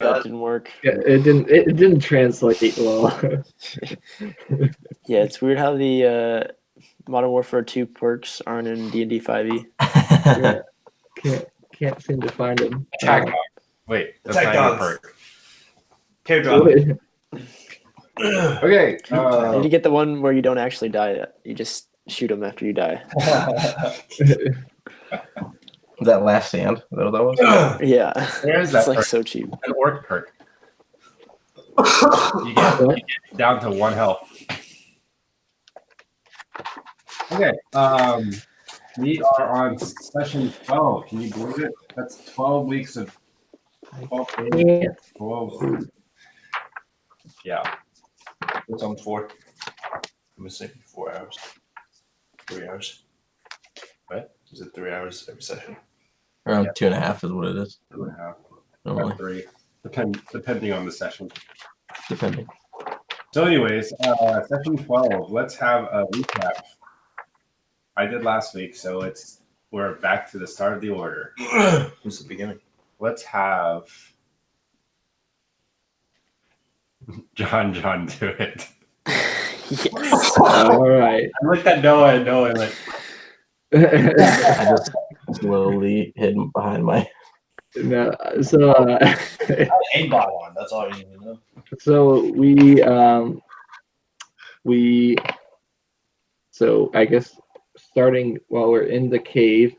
That didn't work. Yeah, it didn't translate well. Yeah, it's weird how the Modern Warfare 2 perks aren't in D&D 5e. Yeah, can't seem to find them. Attack dog. Wait, that's Attack not your dogs. perk. Teardrop. Okay. Did you get the one where you don't actually die? You just shoot them after you die. That last stand? Is that what that was? Yeah. Where is It's that like perk? so cheap. An orc perk. You get down to 1 health. Okay. We are on session 12. Can you believe it? That's 12 weeks of 12 days. 12. Yeah. What's on 4? I'm missing 4 hours. 3 hours. Right? Is it 3 hours every session? Around 2.5 is what it is. 2.5. Normally, 3. Depending on the session. depending. So anyways, session 12. Let's have a recap. I did last week, so we're back to the start of the order. Who's the beginning? Let's have John do it. Yes. All right. I looked at Noah and Noah like, I just slowly hidden behind my. No, so Aimbot one. That's all you need to know. so so I guess starting while we're in the cave,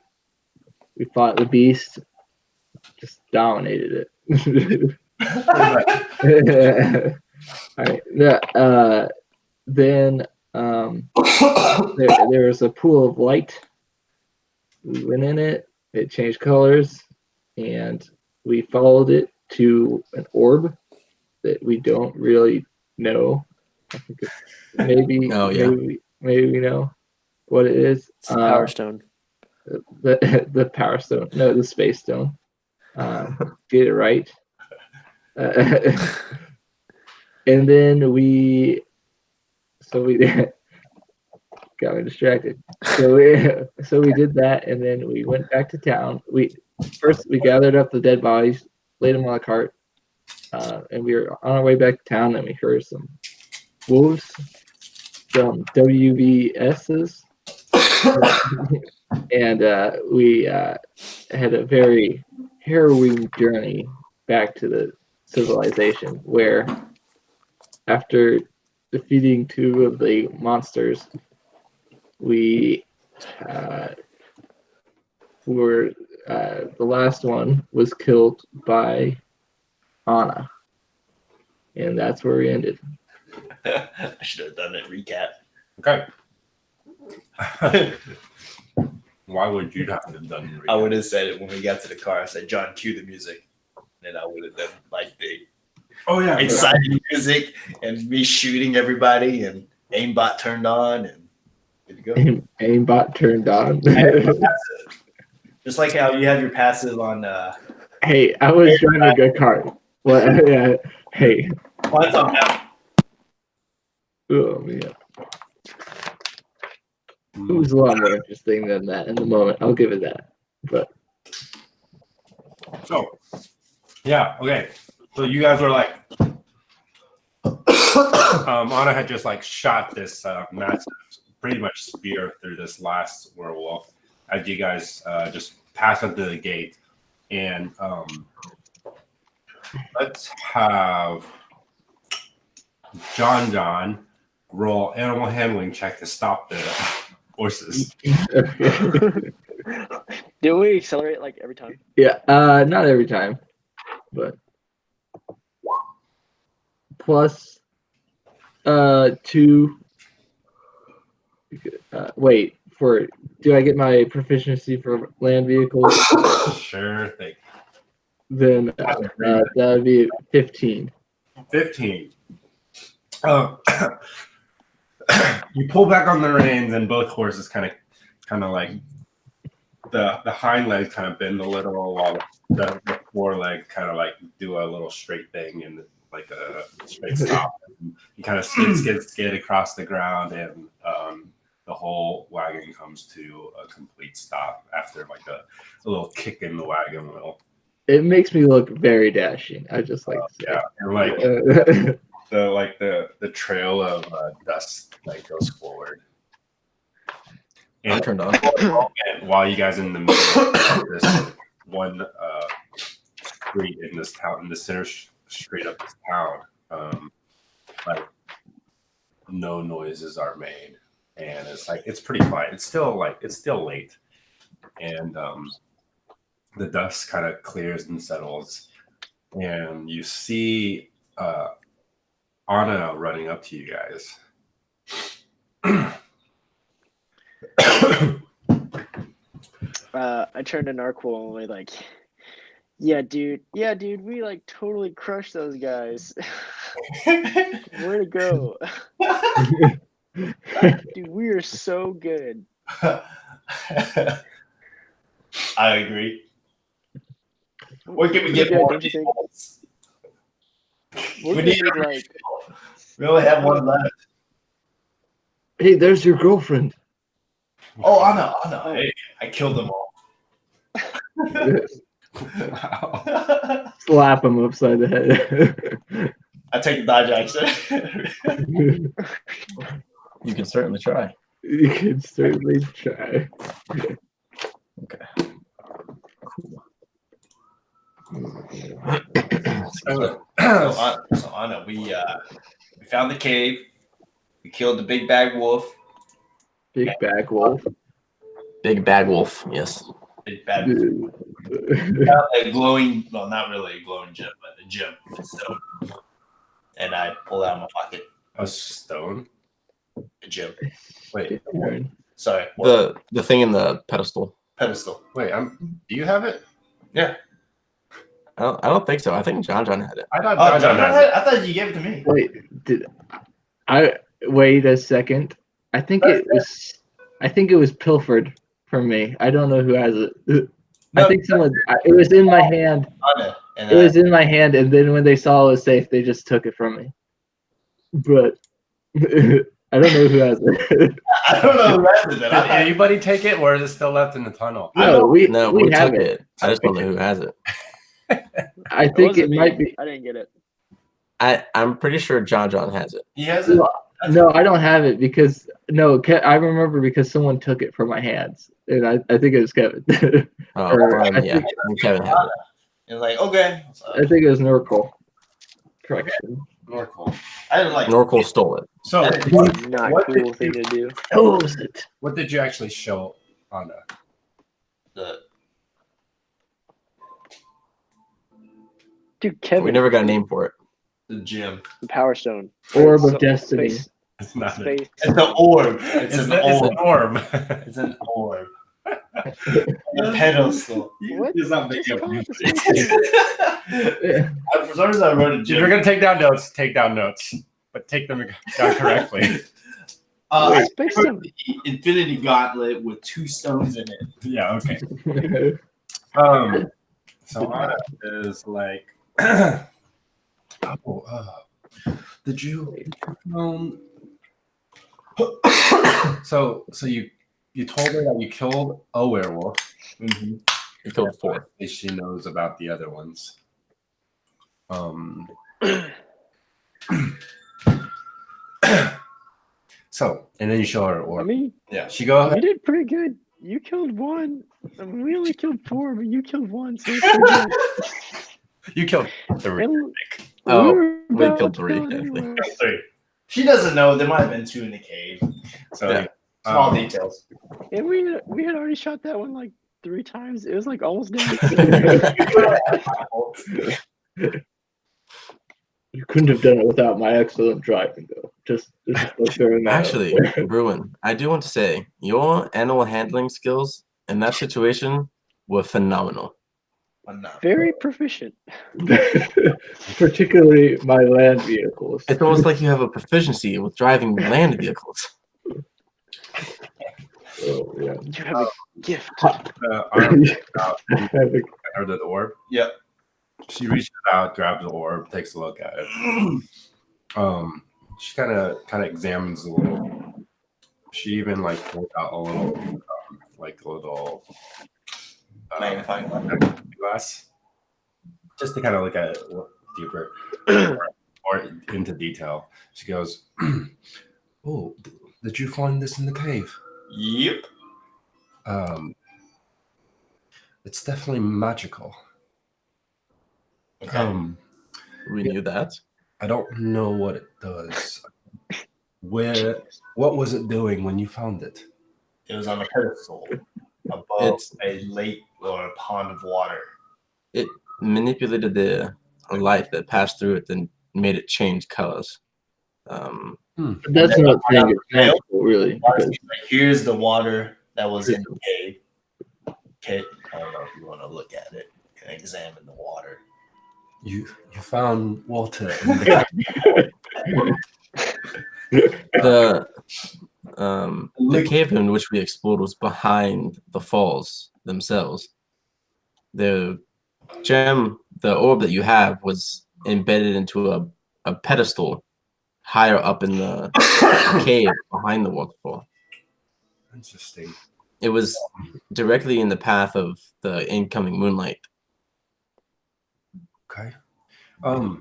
we fought the beast, just dominated it. All right. Then there was a pool of light. We went in it. It changed colors, and we followed it to an orb that we don't really know. I think it's maybe Oh, yeah. maybe we know what it is. It's the Power Stone. The Power Stone. No, the Space Stone. Get it right. And then we got me distracted. So we did that, and then we went back to town. We gathered up the dead bodies, laid them on a cart, and we were on our way back to town, and we heard some wolves, some WVSs, and we had a very harrowing journey back to the civilization, where after defeating 2 of the monsters, we were the last one was killed by Anna, and that's where we ended. I should have done a recap. okay. Why would you not have done the recap? I would have said it when we got to the car. I said, John, cue the music. And I would have done like the exciting music and me shooting everybody and aimbot turned on and good to go. Aimbot turned on. Just like how you have your passive on Hey, I was driving a good car. Well, yeah. Hey. mine's on now. Oh man. It was a lot more interesting than that in the moment. I'll give it that. But So, yeah, okay. So you guys were like, Anna had just like shot this massive, pretty much spear through this last werewolf as you guys just pass up to the gate. And let's have John roll animal handling check to stop the horses. Do we accelerate like every time? yeah, not every time, but plus 2. Wait, do I get my proficiency for land vehicles? Sure thing. Then that would be 15. 15. You pull back on the reins, and both horses kind of like the hind legs kind of bend a little, while the foreleg kind of like do a little straight thing and like a straight stop. You kind of skid across the ground, and the whole wagon comes to a complete stop after like a little kick in the wagon wheel. It makes me look very dashing. I just like to say. Yeah, and like the trail of dust like goes forward. I'm And turned on. while you guys are in the middle of this one street in this town, in the center street of this town, like no noises are made, and it's pretty quiet. It's still late, and the dust kind of clears and settles, and you see Anna running up to you guys. I turned to Narquil and we're like, yeah, dude, we like totally crushed those guys. Where to go? Dude, we are so good. I agree. Where can we Pretty get good, more? don't you think? We need like We only have one left. Hey, there's your girlfriend. Oh, Anna. Hey, I killed them all. Slap him upside the head. I take the dodge action. You can certainly try. You can certainly try. Okay. Cool. So Anna, we found the cave. We killed the big bag wolf. Big bag wolf. Big bad wolf. Yes. Big bad wolf. Found a glowing, well, not really a glowing gem, but a gem. So, and I pulled out of my pocket A stone. a gem. Wait, Sorry, what? The thing in the pedestal. Pedestal. wait. Do you have it? Yeah. I don't think so. I think John had it. I thought Oh, John has it. I thought you gave it to me. Wait, did I wait a second? I think it was pilfered from me. I don't know who has it. I think someone. It was in my hand. Anna, and It was in my hand, and then when they saw it was safe, they just took it from me. But I don't know who has it. I don't know who has it. Did Then. anybody take it, or is it still left in the tunnel? No, we have took it. it. I just don't know who has it. I think it wasn't might me. be. I didn't get it. I'm pretty sure John has it. He has it. No, I don't have it because I remember because someone took it from my hands, and I think it was Kevin. Oh, Or well, I yeah. think- Kevin has it. And like, okay. I think it was Norcal. Correction. Norcal. I didn't like. Norcal stole it. So, Not a what cool did thing to do. Oh, was it? what did you actually show Anna? The Dude, Kevin. We never got a name for it. gem. The Power Stone. Orb of Destiny. Space. It's not. Space. It's an orb. It's an orb. orb. It's an orb. A pedestal. What? It's not Just big call enough. it the space. For some reason, I wrote a If gem. you're gonna take down notes, but take them down correctly. I Space wrote Stone. the Infinity Gauntlet with 2 stones in it. Yeah. Okay. So Anna is like, did you? So you told her that you killed a werewolf. Mm-hmm. You killed 4. At least she knows about the other ones. So, and then you show her I orb. mean, Yeah. She go you ahead. did pretty good. You killed 1. I mean, we only killed 4, but you killed 1. So it's pretty good. You killed 3. And Oh, were we about killed to 3, kill it actually. anyway. 3. She doesn't know. There might have been 2 in the cave. So Yeah. Small details. And we had already shot that one like 3 times. It was like almost dead. You couldn't have done it without my excellent driving, though. Just throwing that out Actually, there. Bruin, I do want to say your animal handling skills in that situation were phenomenal. Very proficient. Particularly my land vehicles. It's almost like you have a proficiency with driving land vehicles. Oh, yeah. You have a gift. Arm out, I have a- or the orb. Yep. She reaches out, grabs the orb, takes a look at it. She kind of examines a little. She even like pulled out a little, Magnifying glass. just to kind of look at it deeper or into detail. She goes, "Oh, did you find this in the cave?" Yep. It's definitely magical. Okay. We knew that. I don't know what it does. What was it doing when you found it? It was on a pedestal above It's- a lake or a pond of water. It manipulated the light that passed through it and made it change colors. That's not saying it's magical, really. Because Here's the water that was in the cave. Okay, I don't know if you want to look at it and examine the water. You found water in the The cave in which we explored was behind the falls themselves. The gem, the orb that you have, was embedded into a pedestal higher up in the cave behind the waterfall. Interesting. It was directly in the path of the incoming moonlight. Okay. Oh,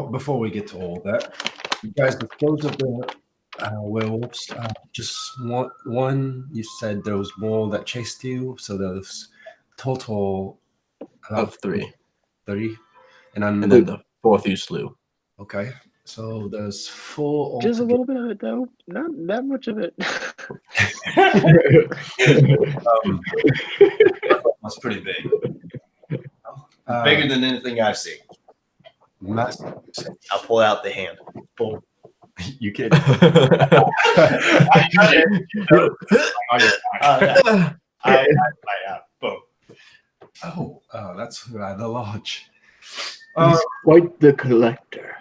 before we get to all that, you guys disposed of the werewolves. Just one. You said there was more that chased you, so there was total Of 3. 30, And then the 4th you slew. Okay, so there's 4 Just a altogether. little bit of it, though. Not that much of it. That's pretty big. Bigger than anything I've seen. Massive. I'll pull out the hand. Boom. You kidding? Boom. Oh, that's rather large. he's quite the collector.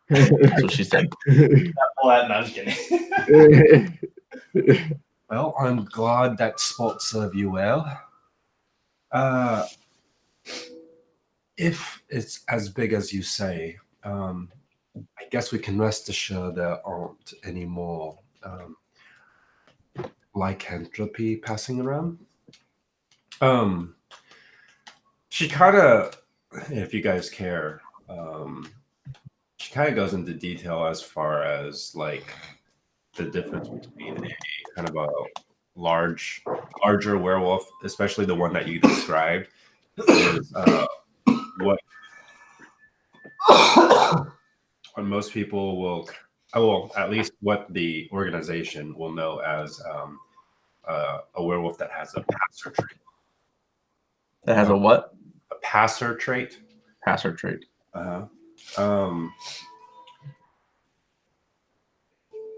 That's what she said. Pull out, no, I'm just kidding. Well, I'm glad that spot served you well. If it's as big as you say, I guess we can rest assured there aren't any more lycanthropy passing around. She kind of, if you guys care, she kind of goes into detail as far as like the difference between a kind of a larger werewolf, especially the one that you described, is what most people will, at least what the organization will know as a werewolf that has a passer trait. That has a what? A passer trait. Passer trait.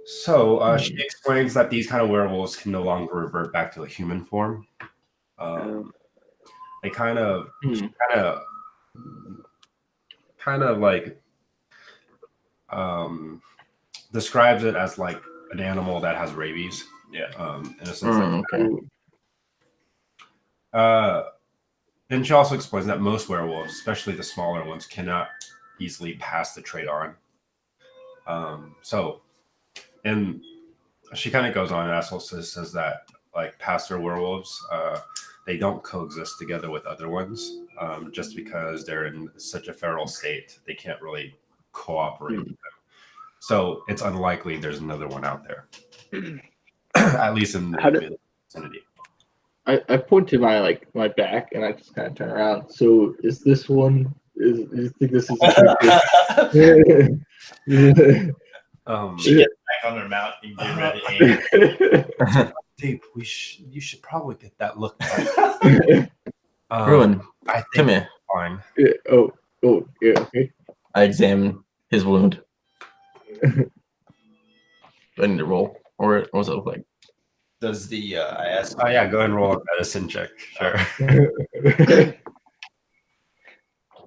So she explains that these kind of werewolves can no longer revert back to a human form. They kind of like describes it as like an animal that has rabies. Yeah. In a sense. And she also explains that most werewolves, especially the smaller ones, cannot easily pass the trait on. And she kind of goes on and also says that like passer werewolves, they don't coexist together with other ones just because they're in such a feral state. They can't really cooperate with them. So it's unlikely there's another one out there, at least in the vicinity. I point to my back and I just kind of turn around. So is this one? You think this is? She gets back on her mount and get ready to aim. Deep, you should probably get that looked at. Ruin, I think come here. Fine. Yeah, yeah, okay. I examine his wound. Do I need to roll? Or what does it look like? Does the I ask? Oh yeah, go ahead and roll a medicine check. Sure.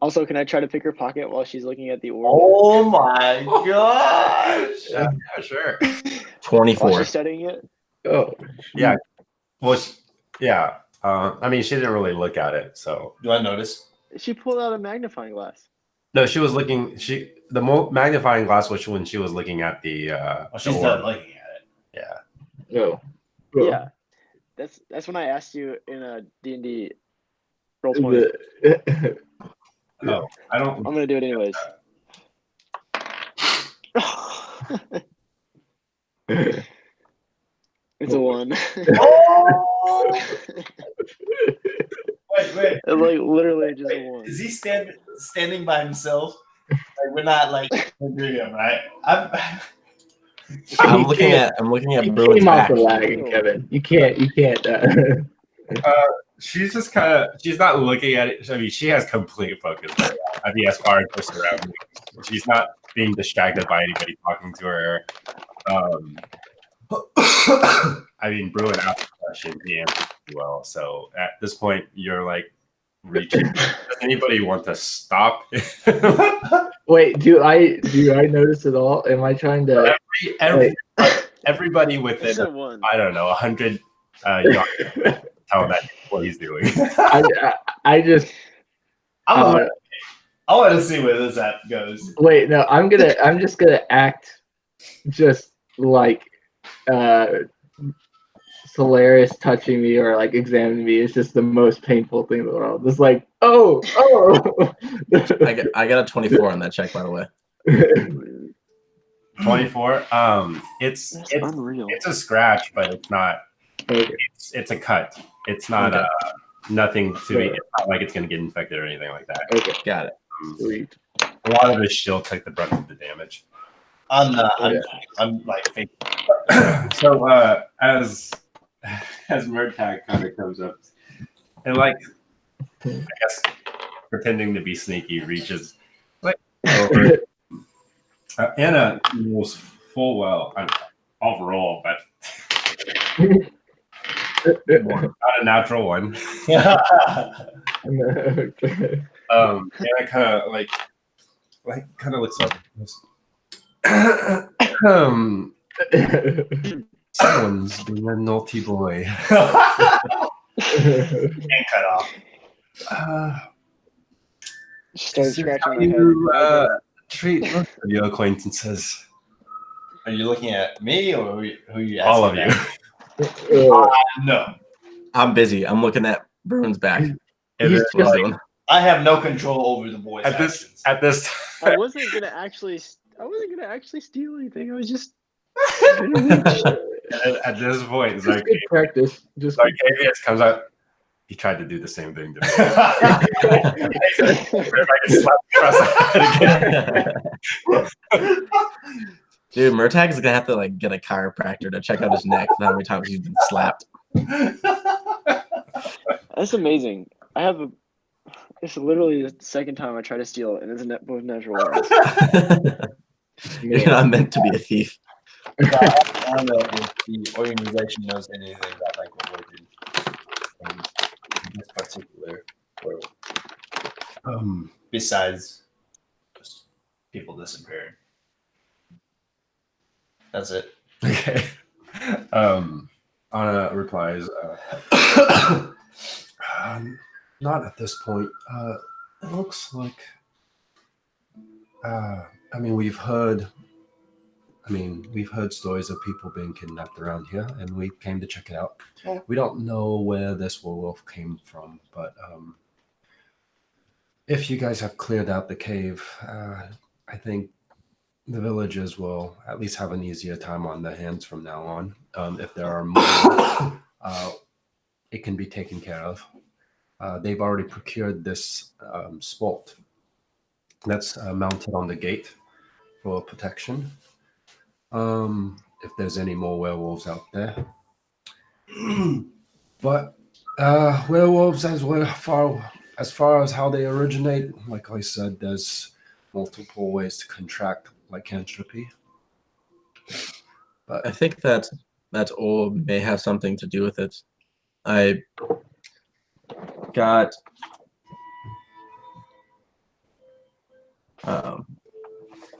Also, can I try to pick her pocket while she's looking at the orb? Oh my gosh! Yeah, sure. 24. While she's studying it? Oh. Yeah. Well, yeah. I mean, she didn't really look at it, so. Do I notice? She pulled out a magnifying glass. No, she was looking. The magnifying glass was when she was looking at the. She's done looking at it. Yeah. No. Yeah, that's when I asked you in a D&D roll 20. Oh, I don't. I'm gonna do it anyways. It's a 1. Oh! Wait. It's like literally just a 1. Is he standing by himself? Like we're not like doing him, right? I'm looking at You Bruin's came off back. the wagon, Kevin. You can't. She's just kind of. She's not looking at it. I mean, she has complete focus. I mean, as far as her surroundings, she's not being distracted by anybody talking to her. I mean, Bruin asked the question, he answered well. So at this point, you're like reaching. Does anybody want to stop? Wait, do I notice it all? Am I trying to? Everybody It's within, a 1. I don't know, 100 yards. Tell that what he's doing. I just. I want to see where this app goes. Wait, no. I'm just gonna act just like Solaris touching me or like examining me is just the most painful thing in the world. It's like, oh. I got a 24 on that check, by the way. 24. It's unreal. It's a scratch, but it's not. Okay. It's a cut. It's not nothing to be. It's not like it's gonna get infected or anything like that. Okay, Got it. sweet. A lot of his shield took the brunt of the damage. I'm like fake. So as Murtag kind of comes up and like I guess pretending to be sneaky reaches like over. Anna knows full well. I'll roll, but not a natural one. Okay. Anna kind of like kind of looks up. Someone's being a naughty boy. Can't cut off. Started scratching my You head. treat most of your acquaintances. Are you looking at me or who are you asking? All of you. No. I'm busy. I'm looking at Bruin's back. And He's it's What I'm like, doing. I have no control over the boys' actions. at this I wasn't gonna actually steal anything. I was just gonna reach. at this point, It's good practice. Just Zarcavius comes out. He tried to do the same thing to me. Dude, Murtag is gonna have to like get a chiropractor to check out his neck for how many times he's been slapped. That's amazing. It's literally the second time I try to steal it, and it's both natural ones. You're not meant to be a thief. I don't know if the organization knows anything about like what we're doing in this particular world. Besides just people disappearing. That's it. Okay. Anna replies, not at this point. It looks like, we've heard stories of people being kidnapped around here, and we came to check it out. Yeah. We don't know where this werewolf came from, but if you guys have cleared out the cave, I think the villagers will at least have an easier time on their hands from now on. If there are more, it can be taken care of. They've already procured this sport that's mounted on the gate for protection. If there's any more werewolves out there. But werewolves, as far as how they originate, like I said, there's multiple ways to contract lycanthropy. But I think that orb may have something to do with it. I got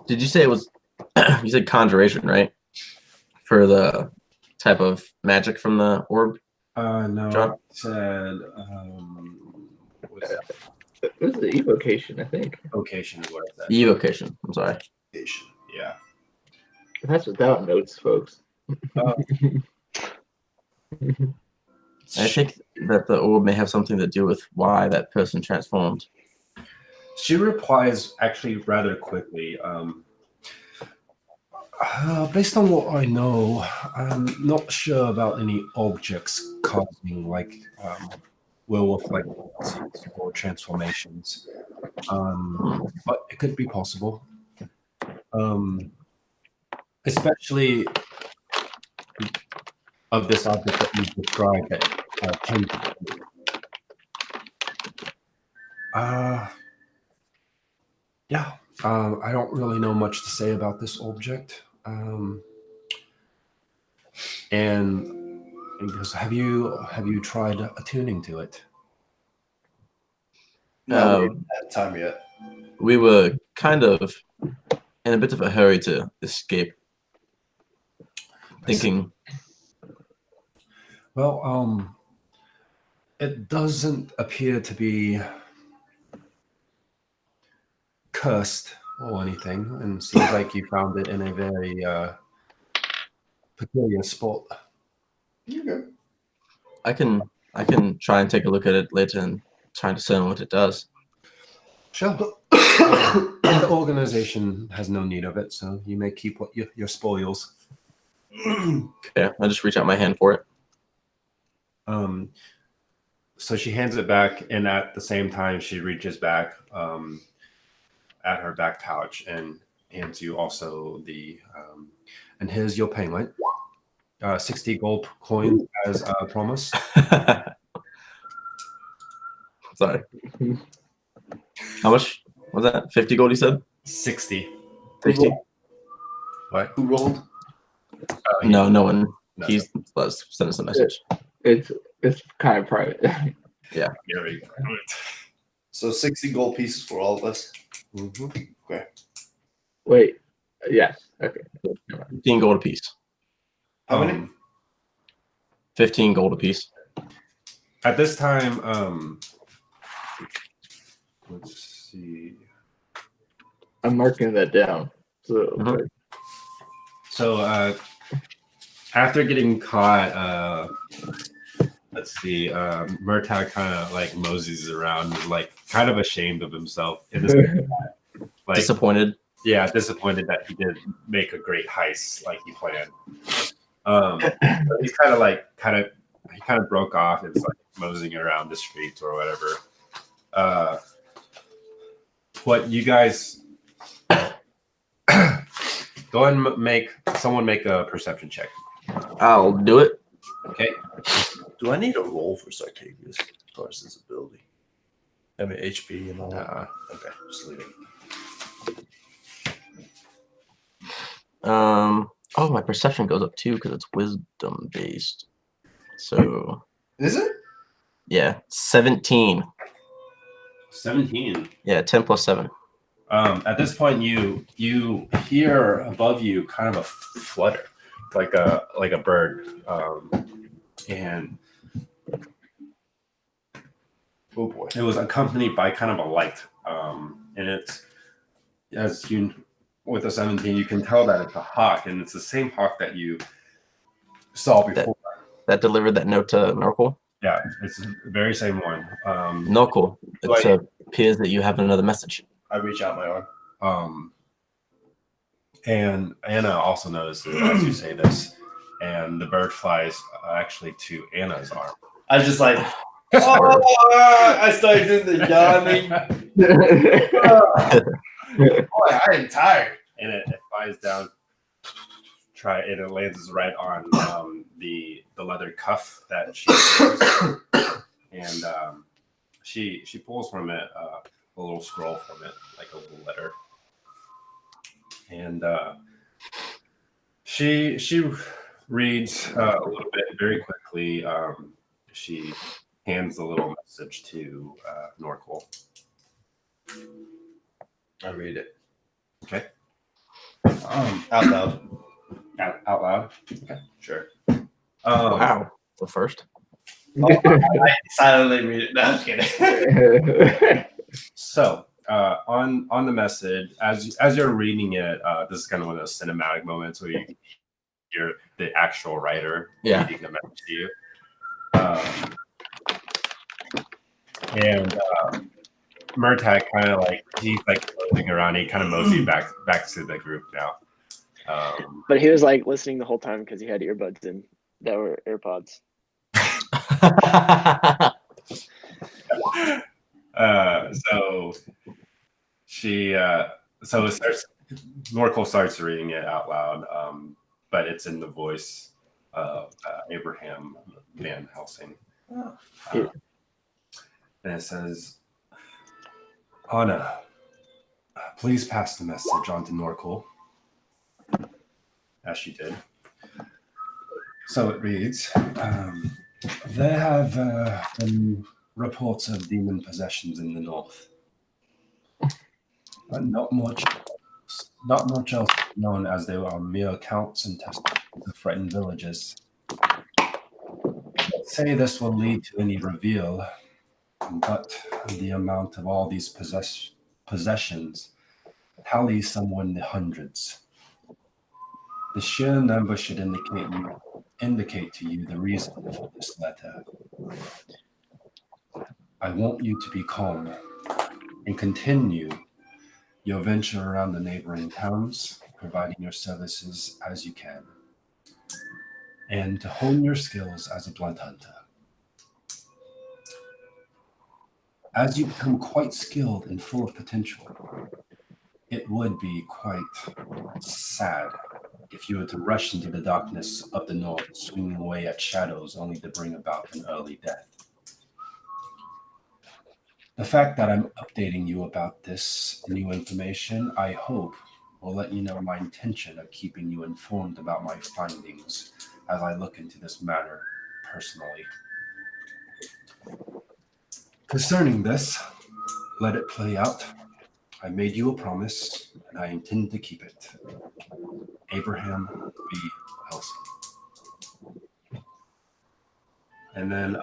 did you say it was you said conjuration, right? For the type of magic from the orb? no, John? I said it was the evocation, I think. vocation is what I said. Evocation. I'm sorry. Vocation, yeah. That's without notes, folks. I think that the orb may have something to do with why that person transformed. She replies actually rather quickly. Based on what I know, I'm not sure about any objects causing like werewolf-like or transformations. But it could be possible. Especially of this object that you described that came. Yeah. I don't really know much to say about this object. And because have you tried attuning to it? No, we haven't had time yet. We were kind of in a bit of a hurry to escape. Thinking. Well, it doesn't appear to be cursed or anything, and seems like you found it in a very peculiar spot. Okay. I can try and take a look at it later and try and discern what it does. Sure. The organization has no need of it, so you may keep what your spoils. Okay, I'll just reach out my hand for it. So she hands it back, and at the same time, she reaches back at her back pouch and hands you also the and here's your payment. 60 gold coins as promised. Sorry. How much was that? 50 gold, you said? 60. 50? What? Who rolled? No, no one. No. He's let's send us a message. It's kind of private. Yeah. Very private. So 60 gold pieces for all of us. Mm-hmm. Okay. Wait. Yes. Okay. 15 gold apiece. How many? 15 gold apiece. At this time, let's see. I'm marking that down. So. Mhm. So after getting caught, let's see, Murtagh kind of like moseys around, like kind of ashamed of himself. In this, like, Disappointed. Yeah, disappointed that he didn't make a great heist like he planned. He's he kind of broke off and is like moseying around the streets or whatever. What you guys go ahead and make a perception check. I'll do it. Okay. Do I need a roll for Sarcadius as far as his ability? I mean, HP and all that. Okay, just leave it. Oh, my perception goes up too because it's wisdom based. So Is it? yeah, 17. 17. Yeah, 10 plus 7. At this point, you hear above you kind of a flutter, like a bird, and Oh boy. it was accompanied by kind of a light. And it's, as you with the 17, you can tell that it's a hawk, and it's the same hawk that you saw before. That delivered that note to Norkel. Yeah, it's the very same one. Norkel, it appears that you have another message. I reach out my arm. And Anna also notices as you say this, and the bird flies actually to Anna's arm. I was just like, oh, I started doing the yawning. Boy, I am tired. And it flies down. And it lands right on the leather cuff that she wears. And she pulls from it a little scroll from it, like a little letter. And she reads a little bit very quickly. She hands the little message to Norkel. I read it. Okay. Out loud. Out loud. Okay, sure. Wow, the first. I silently read it. No, I'm just kidding. So on the message, as you're reading it, this is kind of one of those cinematic moments where you hear the actual writer reading the message to you. And Murtag kind of like he's like moving around. He kind of moseyed back to the group now. But he was like listening the whole time because he had earbuds in that were AirPods. So she so it starts. Norcal starts reading it out loud, but it's in the voice of Abraham Van Helsing. And it says, Anna, please pass the message on to Norcal. As she did. So it reads, there have been reports of demon possessions in the north. But not much else known, as they are mere accounts and testimonies of frightened villagers. Let's say this will lead to any reveal, but the amount of all these possessions tallies somewhere in the hundreds. The sheer number should indicate to you the reason for this letter. I want you to be calm and continue your venture around the neighboring towns, providing your services as you can, and to hone your skills as a blood hunter. As you become quite skilled and full of potential, it would be quite sad if you were to rush into the darkness of the north, swinging away at shadows only to bring about an early death. The fact that I'm updating you about this new information, I hope, will let you know my intention of keeping you informed about my findings as I look into this matter personally. Concerning this, let it play out. I made you a promise, and I intend to keep it. Abraham V. Helsing. And then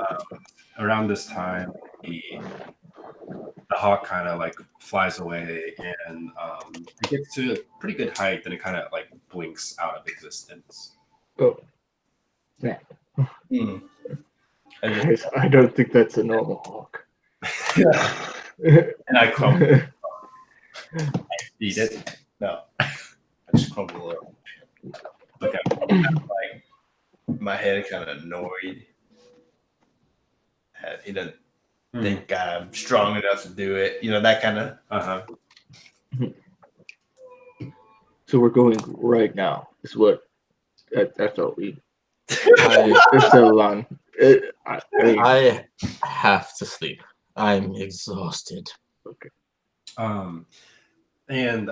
around this time, the hawk kind of like flies away, and it gets to a pretty good height, and it kind of like blinks out of existence. Oh, snap. I don't think that's a normal hawk. And I crumble. I eat it. No, I just crumble it. Look at Like my head kind of annoyed. He doesn't think I'm strong enough to do it. You know, that kind of. So we're going right now. Is what that's all we. It's so long. I have to sleep. I'm exhausted. Okay. And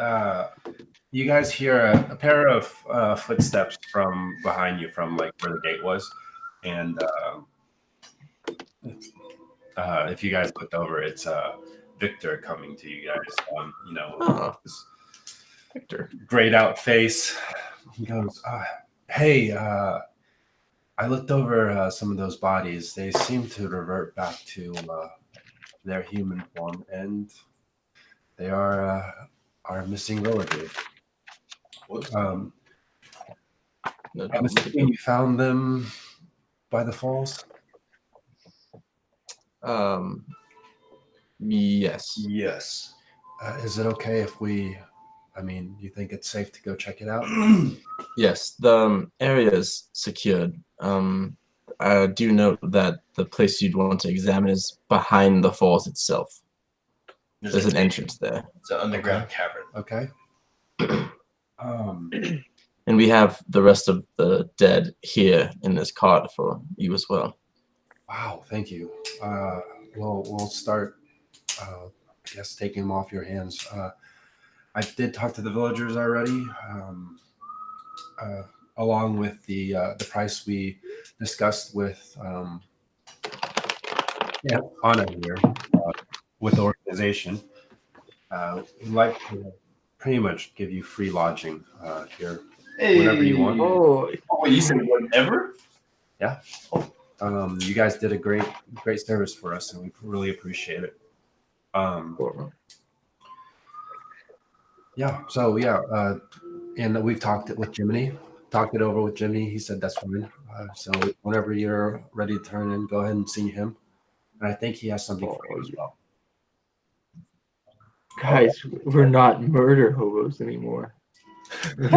you guys hear a pair of footsteps from behind you, from like where the gate was, and if you guys looked over, it's Victor coming to you guys. Victor, grayed out face. He goes, "Hey, I looked over some of those bodies. They seem to revert back to their human form, and they are our missing relative. I'm assuming you found them by the falls." Yes. Yes. Is it okay if we? I mean, you think it's safe to go check it out? Yes, the area is secured. I do note that the place you'd want to examine is behind the falls itself. There's an entrance there. It's an underground cavern. Okay. And we have the rest of the dead here in this cart for you as well. Wow, thank you. Well, we'll start, I guess, taking them off your hands. I did talk to the villagers already, along with the price we discussed with Anna here, with the organization. We'd like to pretty much give you free lodging here whenever you want. Oh, You said whatever? Yeah. You guys did a great service for us, and we really appreciate it. And we've talked it with Jiminy. Talked it over with Jimmy. He said that's fine. So whenever you're ready to turn in, go ahead and see him. And I think he has something for you as well. Guys, we're not murder hobos anymore. We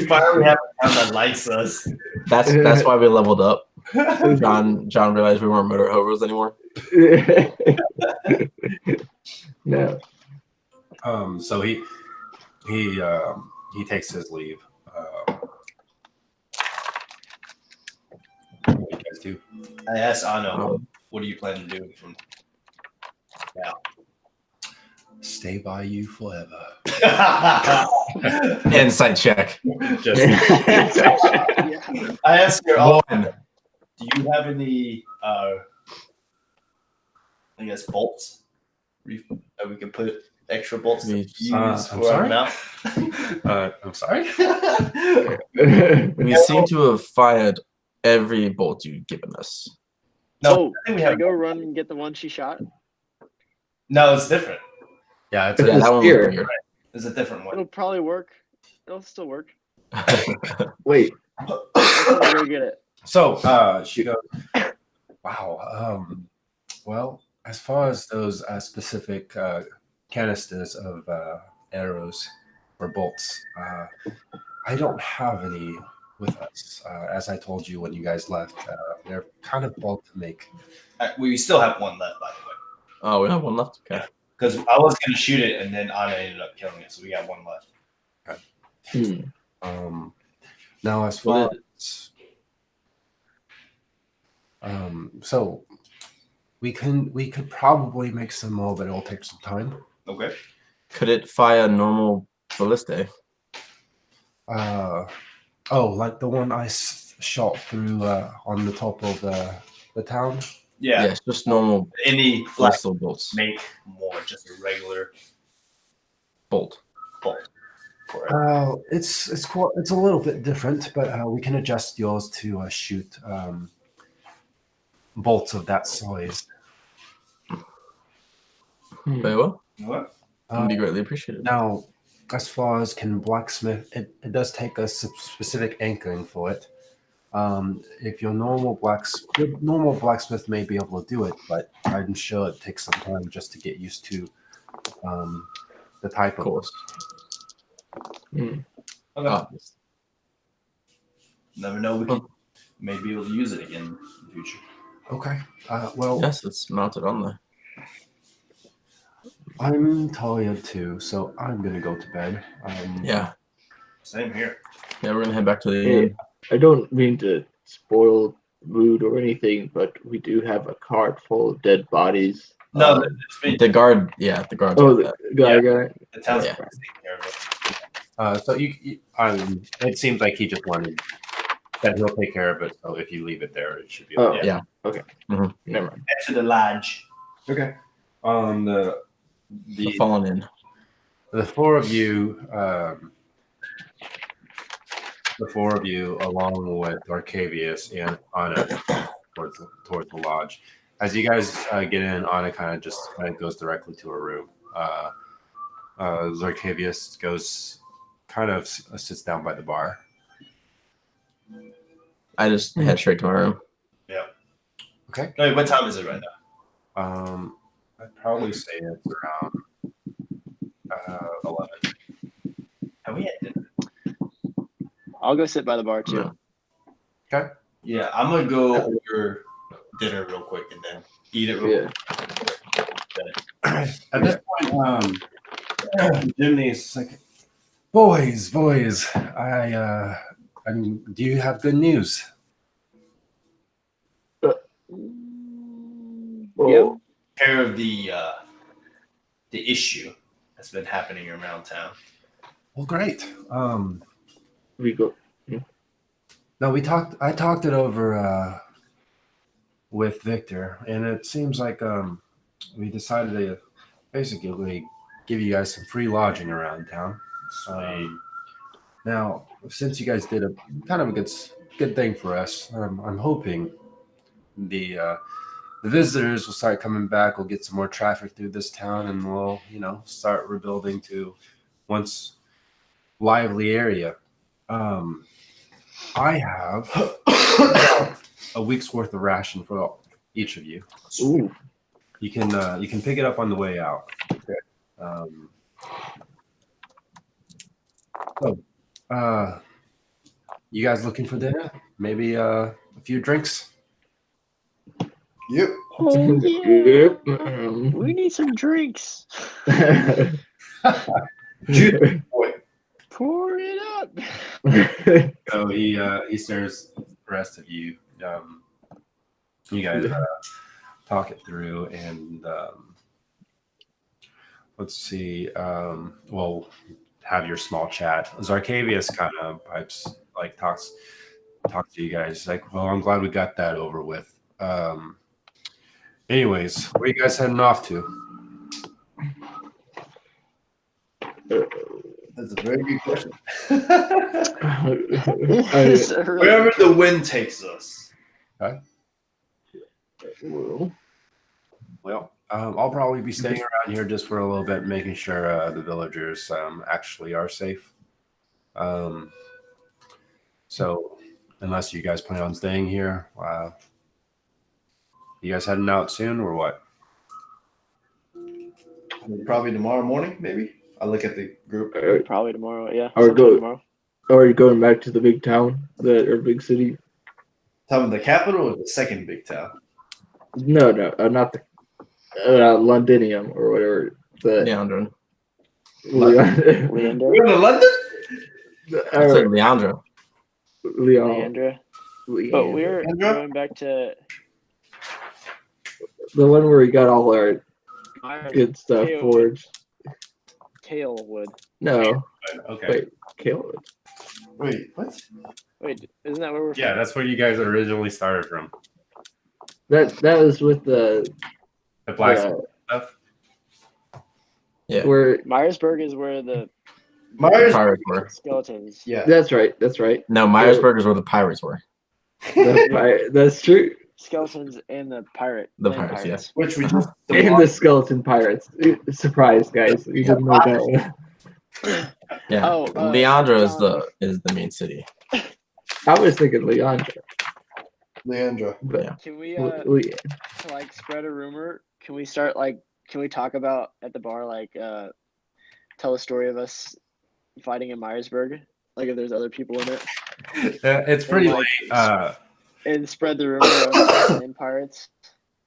finally have a town that likes us. That's why we leveled up. John realized we weren't murder hobos anymore. No. So he takes his leave. What do you guys do? I asked Anna, what do you plan to do from now? Stay by you forever. Insight check. Just I asked her, One. do you have any, I guess, bolts? We can put extra bolts to use I'm for our mount. I'm sorry. We seem to have fired every bolt you've given us. No, I think we Can I have. go run and get the one she shot? No, it's different. Yeah, it's Yeah, that one was spear. weird. It's a different one. It'll probably work. It'll still work. Wait. I'm gonna go get it. So she goes, wow. Well, as far as those specific canisters of arrows or bolts, I don't have any with us. As I told you when you guys left, they're kind of bulk to make. We still have one left, by the way. Oh, we have one left. Okay. Because I was going to shoot it, and then Anna ended up killing it, so we got one left. Now, as far as so we could probably make some more, but it'll take some time. Okay. Could it fire normal ballistae? Like the one I shot through on the top of the town. Yeah. Yes, just normal Any pistol bolts. make more, just a regular Bolt. bolt for it. It's a little bit different, but we can adjust yours to shoot bolts of that size. Very well. What? Would be greatly appreciated. Now, as far as can blacksmith, it does take a specific anchoring for it. If your normal blacksmith may be able to do it, but I'm sure it takes some time just to get used to the type of course. Okay. Never know. We may be able to use it again in the future. Okay. Well, Yes, it's mounted on there. I'm tired too, so I'm gonna go to bed. Yeah. Same here. Yeah, we're gonna head back to the Hey, I don't mean to spoil mood or anything, but we do have a cart full of dead bodies. No, it's me. the guard. Yeah, the guard's Oh, got the that. guy Yeah. got it. The town's Yeah. taking care of it. So it seems like he just wanted that he'll take care of it. So if you leave it there, it should be. Oh, okay. Yeah. Okay. Mhm. Never mind. Head to the lodge. Okay. The fallen in. The four of you, along with Arcavius and Anna, towards the lodge. As you guys get in, Anna kind of goes directly to her room. Arcavius sits down by the bar. I just head straight to my room. Yeah. Okay. Wait, what time is it right now? I'd probably say it's around 11. Have we had dinner? I'll go sit by the bar too. Okay. Yeah, I'm gonna go order dinner real quick and then eat it real quick. At this point, Jimny's like, boys, do you have good news? Yeah. Care of the issue that's been happening around town. Well, great. We go. No, I talked it over with Victor, and it seems like we decided to basically give you guys some free lodging around town. Now, since you guys did a kind of a good thing for us, I'm hoping the visitors will start coming back. We'll get some more traffic through this town, and we'll start rebuilding to once lively area. I have a week's worth of ration for each of you. Ooh. you can pick it up on the way out. Okay. You guys looking for dinner? Maybe a few drinks. Yep. Oh Yep. yeah. We need some drinks. Boy. Pour it up. So he stares the rest of you. You guys talk it through, and let's see. We'll have your small chat. Zarkavius kind of talks to you guys. He's like, well, I'm glad we got that over with. Anyways, where are you guys heading off to? That's a very good question. Wherever the wind takes us. Okay. Well, I'll probably be staying around here just for a little bit, making sure the villagers actually are safe. So, unless you guys plan on staying here, you guys heading out soon or what? Probably tomorrow morning, maybe. I'll look at the group. Probably tomorrow. Yeah. Or sometime tomorrow. Are you going back to the big town, or big city? Tell them the capital or the second big town? No, not the Londinium or whatever. Leandro. Leon. Leander. We're going to London? I said Leandro. Leandra. But we're Leandra? going back to the one where we got all our Myers, good stuff forged. Kalewood. No. Okay. Wait, Kalewood. Wait, what? Wait, isn't that where we're Yeah, that's where you guys originally started from. That was with the black stuff. Yeah. Where Myersburg is where the Myers? Pirates were. skeletons. Yeah. That's right. No, Myersburg is where the pirates were. That's true. Skeletons and the pirate. The land pirates, Which we just And the skeleton pirates. Surprise, guys! You didn't know that. Yeah. Oh, Leandro John. is the main city. I was thinking Leandra. Leandra. But Yeah. Can we we, to like spread a rumor? Can we start can we talk about at the bar tell a story of us fighting in Myersburg? Like if there's other people in it. It's pretty And, late. And spread the rumor of land pirates,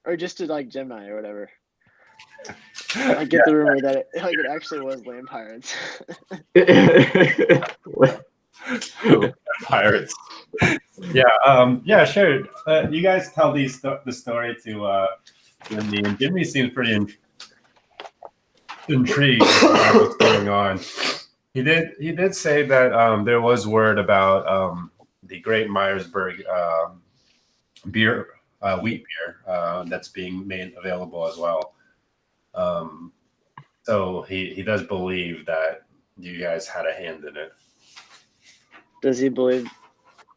or just to Gemini or whatever. I get the rumor that it actually was land pirates. Pirates. Yeah, sure. You guys tell the story to Jimmy, and Jimmy seems pretty intrigued about what's going on. He did say that there was word about the Great Myersburg beer, wheat beer that's being made available as well. So he does believe that you guys had a hand in it. Does he believe?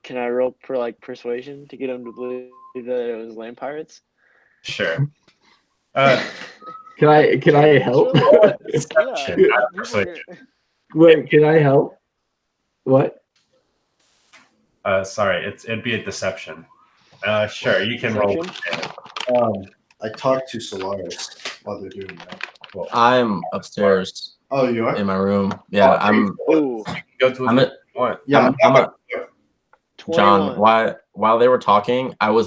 Can I roll for persuasion to get him to believe that it was land pirates? Sure. Can I help? Wait, can I help? What? Sorry, it'd be a deception. Sure, you can roll. I talked to Solaris while they're doing that. Well, I'm upstairs Oh, you are? in my room. Yeah, I'm. Ooh, go to I'm at, what? Yeah, I'm at, 21. John. While they were talking, I was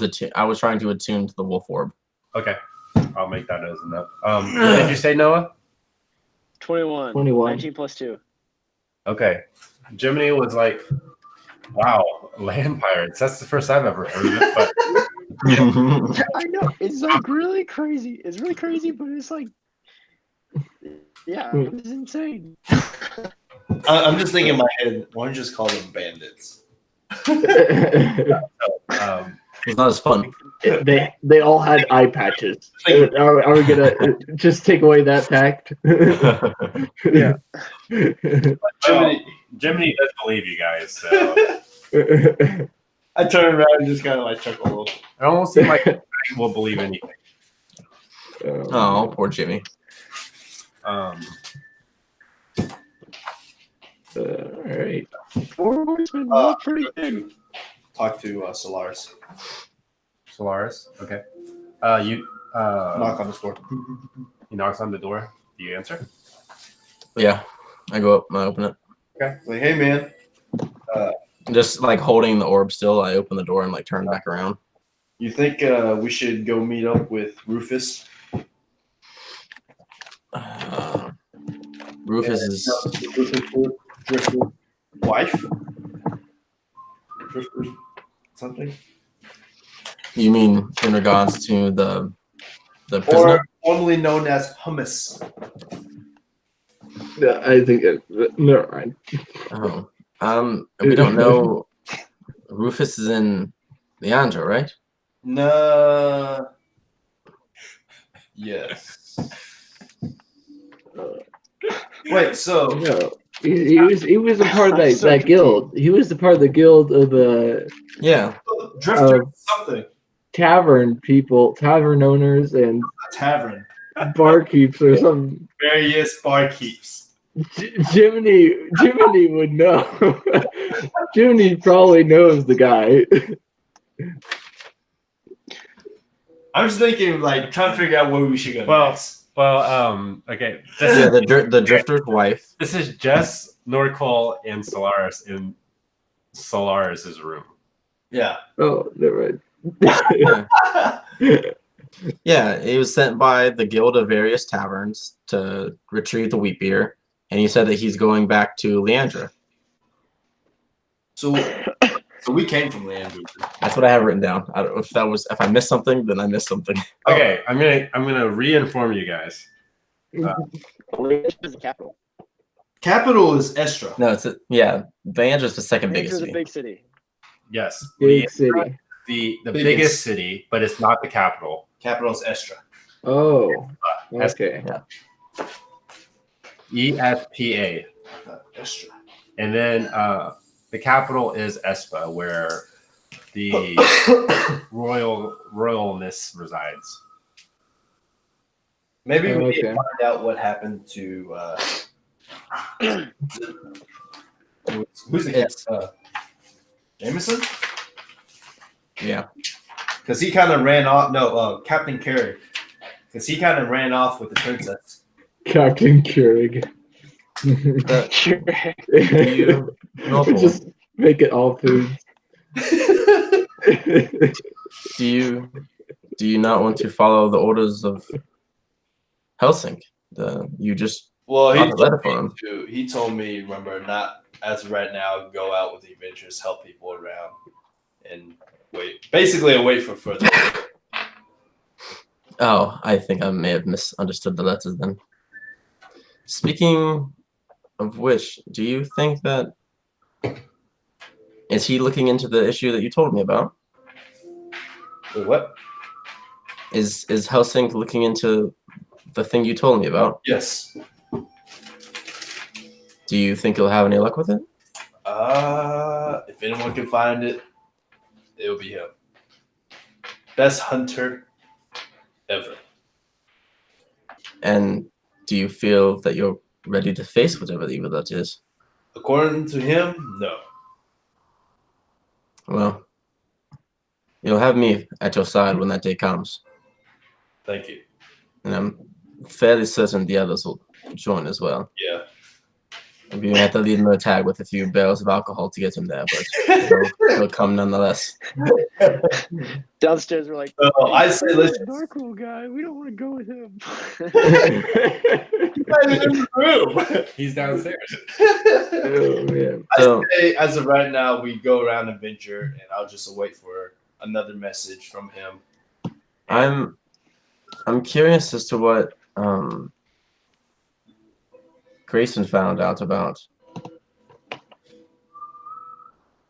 trying to attune to the wolf orb. Okay, I'll make that as enough. What did you say, Noah? 21. 21. 19 plus 2. Okay, Jiminy was like, "Wow, land pirates. That's the first I've ever heard of it." But I know it's really crazy. It's really crazy, but it's yeah, it was insane. I'm just thinking in my head, why don't you just call them bandits? It's not as fun. They all had eye patches. Are we gonna just take away that fact? Yeah. Jiminy does believe you guys. So I turn around and just kind of chuckle a little. it almost seems like he will believe anything. Oh, poor Jimmy. All right. Four horsemen look pretty good. Talk to Solaris. Solaris. Okay. Knock on the door. He knocks on the door. Do you answer? Yeah, I go up and I open it. Okay. Like, hey man. Just like holding the orb still, I open the door and like turn back around. You think we should go meet up with Rufus? Rufus is Drifter's wife? Drifter's something? Mm. You mean in regards to the prisoner? Or formerly known as Hummus. Yeah, I think never mind. Oh, we don't know. Rufus is in Leandro, right? No. Yes. Wait, so No, he was a part of I'm that, so that guild. He was a part of the guild of the Yeah. Drifter something. tavern people, tavern owners, and A tavern. barkeeps or something. Various barkeeps. Jiminy would know. Jiminy probably knows the guy. I'm just thinking, like, trying to figure out where we should go next. Okay. Yeah, the drifter's wife. This is just Norcol and Solaris in Solaris's room. Yeah. Oh, never Yeah. Yeah, he was sent by the guild of various taverns to retrieve the wheat beer, and he said that he's going back to Leandra. So we came from Leandro. That's what I have written down. I don't know if I missed something, then I missed something. Okay, I'm gonna re-inform you guys. Leandra is the capital. Capital is Estra. No, Leandra's the second biggest Leandra is a city. big city. Yes, Big city. the Biggest. biggest city, but it's not the capital. Capital is Estra. Oh, okay. ESPA, Estra. and then the capital is Espa, where the royalness resides. Maybe we need to Okay. find out what happened to who's the It's- Jameson? Yeah. Because he kind of ran off. No, Captain Carey. Because he kind of ran off with the princess. Captain Keurig. Sure. Do you, Norfolk, Just make it all food. do you not want to follow the orders of Helsing? You just Well, got a letter for him. he told me, remember, not as of right now, go out with the adventures, help people around, and wait. Basically, wait for further. Oh, I think I may have misunderstood the letters then. Speaking of which, do you think that is he looking into the issue that you told me about? Wait, what? Is Helsing looking into the thing you told me about? Yes. Do you think he'll have any luck with it? If anyone can find it, it'll be him. Best hunter ever. And do you feel that you're ready to face whatever the evil that is? According to him, no. Well, you'll have me at your side when that day comes. Thank you. And I'm fairly certain the others will join as well. Yeah. We may have to lead him a tag with a few barrels of alcohol to get him there, but he'll come nonetheless. Downstairs, we're like, I say let's Narco guy. We don't want to go with him. He's downstairs. Oh man. So, say, as of right now, we go around and venture, and I'll just wait for another message from him. I'm curious as to what Grayson found out about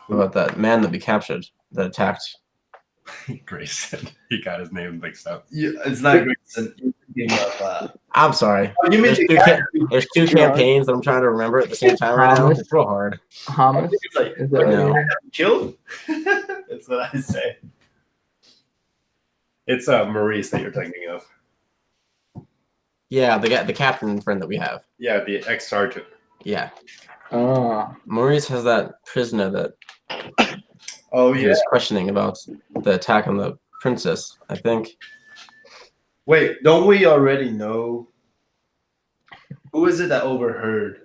that man that we captured that attacked. Grayson. He got his name mixed up. Yeah, it's not Grayson. You're thinking of, I'm sorry. you mean There's two campaigns that I'm trying to remember at the same time right now. It's real hard. Hamas? It's like, Is that No. what it killed? That's what I say. It's Maurice that you're thinking of. Yeah, the captain friend that we have. Yeah, the ex-sergeant. Yeah. Ah, Maurice has that prisoner that Oh he yeah. was questioning about the attack on the princess, I think. Wait, don't we already know? Who is it that overheard?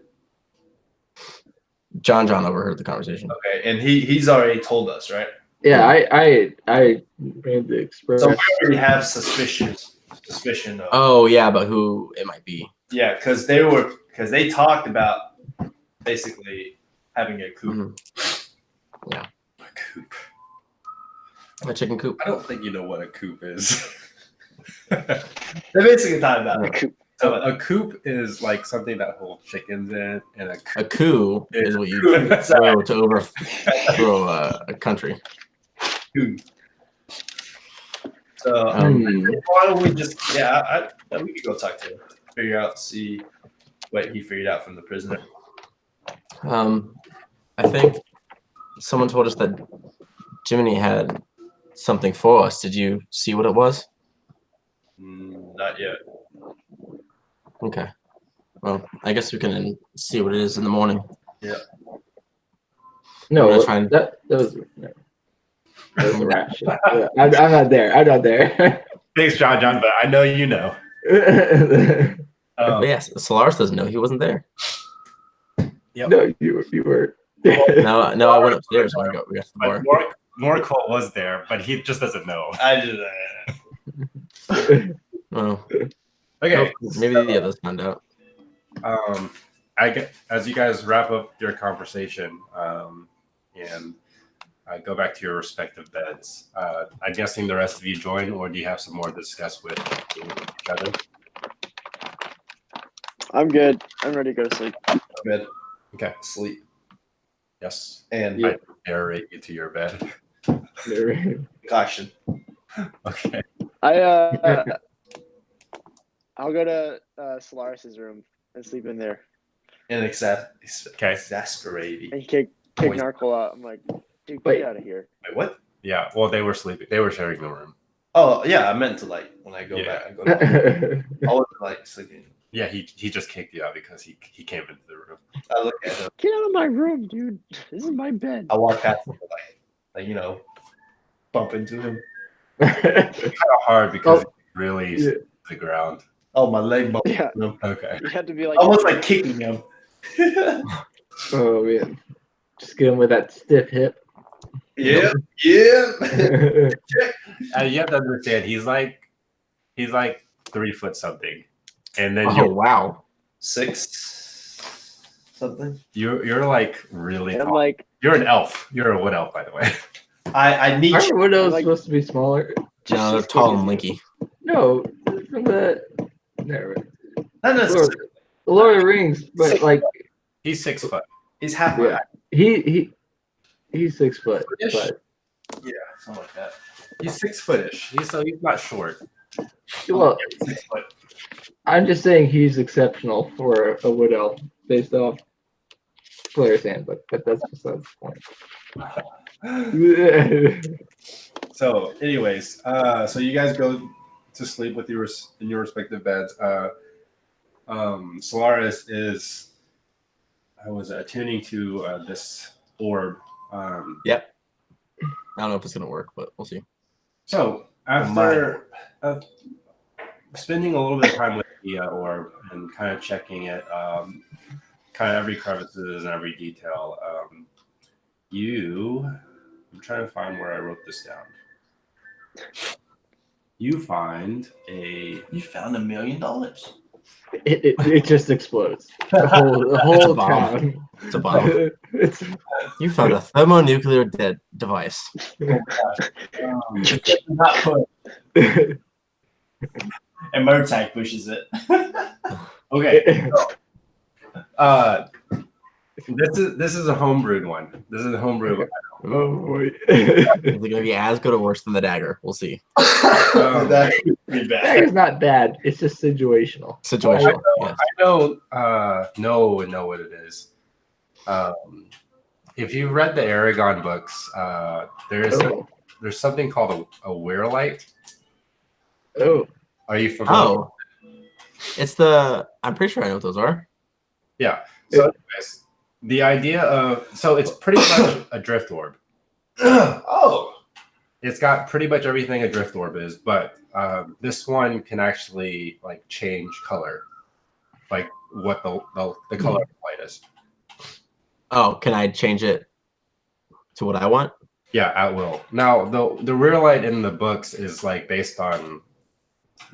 John overheard the conversation. Okay, and he's already told us, right? Yeah, I made the express. So we already have suspicion of. Oh yeah, but who it might be? Yeah, because they talked about basically having a coop. Mm-hmm. Yeah, A coop. a chicken coop. I don't think you know what a coop is. They basically talked about No. it. So a coop is like something that holds chickens in, and A coup is what you Sorry. throw to overthrow a country. Coop. So why don't we just we could go talk to him, figure out, see what he figured out from the prisoner. I think someone told us that Jiminy had something for us. Did you see what it was? Not yet. Okay. Well, I guess we can see what it is in the morning. Yeah. No, I'm gonna try and- that was a rat shit. Yeah, I'm not there. I'm not there. Thanks, John, but I know you know. But yes, Solaris doesn't know. He wasn't there. Yep. No, you were. No, I went upstairs when we got to the bar. But Morcole was there, but he just doesn't know. I just Well, Okay. maybe the others found out. I get as you guys wrap up your conversation, and go back to your respective beds. I'm guessing the rest of you join, or do you have some more to discuss with each other? I'm good. I'm ready to go to sleep. good. Okay. Sleep. Yes. And I narrate you to your bed. caution. Okay. I'll go to Solaris's room and sleep in there And Okay. exasperating. and kick Poison. Narco out. I'm like, dude, Wait. get out of here. Wait, what? Yeah. Well, they were sleeping. They were sharing the room. Oh yeah, I meant to when I go Yeah. back. I go to I wasn't sleeping. Yeah. He just kicked you out because he came into the room. I look at him. Get out of my room, dude. This is my bed. I walk past him bump into him. Kind of hard because it's really to the ground. Oh, my leg bumped Yeah. into him. Okay. You had to be like, Almost like kicking him. Oh man, just get him with that stiff hip. Yeah. Yeah. You have to understand, he's like 3 foot something, and then Oh wow! 6 something. you're like really I'm tall. like, You're an elf. You're a wood elf, by the way. I need Aren't widows Like- supposed to be smaller? No, they're tall and lanky. No, from the never. not necessarily. The Lord of the Rings, but like He's 6 foot. He's half yeah, he's 6 foot. Ish. But Yeah, something like that. He's 6 footish. He's not short. well, 6 foot. I'm just saying he's exceptional for a wood elf based off player's handbook, but that's besides the point. So, anyways, so you guys go to sleep with in your respective beds. Solaris is attuning to this orb. Yep. I don't know if it's gonna work, but we'll see. So after spending a little bit of time with the orb and kind of checking it, kind of every crevices and every detail, I'm trying to find where I wrote this down. You find You found $1 million. It just explodes. The It's a whole bomb. town. It's a bomb. It's You found a thermonuclear device. Not put. And Murtag pushes it. okay. This is a homebrewed one. This is a homebrewed one. oh boy. Is it gonna be as good or worse than the dagger? We'll see. That could be That bad. is not bad. It's just situational. Situational. Yes. I know what it is. If you read the Aragon books, there's something called a weirlight. Oh. Are you familiar? Oh, it's the. I'm pretty sure I know what those are. Yeah. So anyways, the idea of it's pretty much a drift orb. Oh. it's got pretty much everything a drift orb is, but this one can actually like change color, like what the color of the light is. Oh, can I change it to what I want? Yeah, at will. Now the rear light in the books is like based on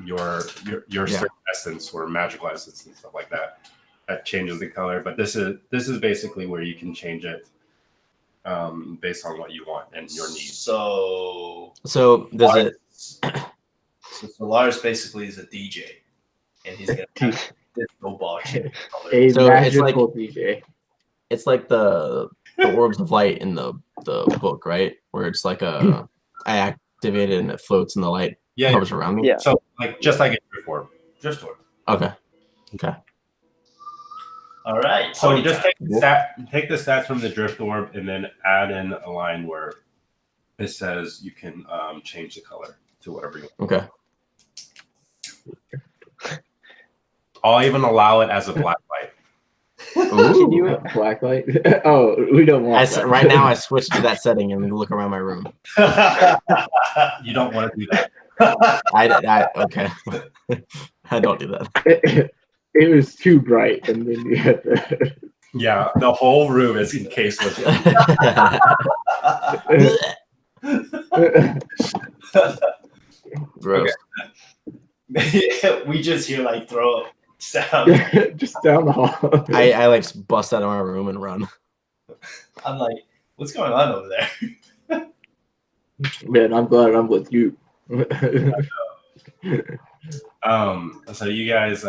your certain essence or magical essence and stuff like that. That changes the color, but this is basically where you can change it based on what you want and your needs. So does it? So Solaris basically is a DJ, and he's gonna have disco ball change color. A So it's like- magical DJ. It's like the orbs of light in the book, right? Where it's like I activate it and it floats and the light Yeah, hovers around me. Yeah. so like just like a drift orb. Drift orb. Okay. All right. So Party just time. take the stats from the drift orb and then add in a line where it says you can change the color to whatever you want. Okay. I'll even allow it as a black light. Can you? Black light? Oh, we don't want that. Right now, I switched to that setting and look around my room. You don't want to do that. I okay. I don't do that. It was too bright, and then you had to. Yeah, the whole room is encased with Gross. We just hear like throw up sound. Just down the hall. I like bust out of my room and run. I'm like, what's going on over there? Man, I'm glad I'm with you. So you guys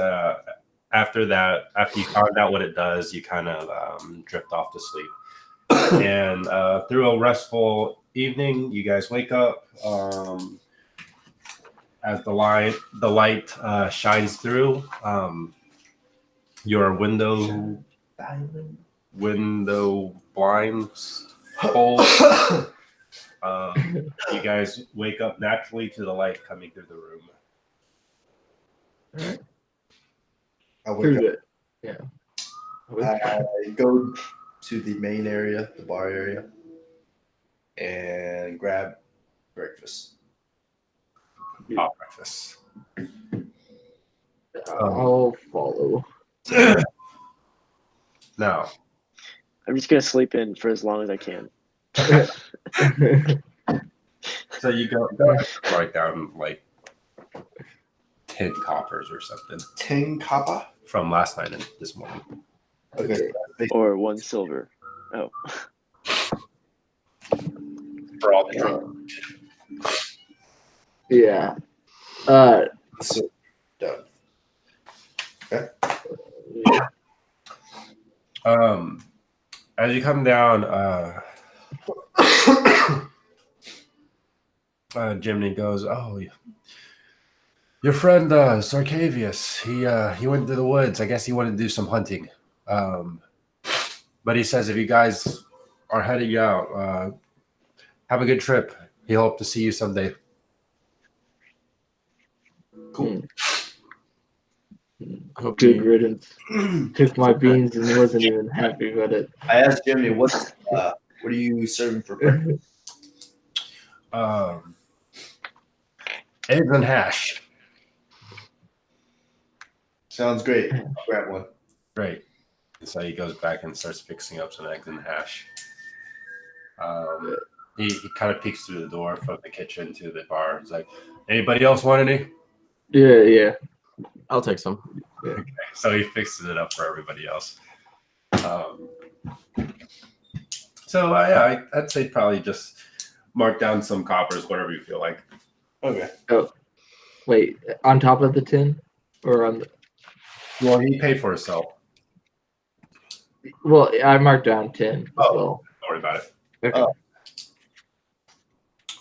after you found out what it does, you kind of drift off to sleep. And through a restful evening, you guys wake up as the light shines through your window blinds hold. You guys wake up naturally to the light coming through the room. I wake Who's up. it? Yeah. I go to the main area, the bar area, and grab breakfast. Breakfast. I'll follow. Now, I'm just gonna sleep in for as long as I can. so you go write down like 10 coppers or something 10 copper. from last night and this morning. Okay. Or 1 silver. Oh. For all the drunk. Yeah. So done. As you come down, Jimmy goes, "Oh, your friend Sarkavius. He went to the woods. I guess he wanted to do some hunting. But he says if you guys are heading out, have a good trip. He hoped to see you someday." Cool. Good riddance. Took my beans and wasn't even happy about it. I asked Jimmy, what are you serving for breakfast? Eggs and hash. Sounds great. I'll grab one. Great. So he goes back and starts fixing up some eggs and hash. He kind of peeks through the door from the kitchen to the bar. He's like, "Anybody else want any?" Yeah. I'll take some. Okay. So he fixes it up for everybody else. So I'd say probably just mark down some coppers, whatever you feel like. Okay. Wait, on top of the 10? Or on the... Well, he paid for himself. Well, I marked down 10 as well. Don't worry about it. Okay. Oh.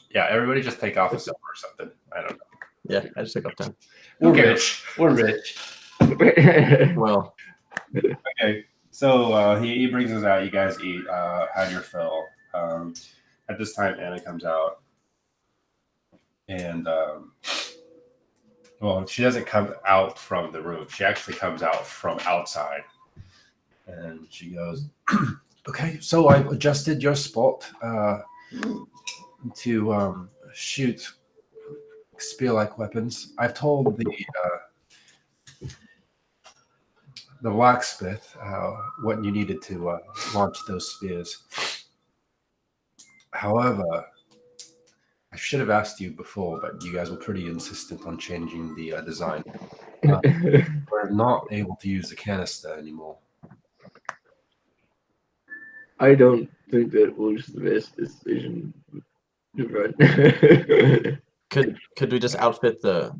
Yeah, everybody just take off a silver or something. I don't know. Yeah, I just took off 10. We're Okay. rich. We're rich. Well, Okay, so he brings us out. You guys eat, had your fill. At this time, Anna comes out, and well, she doesn't come out from the room. She actually comes out from outside, and she goes, "Okay, so I've adjusted your spot to shoot spear-like weapons. I've told the blacksmith what you needed to launch those spears. However, I should have asked you before, but you guys were pretty insistent on changing the design. We're not able to use the canister anymore. I don't think that was the best decision to run. Could we just outfit the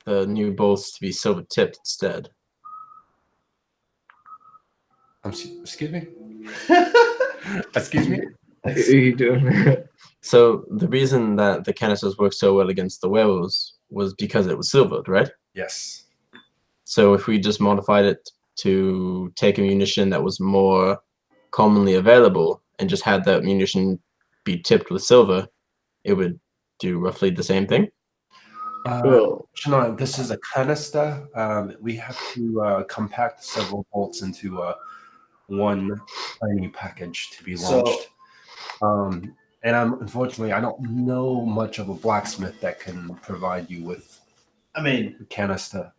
new bolts to be silver tipped instead? Excuse me? Excuse me? What are you doing? So the reason that the canisters worked so well against the werewolves was because it was silvered, right? Yes. So if we just modified it to take a munition that was more commonly available and just had that munition be tipped with silver, it would do roughly the same thing. Well, No, this is a canister. We have to compact several bolts into one tiny package to be launched. And unfortunately, I don't know much of a blacksmith that can provide you with a canister.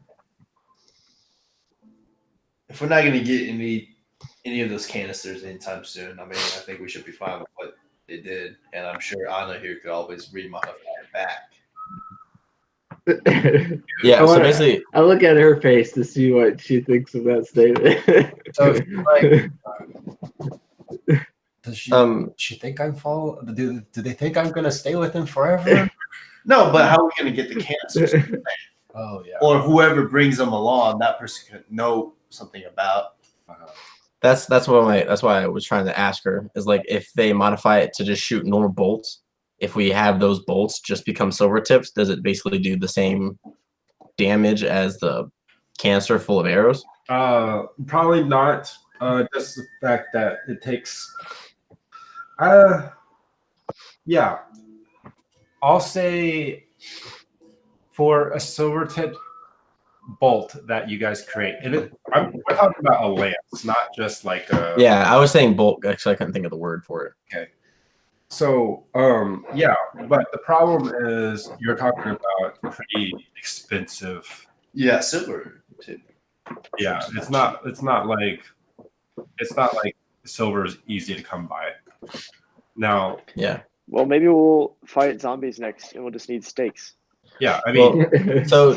If we're not going to get any of those canisters anytime soon, I think we should be fine with what they did. And I'm sure Anna here could always remodify it back. Yeah, so basically, I look at her face to see what she thinks of that statement. So, does she think I'm do they think I'm gonna stay with him forever? No, but how are we going to get the canisters? Oh yeah. Or whoever brings them along, that person could know something about. that's why I was trying to ask her is like if they modify it to just shoot normal bolts, if we have those bolts just become silver tips, does it basically do the same damage as the canister full of arrows? Probably not. Just the fact that it takes. Yeah. I'll say for a silver tip bolt that you guys create, we're talking about a lance, not just like a. Yeah, I was saying bolt. Actually, I couldn't think of the word for it. Okay. So, yeah, but the problem is you're talking about pretty expensive. Yeah, silver tip. Yeah, it's not like silver is easy to come by. Now, Yeah. Well, maybe we'll fight zombies next, and we'll just need stakes. yeah, I mean, Well, so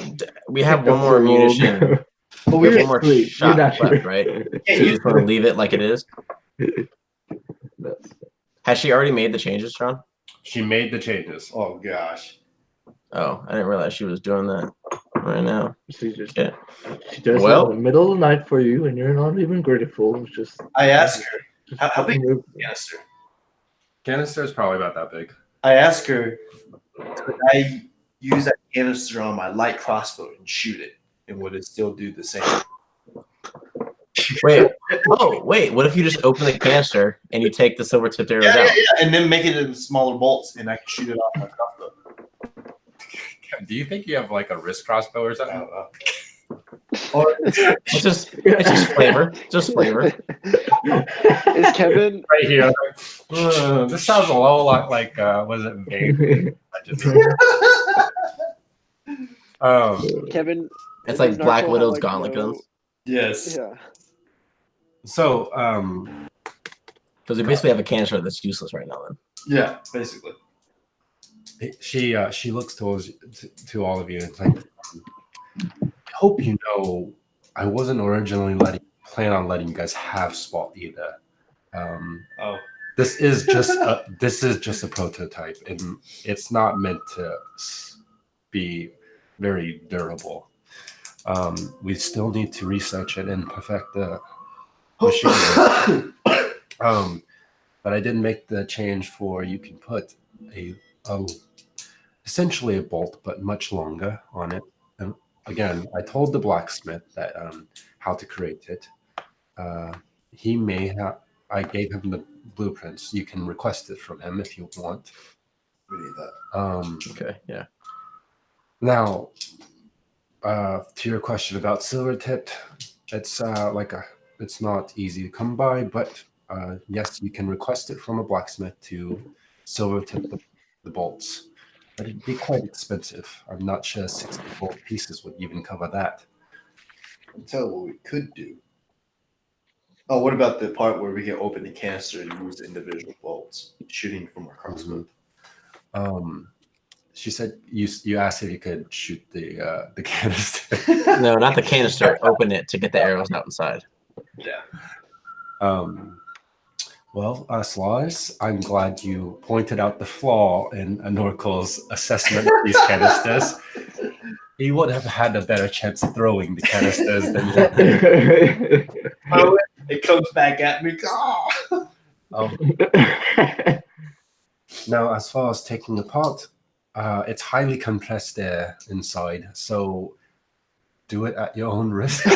we have one more munition. But We have one more shot left, sure. right? So you just want to leave it like it is? Has she already made the changes, Sean? she made the changes. Oh gosh. Oh, I didn't realize she was doing that right now. She just Yeah. she does it in the middle of the night for you, and you're not even grateful. It's just I asked her, how big is the canister? Canister is probably about that big. I asked her, could I use that canister on my light crossbow and shoot it? And would it still do the same? Wait. Oh, wait. What if you just open the canister and you take the silver tipped arrows out? Yeah, and then make it in smaller bolts, and I can shoot it off my crossbow. Do you think you have like a wrist crossbow or I something? don't know. It's just flavor. Just flavor. Is Kevin? Right here. This sounds a lot like was it Vague? Kevin? It's like does Black Narco Widow's have, gauntlet guns. Yes. Yeah. So, Because we basically have a canister that's useless right now. Then. Yeah, basically. she looks to all of you and it's like, I hope you know I wasn't originally plan on letting you guys have Spot either. This is just a prototype, and it's not meant to be very durable. We still need to research it and perfect the machine. But I didn't make the change for you can put essentially a bolt, but much longer on it. And again, I told the blacksmith that how to create it. I gave him the blueprints. You can request it from him if you want. We need that. Okay, yeah. Now, to your question about silver tipped, it's it's not easy to come by, but yes, you can request it from a blacksmith to silver tip the bolts. but it'd be quite expensive. I'm not sure 60 gold pieces would even cover that. I'll tell you what we could do. Oh, what about the part where we can open the canister and use the individual bolts, shooting from our crossbow? She said you asked if you could shoot the canister. No, not the canister. Open it to get the arrows out inside. Yeah. Well, Solaris, I'm glad you pointed out the flaw in Norco's assessment of these canisters. He would have had a better chance throwing the canisters than you. Oh, it comes back at me. Now, as far as taking apart, it's highly compressed air inside, so do it at your own risk.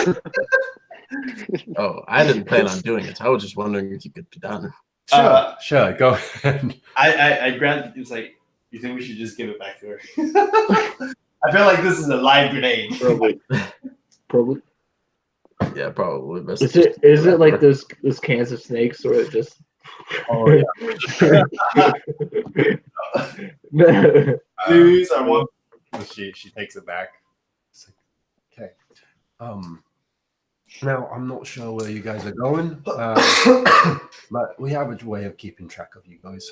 Oh, I didn't plan on doing it. I was just wondering if you could be done. Sure, go ahead. I grabbed it. It's like, you think we should just give it back to her? I feel like this is a live grenade. Probably. Yeah, probably. Best Is it like those cans of snakes, or it just? Oh yeah. These are one. She takes it back. It's like, okay. Now I'm not sure where you guys are going, but we have a way of keeping track of you guys.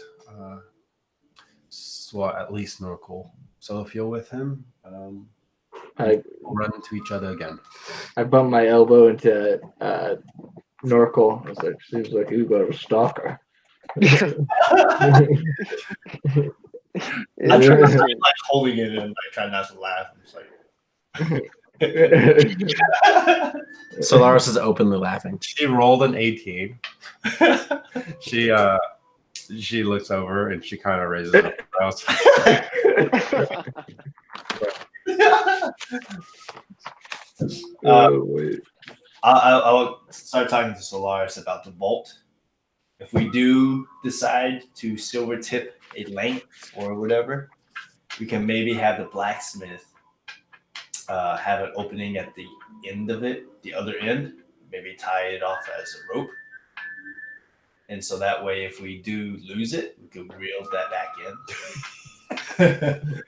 So at least Norco. So if you're with him, we'll run into each other again. I bumped my elbow into Norco. I was like, seems like you got a stalker. I'm like holding it and like trying not to laugh. I'm just like. Solaris is openly laughing. She rolled an 18. She looks over and she kind of raises her brows. Wait. I'll start talking to Solaris about the bolt. If we do decide to silver tip a length or whatever, we can maybe have the blacksmith have an opening at the end of it, the other end, maybe tie it off as a rope. And so that way, if we do lose it, we can reel that back in.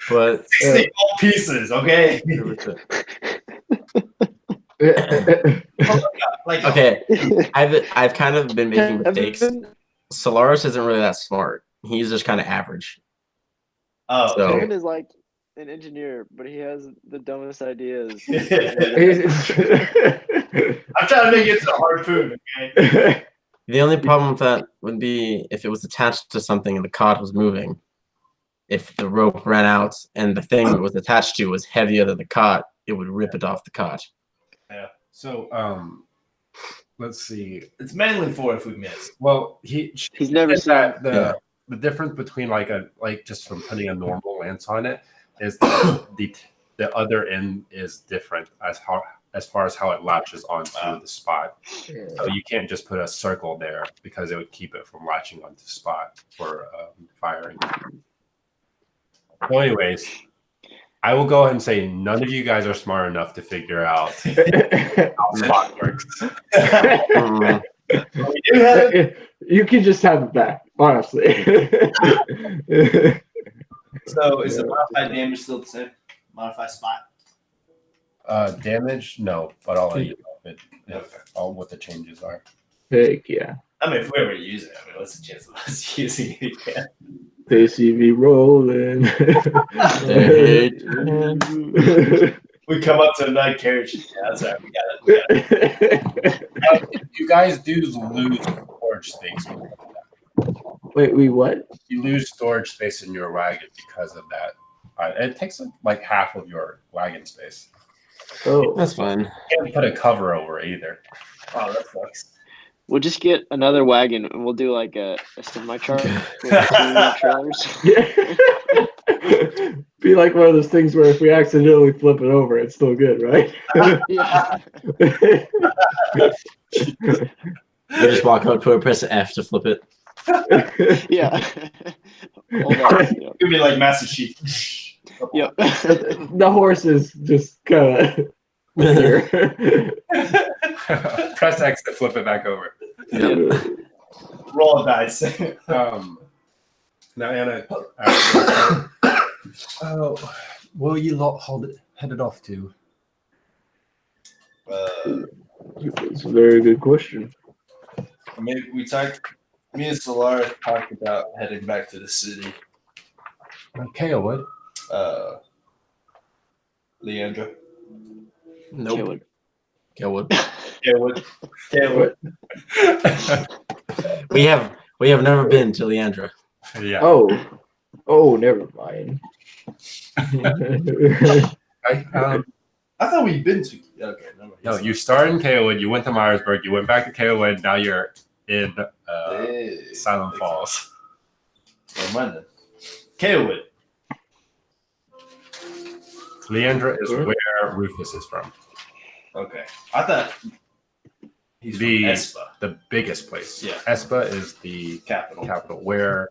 But 60 gold pieces, okay? Like, okay, I've kind of been making mistakes. Solaris isn't really that smart. He's just kind of average. oh, So- Kevin is like an engineer, but he has the dumbest ideas. I'm trying to make it to a harpoon, okay? The only problem with that would be if it was attached to something and the cot was moving. If the rope ran out and the thing it was attached to was heavier than the cot, it would rip it off the cot. Yeah. So let's see. It's mainly for if we miss. Well, He's never said seen that the difference between like just from putting a normal lance on it is that the other end is different as far as how it latches onto the spot. So you can't just put a circle there because it would keep it from latching onto the spot for firing. So anyways, I will go ahead and say none of you guys are smart enough to figure out how spot works. We do have it. You can just have it back, honestly. So is the modified damage still the same? Modified spot? Damage? No, but I'll let you know what the changes are. Heck yeah. I mean, if we ever use it, I mean, what's the chance of us using it again? They see me rolling. We come up to a night carriage. Yeah, that's right. We got it. You guys do lose storage space. Wait, we what? You lose storage space in your wagon because of that. It takes like half of your wagon space. Oh, That's fine. You can't put a cover over it either. Oh, that sucks. We'll just get another wagon and we'll do like a semi-truck with 2 trailers. be like one of those things where if we accidentally flip it over, it's still good, right? Yeah. You just walk up to it, press F to flip it. Yeah. Hold on. Yep. It'd be like Master Chief. Yep. The horse is just kind of Press X to flip it back over. Roll a dice. Now, Anna, Oh, where you lot headed off to? It's a very good question. Maybe me and Solar talked about heading back to the city. Okay, what? Leandra. Nope. Kelwood. Caleb. We have never been to Leandra. Yeah. Oh, never mind. I thought we'd been to. Okay, no, you started in Kaywood, you went to Myersburg, you went back to Kaywood, now you're in Siloam Falls. Never mind then. Kaywood. Leandra is where Rufus is from. Okay. I thought he's from Espa. The biggest place. Yeah. Espa is the capital where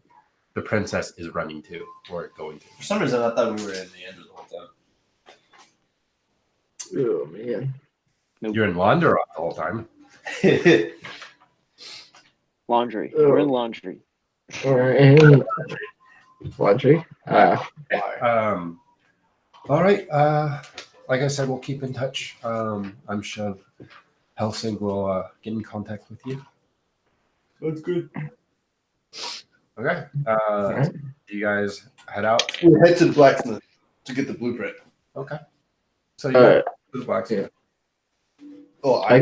the princess is running to or going to. For some reason, I thought we were in Leandra the whole time. Oh man. Nope. You're in Londra the whole time. Laundry. Oh. We're in laundry. All right. Laundry. All right. Like I said, we'll keep in touch. I'm sure Helsing will get in contact with you. That's good. Okay. Do you guys head out? We'll head to the blacksmith to get the blueprint. Okay. So you go to the blacksmith. Oh, I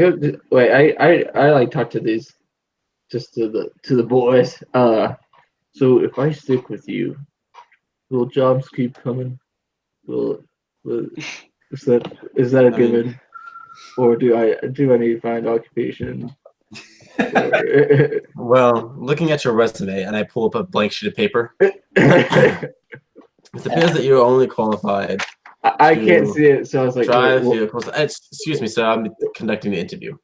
like talk to these, just to the boys. So if I stick with you, will jobs keep coming? Will is that a given, or do I need to find occupation? Well, looking at your resume, and I pull up a blank sheet of paper, it appears that you're only qualified. I can't see it, so I was like, drive vehicles. Excuse me, sir. I'm conducting the interview.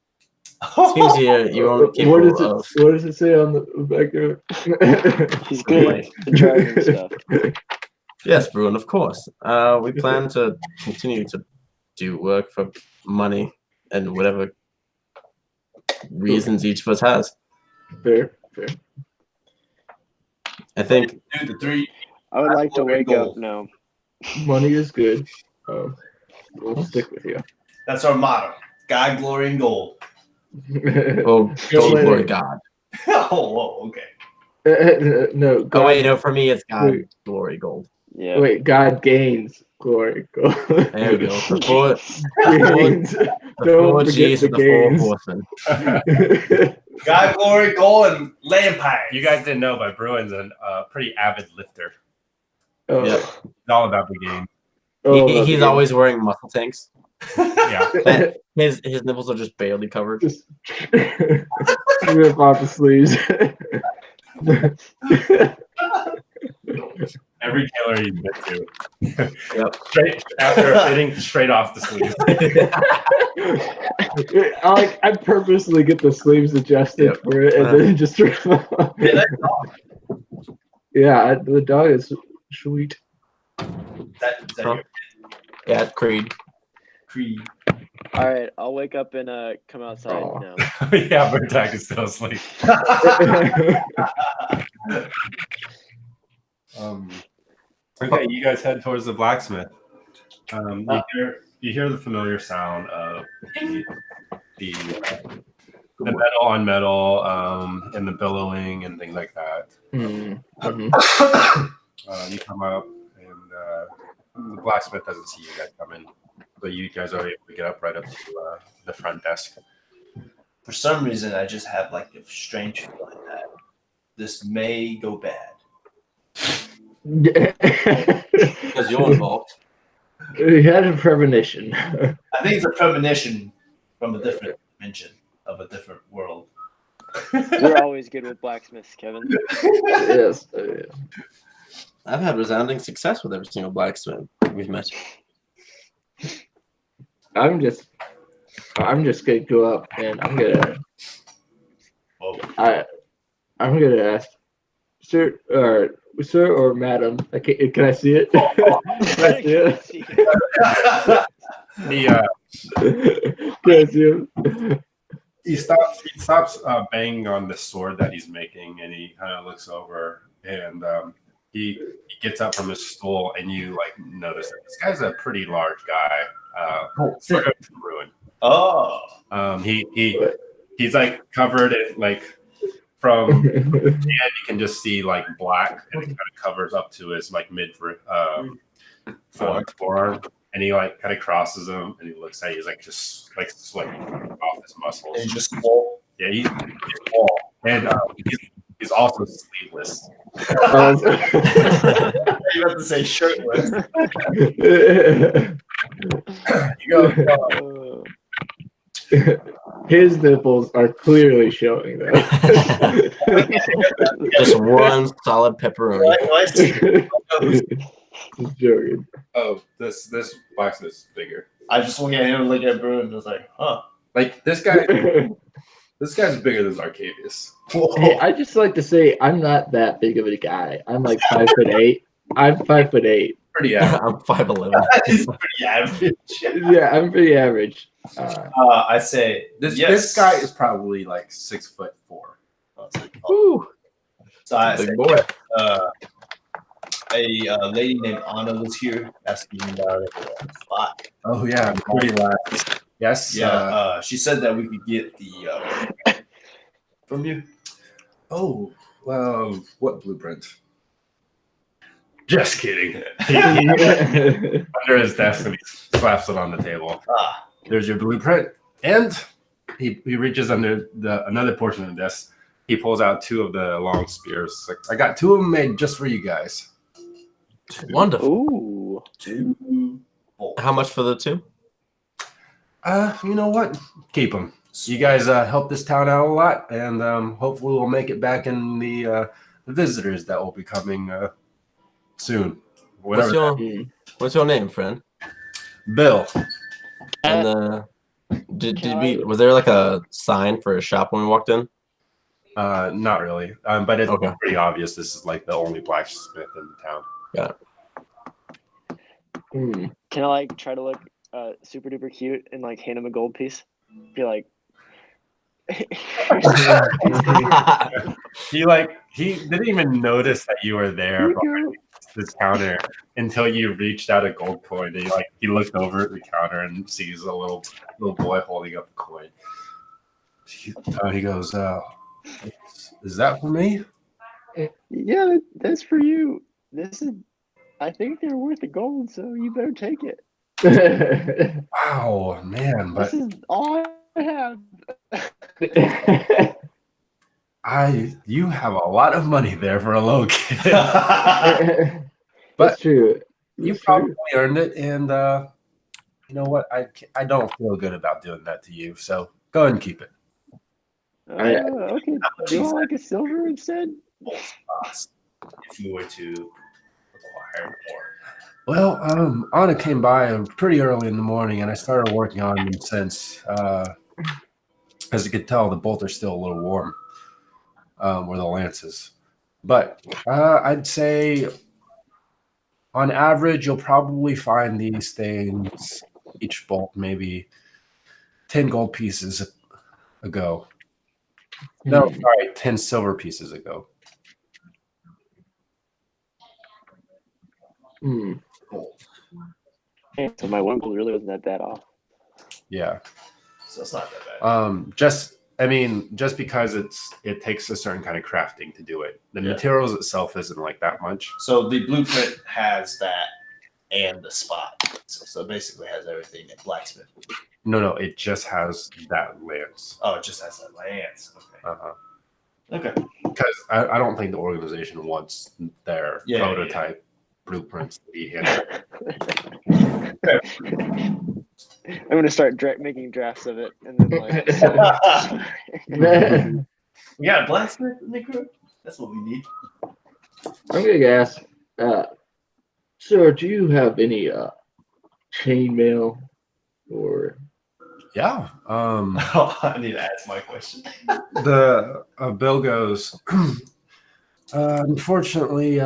Seems you're only capable of. What does it say on the back there? He's good at driving stuff. Yes, Bruin, of course. We plan to continue to do work for money and whatever reasons each of us has. Fair. I think. Do the three. I would like to wake up now. Money is good. We'll stick with you. That's our motto: God, glory, and gold. Oh, glory God. Oh, okay. No. God, oh wait, no. For me, it's God, glory, gold. Yeah. Wait, God gains glory, gold. There we go. The four G's the and the four horsemen. God, glory, gold, and land pie. You guys didn't know, but Bruin's a pretty avid lifter. Oh. Yeah. It's all about the game. He's always wearing muscle tanks. Yeah. His nipples are just barely covered. Just rip off the sleeves. Every tailor you've been to. Yep. Straight after fitting straight off the sleeves. I purposely get the sleeves adjusted for it and then just rip off. Yeah, the dog is sweet. Yeah, Creed. All right, I'll wake up and come outside now. Yeah, Bertak is still asleep. Okay, you guys head towards the blacksmith. You hear the familiar sound of the metal on metal and the billowing and things like that. Mm-hmm. You come up and the blacksmith doesn't see you guys come in, but you guys are able to get up right up to the front desk. For some reason, I just have like a strange feeling that this may go bad. Because you're involved. We had a premonition. I think it's a premonition from a different dimension of a different world. We're always good with blacksmiths, Kevin. Yes. I've had resounding success with every single blacksmith we've met. I'm just gonna go up and I'm gonna ask, sir or madam. Can I see it? Can I see it? Can I see it? He stops banging on the sword that he's making, and he kind of looks over and he gets up from his stool, and you like notice that this guy's a pretty large guy. Sort of ruined. Oh, He's like covered in like from and you can just see like black, and it kind of covers up to his like forearm, and he like kind of crosses him, and he looks at you, he's like just like sweating off his muscles. and just small. Yeah, he's small, and he's also sleeveless. You have to say shirtless. You go. His nipples are clearly showing though. Just one solid pepperoni. Just joking. Oh, this blacksmith's bigger. I just look at him, look at Brew, and was like, huh. Like this guy's bigger than Arcavius. Hey, I just like to say I'm not that big of a guy. I'm like 5'8". I'm 5'8". Pretty average. I'm 5'11". He's pretty average. Yeah, I'm pretty average. I say This guy is probably like 6'4". Woo. So I Big say, boy. a lady named Anna was here asking about a spot. Oh yeah, pretty last. Yes. Yeah, she said that we could get the from you. Oh well, what blueprint? Just kidding. Under his desk, and he slaps it on the table. There's your blueprint, and he reaches under another portion of the desk. He pulls out 2 of the long spears. Like, I got 2 of them made just for you guys. Wonderful. Ooh. 2. How much for the 2? You know what? Keep them. You guys help this town out a lot, and hopefully we'll make it back in the visitors that will be coming soon. What's your name, friend? Bill? And was there like a sign for a shop when we walked in? Not really, but it's Okay. pretty obvious. This is like the only blacksmith in town. Got it. Can I like try to look super duper cute and like hand him a gold piece? Be like, He didn't even notice that you were there behind this counter until you reached out a gold coin. He looked over at the counter and sees a little boy holding up a coin. He goes, "Is that for me?" yeah, that's for you. I think they're worth the gold, so you better take it. Wow, man! But This is all I have. you have a lot of money there for a low kid. That's true. You That's probably true. earned it, and you know what? I don't feel good about doing that to you. So go ahead and keep it. Okay. Do you want like a silver instead? If you were to acquire more. Well, Anna came by pretty early in the morning, and I started working on them since. As you could tell, the bolts are still a little warm, where the lance is. But I'd say, on average, you'll probably find these things, each bolt maybe 10 gold pieces ago. No, sorry, 10 silver pieces ago. So my one gold really wasn't that bad off. Yeah. So it's not that bad. Just because it takes a certain kind of crafting to do it. The Yeah. materials itself isn't like that much. So the blueprint has that and the spot. So it basically has everything at blacksmith. No, it just has that lance. Oh, it just has that lance. Okay. Okay. Because I don't think the organization wants their prototype blueprints to be handled. I'm gonna start making drafts of it, and then like. We got a blacksmith in the crew. That's what we need. I'm gonna ask, sir, do you have any chainmail or? Yeah. I need to ask my question. The Bill goes. Unfortunately,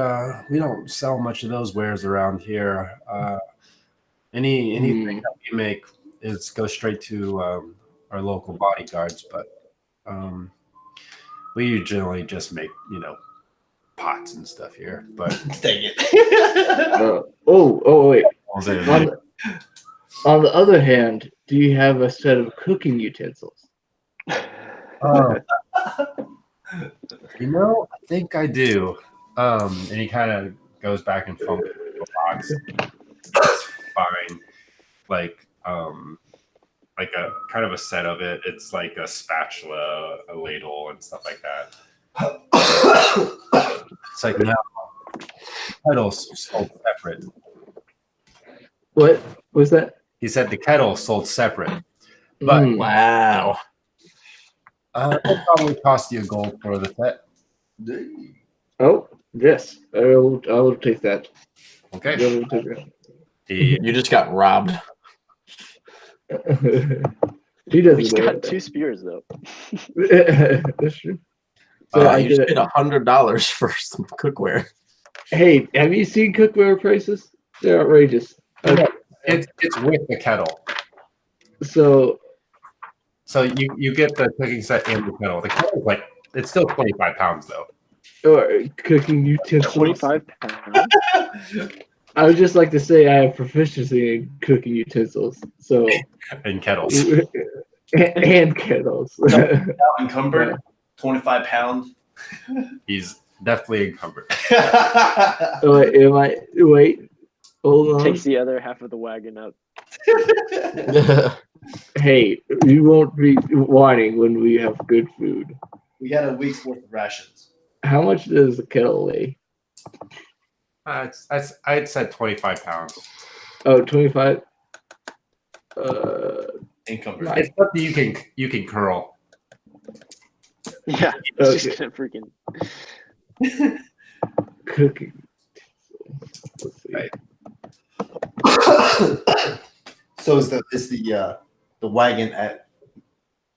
we don't sell much of those wares around here. Anything that we make goes straight to our local bodyguards, but we usually just make pots and stuff here, but Dang it. Wait. also, On the other hand, do you have a set of cooking utensils? I think I do. And he kind of goes back and fumbles the box. Fine, like a kind of a set of it. It's like a spatula, a ladle, and stuff like that. It's like now, kettle's sold separate. What was that? He said the kettle sold separate, but Wow. it'll probably cost you gold for the set. Oh, yes. I will take that. Okay. I will take that. You just got robbed. He doesn't We know got that. 2 spears though. That's true. So I You did just paid $100 for some cookware. Hey, have you seen cookware prices? They're outrageous. It's with the kettle. So you get the cooking set and the kettle. The kettle is it's still 25 pounds though. cooking utensils. 25 pounds. I would just like to say I have proficiency in cooking utensils. So And kettles. and kettles. Not encumbered. 25 pounds. He's definitely encumbered. Wait, hold on. Takes the other half of the wagon up. Hey, you won't be whining when we have good food. We got a week's worth of rations. How much does a kettle weigh? I'd said 25 pounds. Oh, 25? Encumbered. It's something you can curl. Yeah, it's Okay. just gonna freaking. Cooking. Let's see. Right. So is the wagon at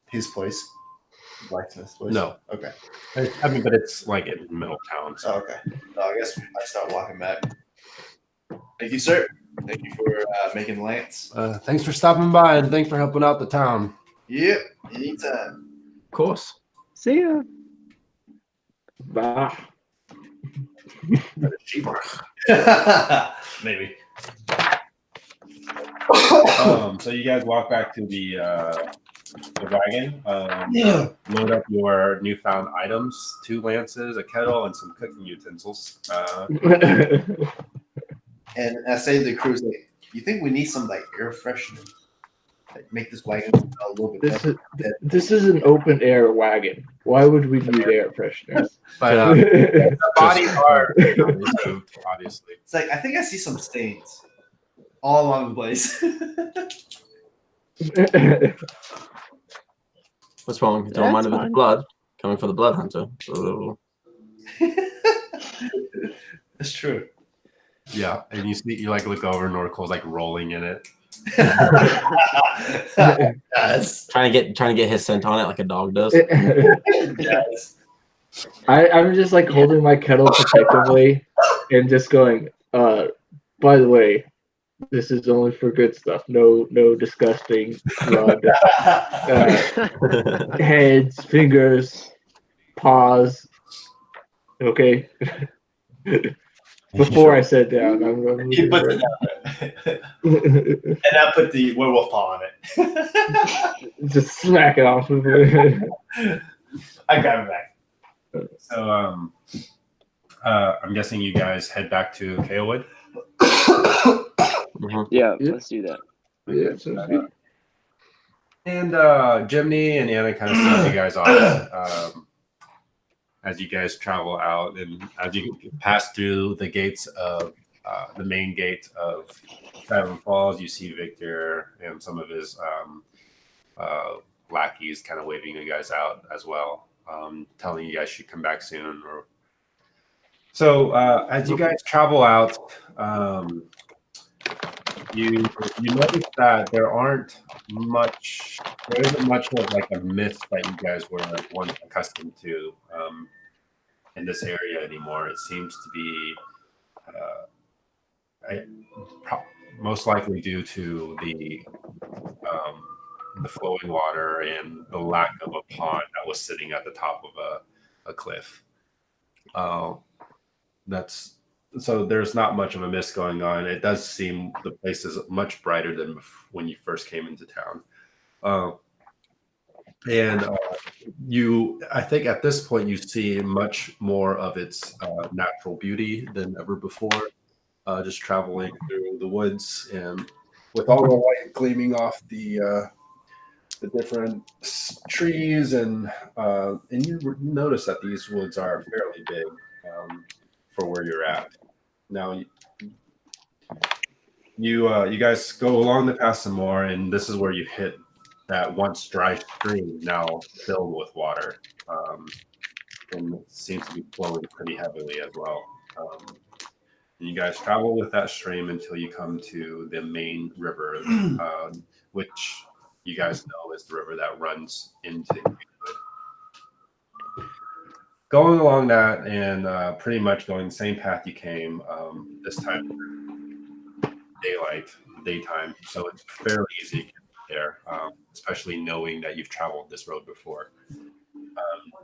his place? Blacksmith's place? No. Okay. I mean, but it's like in Middletown. So. Oh, okay. No, I guess I start walking back. Thank you, sir. Thank you for making Lance. Thanks for stopping by and thanks for helping out the town. Yep. Anytime. Of course. See ya. Bah. Cheaper. Maybe. So you guys walk back to the wagon. Yeah. Load up your newfound items: 2 lances, a kettle, and some cooking utensils. And I say to the crew, like, you think we need some like air freshener? Like make this wagon smell a little bit better. This is an open air wagon. Why would we need air fresheners? But the body part is removed, obviously. It's like I think I see some stains all along the place. What's wrong? Don't That's mind if it's fine. blood coming for the blood hunter. So, That's true. Yeah, and you like look over, and Norcole's like rolling in it. Yes. trying to get his scent on it like a dog does. Yes. I'm just like holding my kettle protectively and just going, by the way, this is only for good stuff. No disgusting blood. Heads, fingers, paws. Okay. Before I sat down, I'm He puts it down there. And I put the werewolf paw on it. just smack it off with it. I grab it back. So I'm guessing you guys head back to Kalewood. Mhm. Yeah, Yeah. let's do that. Yeah, sounds good. And Jimmy and Anna kind of send you guys off as you guys travel out, and as you pass through the gates of the main gate of Siloam Falls, you see Victor and some of his lackeys kind of waving you guys out as well, telling you guys should come back soon. So as you guys travel out, you notice that there isn't much of like a mist that you guys were once accustomed to in this area anymore. It seems to be most likely due to the flowing water and the lack of a pond that was sitting at the top of a cliff. so there's not much of a mist going on. It does seem the place is much brighter than when you first came into town. And I think at this point you see much more of its natural beauty than ever before. Just traveling through the woods and with all the light gleaming off the different trees, and you notice that these woods are fairly big for where you're at. Now you guys go along the path some more, and this is where you hit that once dry stream now filled with water, and it seems to be flowing pretty heavily as well. And you guys travel with that stream until you come to the main river, which you guys know is the river that runs into Greenwood. Going along that and pretty much going the same path you came, this time daytime, so it's fairly easy to get there, especially knowing that you've traveled this road before.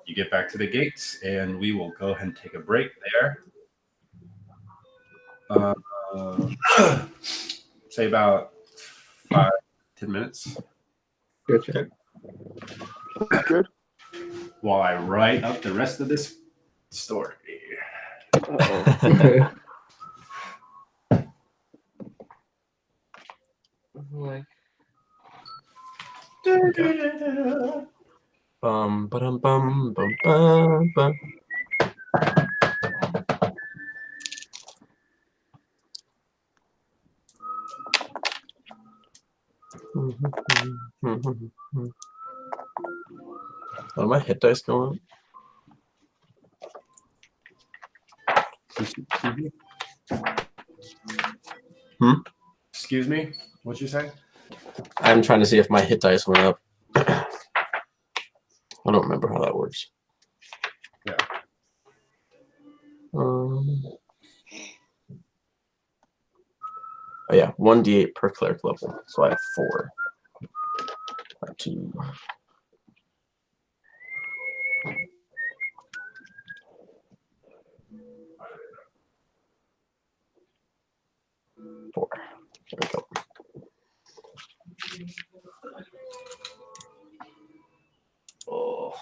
You get back to the gates, and we will go ahead and take a break there. Say about 5-10 minutes. Gotcha. Good. While I write up the rest of this story. Uh-oh. Like, Bum bum bum bum bum bum. Oh, my hit dice going up? Excuse me? What'd you say? I'm trying to see if my hit dice went up. I don't remember how that works. Yeah. Oh yeah, 1d8 per cleric level. So I have 4. 2. Four. There we go. Oh.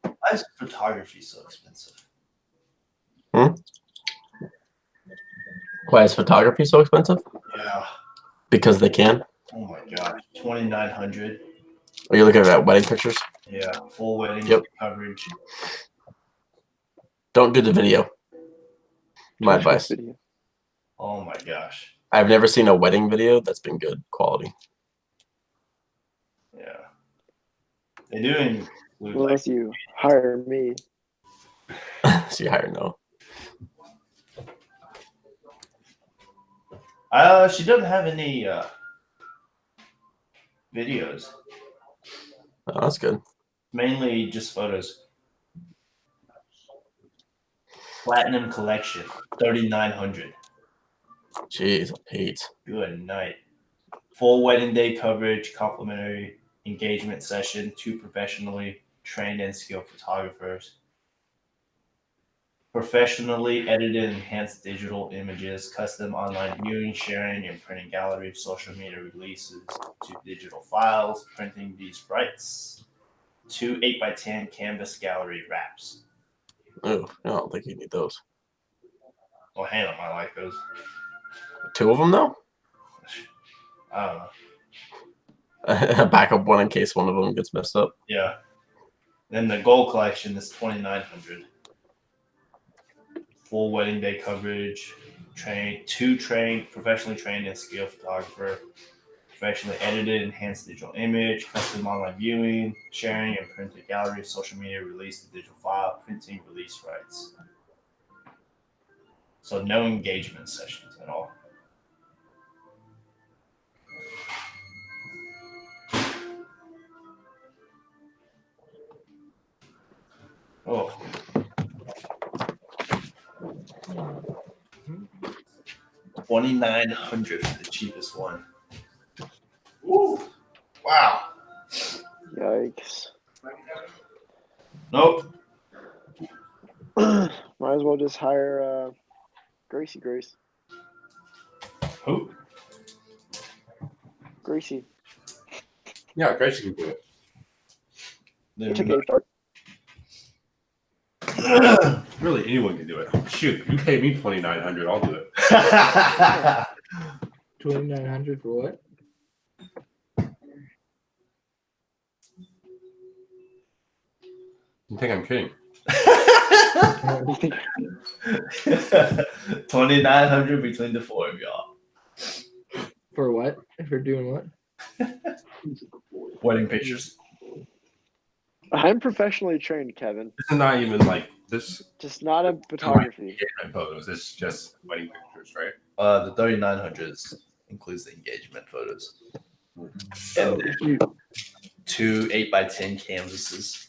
Why is photography so expensive? Why is photography so expensive? Yeah. Because they can. Oh my gosh. 2,900. Are you looking at wedding pictures? Yeah. Full wedding coverage. Don't do the video. My advice. Video. Oh my gosh. I've never seen a wedding video that's been good quality. Yeah. They do include Well, unless you hire me. So you hire no. She doesn't have any videos. Oh, that's good. Mainly just photos. Platinum collection, 3,900. Jeez, Pete. Good night. Full wedding day coverage, complimentary engagement session, 2 professionally trained and skilled photographers. Professionally edited and enhanced digital images, custom online viewing, sharing, and printing gallery, social media releases to digital files, printing these rights. 2 8x10 canvas gallery wraps. Oh, I don't think you need those. Well, Hannah might like those. 2 of them, though? I don't know. A backup one in case one of them gets messed up. Yeah. Then the gold collection is 2,900. Full wedding day coverage, professionally trained and skilled photographer, professionally edited, enhanced digital image, custom online viewing, sharing and printed gallery, social media release to digital file, printing release rights. So no engagement sessions at all. Oh. $2,900 for the cheapest one. Woo. Wow. Yikes. Nope. Might as well just hire Gracie Grace. Who? Gracie. Yeah, Gracie can do it. There It's we okay. go. Really, anyone can do it. Shoot, you pay me $2,900, I'll do it. 2,900 for what? You think I'm kidding? 2,900 between the four of y'all. For what? For doing what? Wedding pictures. I'm professionally trained, Kevin. This is not even like this. Just not a photography. Engagement photos. It's just wedding pictures, right? The 3,900 includes the engagement photos. And then 2 8x10 canvases.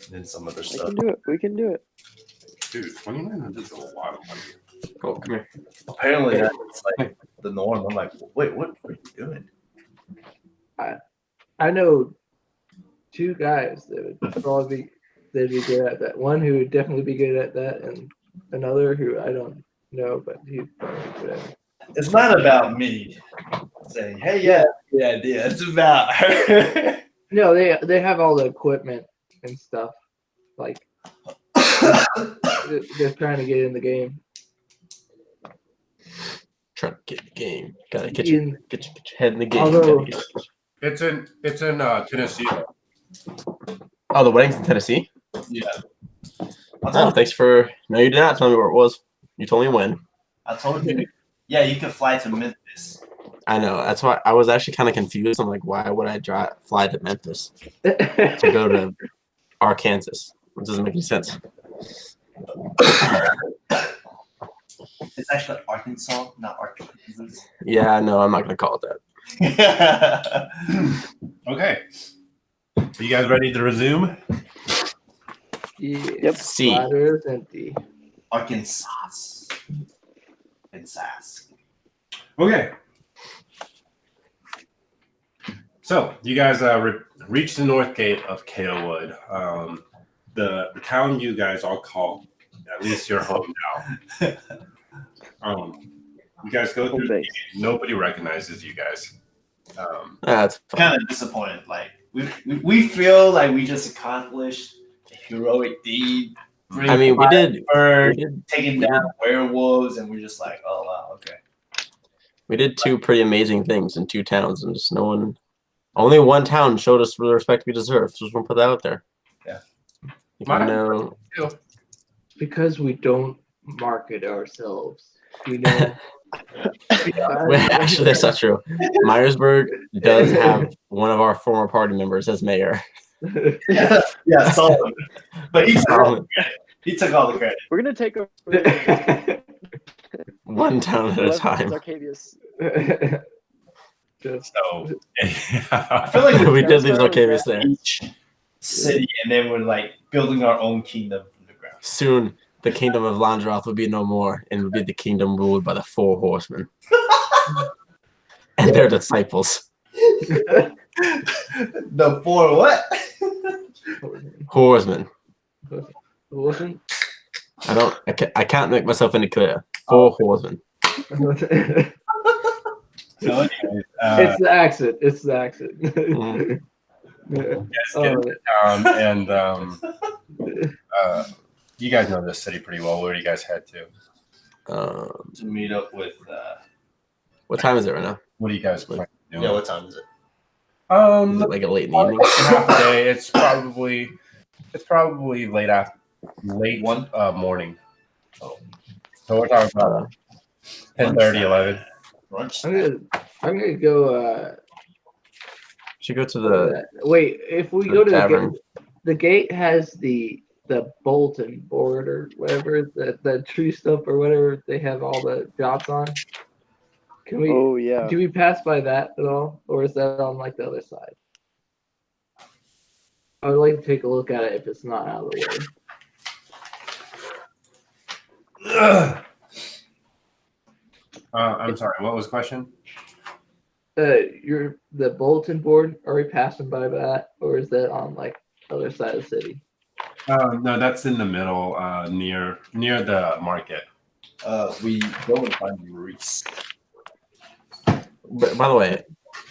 And then some other We stuff. can do it. We can do it. Dude, $2,900 is a lot of money. Oh, come here. Apparently that's like the norm. I'm like, wait, what are you doing? I know 2 guys that would probably they'd be good at that. One who would definitely be good at that, and another who I don't know, but he'd probably be good at it. It's not about me saying, hey, yeah, good idea. It's about her. No, they have all the equipment and stuff. Like they're trying to get in the game. Trying to get in the game. Gotta get your head in the game. Although- It's in Tennessee. Oh, the wedding's in Tennessee? Yeah. Oh, thanks for. No, you did not tell me where it was. You told me when. I told you. Yeah, you can fly to Memphis. I know. That's why I was actually kind of confused. I'm like, why would I fly to Memphis to go to Arkansas? It doesn't make any sense. It's actually Arkansas, not Arkansas. Yeah, no, I'm not gonna call it that. Okay. Are you guys ready to resume? Yep. C. Bladder is empty. Arkansas. Arkansas. Okay. So you guys reached the north gate of Kalewood. The town you guys all call, at least your home now. You guys go through the gate. Nobody recognizes you guys. That's Kind of disappointed. Like we feel like we just accomplished a heroic deed. I mean, we did Taking down werewolves, and we're just like, oh wow, okay. We did 2 pretty amazing things in 2 towns, and just no one. Only one town showed us the respect we deserve. Just want to put that out there. Yeah. No. Because we don't market ourselves. We know. Well, actually, that's not true. Myersburg does have one of our former party members as mayor. Yeah, Solomon. But he took all the credit. We're gonna take over. One town at a time. Arcadius. So I feel like We did leave Arcavius there. each city, and then we're like building our own kingdom from the ground. Soon, the kingdom of Landroth will be no more, and will be the kingdom ruled by the 4 horsemen and their disciples. The 4 what? Horsemen. Wasn't. I can't make myself any clearer. 4 horsemen. So anyways, It's the accent. It's the accent. Mm. you guys get into town, and you guys know this city pretty well. Where do you guys head to? To meet up with. What time is it right now? What do you guys plan to do? Yeah, what time is it? Is it like a late in the evening? Half a day. It's probably late morning. Oh. So we're talking about 10:30, 11. Brunch. I'm gonna go. Should go to the. Wait, if we the go to tavern. the gate has the bulletin board or whatever, the tree stump or whatever they have all the dots on. Can we? Oh yeah. Do we pass by that at all, or is that on like the other side? I would like to take a look at it if it's not out of the way. I'm sorry. What was the question? You're the bulletin board. Are we passing by that, or is that on like other side of the city? No, that's in the middle, near the market. We go and find Maurice. But by the way,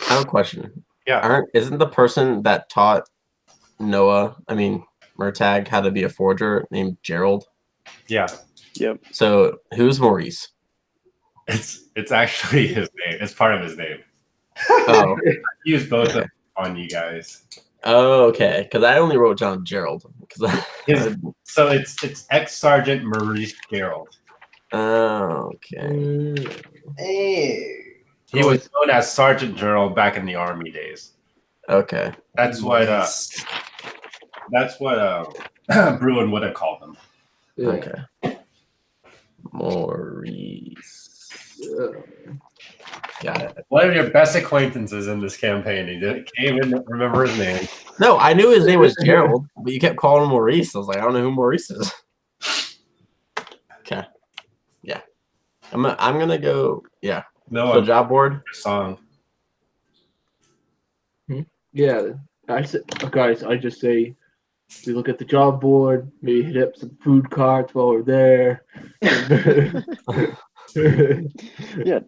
I have a question. Yeah. Isn't the person that taught Murtag, how to be a forger named Gerald? Yeah. Yep. So who's Maurice? It's actually his name. It's part of his name. Oh, I used both of them on you guys. oh, okay. Because I only wrote down Gerald. So it's ex-Sergeant Maurice Gerald. Oh, okay. Hey. He was known as Sergeant Gerald back in the Army days. Okay. That's what Bruin would have called him. Yeah. Okay. Maurice. Got it. One of your best acquaintances in this campaign. He can't even remember his name. No, I knew his name was Gerald, but you kept calling him Maurice. I was like, I don't know who Maurice is. Okay. Yeah. I'm gonna go. Yeah. No, So job board. song. Yeah. Guys, I just say we look at the job board, maybe hit up some food carts while we're there. Yeah.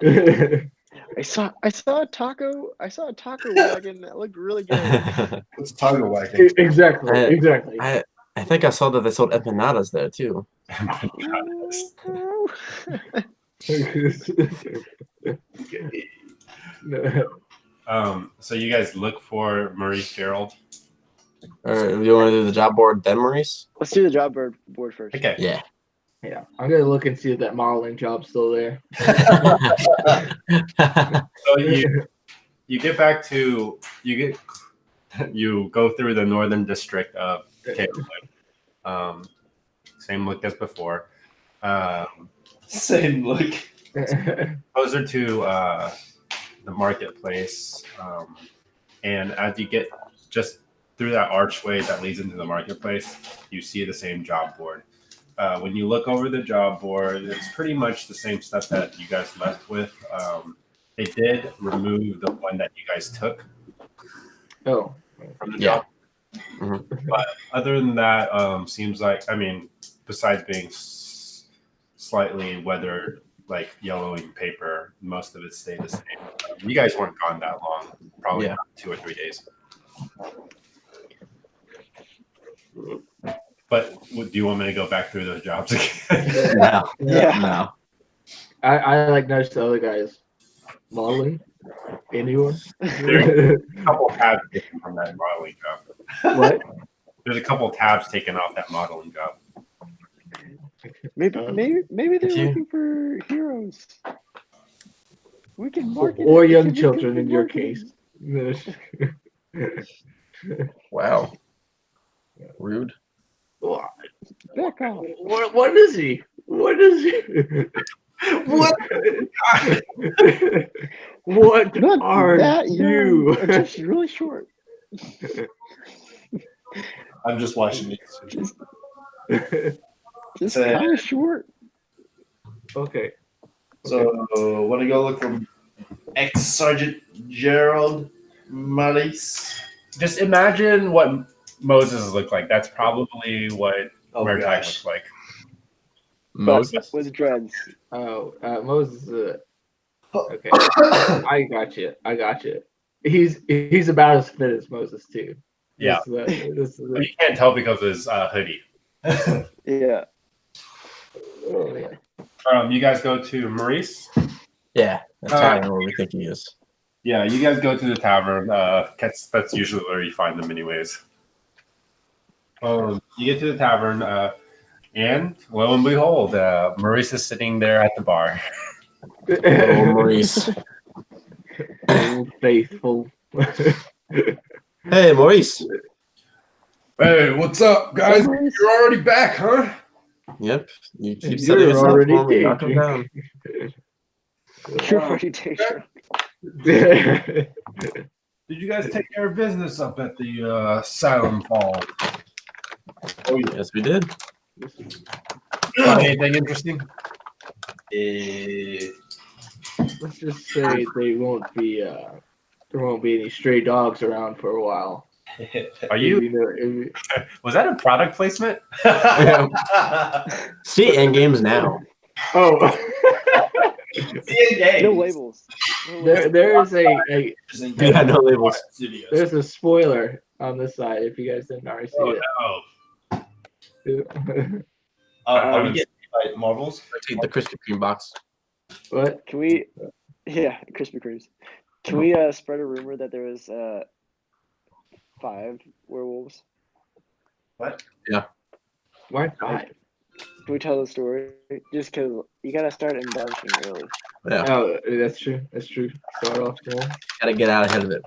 I saw a taco wagon that looked really good. What's a taco wagon? Exactly. I think I saw that they sold empanadas there too. So you guys look for Maurice Gerald. Or do you want to do the job board then, Maurice? Let's do the job board first. Okay. Yeah. Yeah, I'm gonna look and see if that modeling job's still there. So you get back to you go through the northern district of Capewood. Same look as before. Same look. Closer to the marketplace, and as you get just through that archway that leads into the marketplace, you see the same job board. When you look over the job board, it's pretty much the same stuff that you guys left with. They did remove the one that you guys took Oh, from the Yeah. job. Mhm. But other than that, seems like, besides being slightly weathered, like yellowing paper, most of it stayed the same. You guys weren't gone that long, probably Yeah. 2 or 3 days. But do you want me to go back through those jobs again? No. Yeah. No. I like nudge the other guys. Modeling? Anyone? There's a couple tabs taken from that modeling job. What? There's a couple tabs taken off that modeling job. Maybe they're If you- looking for heroes. We can market Or it. young We can children in your market it. case. Wow. Rude. Back off. What is he? What is he? What? What Not are that you? young, just really short. I'm just watching these. Just Say- kind of short. Okay. So, want to go look for ex-Sergeant Gerald Maurice? Just imagine what Moses looked like. That's probably what Oh Murtag gosh. looked like. Moses. With dreads. Oh, Moses. Okay. I got you. He's about as fit as Moses too. Yeah. This is But you can't tell because of his hoodie. Yeah. oh, yeah. You guys go to Maurice? Yeah. That's how I know where we think he is. Yeah, you guys go to the tavern. That's usually where you find them anyways. You get to the tavern, and lo and behold, Maurice is sitting there at the bar. Oh, Maurice. Old faithful. Hey, Maurice. Hey, what's up, guys? Maurice. You're already back, huh? Yep. You keep You're setting us up already for me. Knock him dating. down. You're already dangerous. Did you guys take care of business up at the Siloam Falls? Oh, yes, we did. Anything interesting? let's just say they won't be there won't be any stray dogs around for a while. Are you? You Was that a product placement? See end games now. oh, No labels. there is a Yeah, no labels. there's a spoiler on this side if you guys didn't already see Oh it. no! Are we getting by Marvels? Take the Krispy Kreme box. What? Can we? Yeah, Krispy Kremes. Can we spread a rumor that there was 5 werewolves? What? Why 5? Can we tell the story? Just because you gotta start embarking early. Yeah, Oh, that's true. That's true. Start off small. gotta get out ahead of it.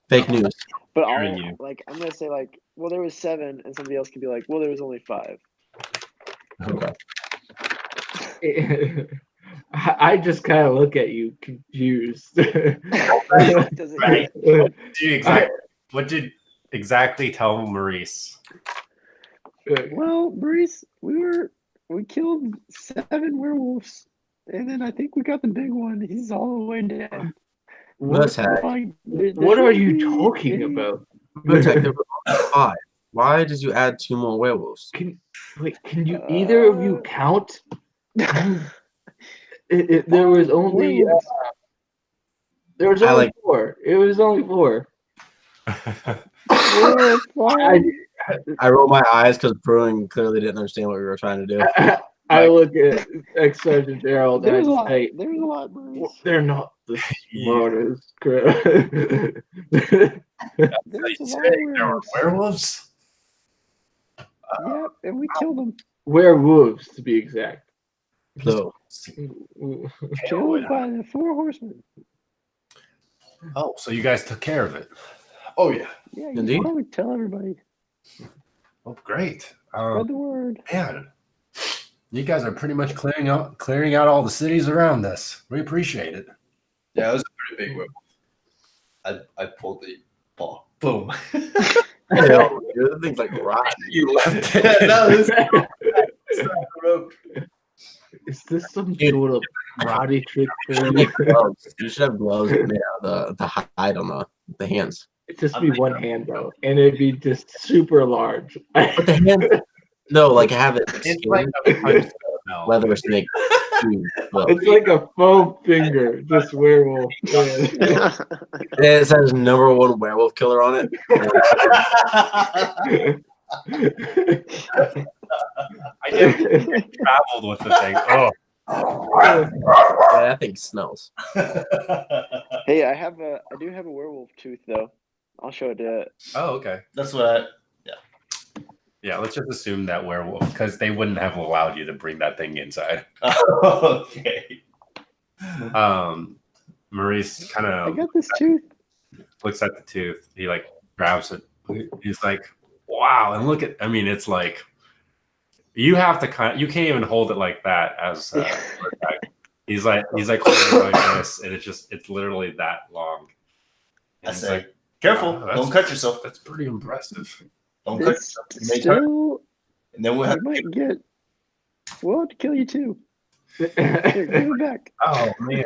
Fake news. But Hearing you. I'm gonna say well, there was 7, and somebody else could be like, well, there was only 5. Okay. I just kind of look at you confused. Does it? Right. What did you exactly tell Maurice? Well, Maurice, we killed 7 werewolves, and then I think we got the big one. He's all the way dead. What What are you talking about? there were only 5. Why did you add 2 more werewolves? Can you either of you count? There was only like- 4. It was only 4. I roll my eyes because Brewing clearly didn't understand what we were trying to do. I look at ex-Sergeant Gerald and I There's a just lot. say, There's a lot, Maurice. they're not the smartest. Crap. There's a lot of There were werewolves. werewolves? Yep, and we killed them. Werewolves, to be exact. So Killed by the 4 horsemen. Oh, so you guys took care of it. Oh yeah. Yeah, you Indeed. should probably tell everybody. Oh, great. Spread the word. Man, you guys are pretty much clearing out all the cities around us. We appreciate it. Yeah, it was a pretty big werewolf. I pulled the ball. Boom. the thing's like rotten. You left No, this Is this some sort of karate trick for you? You should have gloves made out of the hide on the hands. It'd just be one hand though, and it'd be just super large. But the hands, no, like have it It's like a leather snake. It's like a foam finger, just werewolf. Yeah. It says #1 werewolf killer on it. I never traveled with the thing. Oh, Yeah, that thing smells. Hey, I do have a werewolf tooth though. I'll show it to. oh, okay. That's what. Yeah, let's just assume that werewolf, because they wouldn't have allowed you to bring that thing inside. Okay. Maurice kind I of got this tooth. looks at the tooth. He like grabs it. He's like, "Wow!" And look at. I mean, it's like you have to you can't even hold it like that as. He's like holding it like this, and it's literally that long. I And it's say, like, careful, wow, don't cut yourself. That's pretty impressive. Don't cut This yourself. You may hurt, still, and then we'll I have might get. We'll have to kill you too. Here, give it back. Oh man!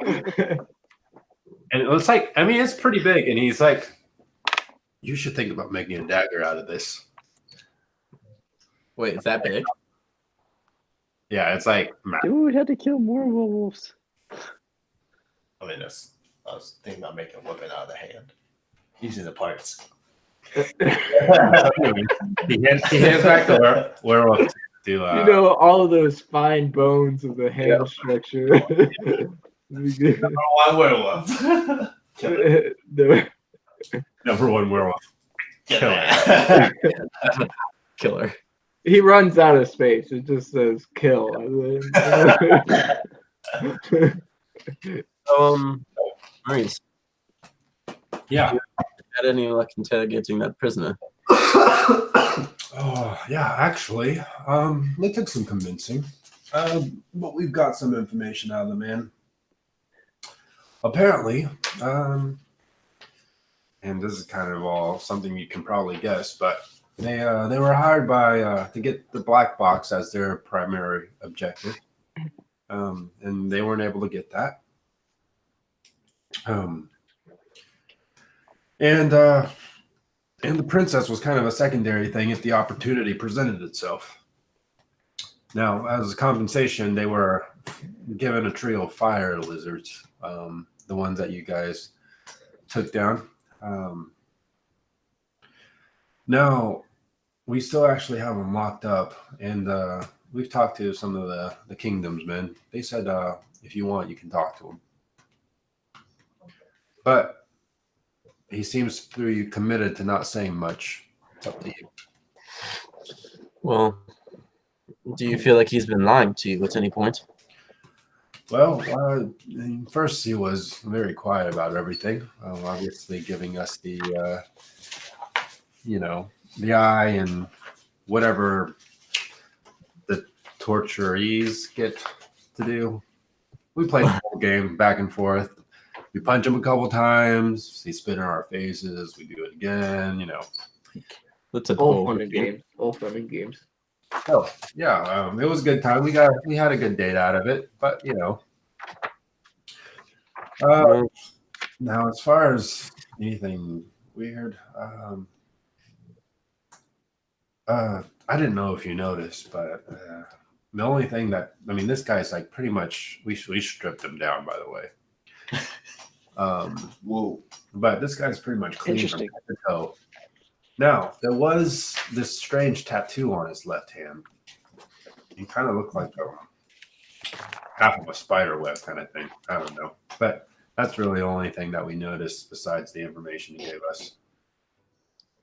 And it's like, I mean, it's pretty big. And he's like, "You should think about making a dagger out of this." Wait, is that big? Yeah, it's like, Dude, had to kill more werewolves. I mean, I was thinking about making a weapon out of the hand, using the parts. he hands back the werewolf to You know, all of those fine bones of the hand structure. One werewolf. The- #1 werewolf. Killer. he runs out of space. It just says kill. Maurice, Yeah. had any luck interrogating that prisoner? Oh, yeah. Actually, it took some convincing, but we've got some information out of the man. Apparently, and this is kind of all something you can probably guess, but they were hired by to get the black box as their primary objective, and they weren't able to get that. And the princess was kind of a secondary thing if the opportunity presented itself. Now, as a compensation, they were given a trio of fire lizards, the ones that you guys took down. Now, we still actually have them locked up, and we've talked to some of the kingdom's men. They said if you want, you can talk to them. But he seems to be committed to not saying much. It's up to you. Well, do you feel like he's been lying to you at any point? Well, first he was very quiet about everything, obviously giving us the, the eye and whatever the torturees get to do. We played the whole game back and forth. We punch him a couple times. He spit in our faces. We do it again. That's a All goal. fun and games. All fun and games. Oh yeah, it was a good time. We had a good date out of it, but now as far as anything weird, I didn't know if you noticed, but the only thing this guy's like pretty much we stripped him down, by the way. Whoa. But this guy's pretty much clean from Interesting. head to toe. Now, there was this strange tattoo on his left hand. He kind of looked like half of a spider web kind of thing. I don't know. But that's really the only thing that we noticed besides the information he gave us.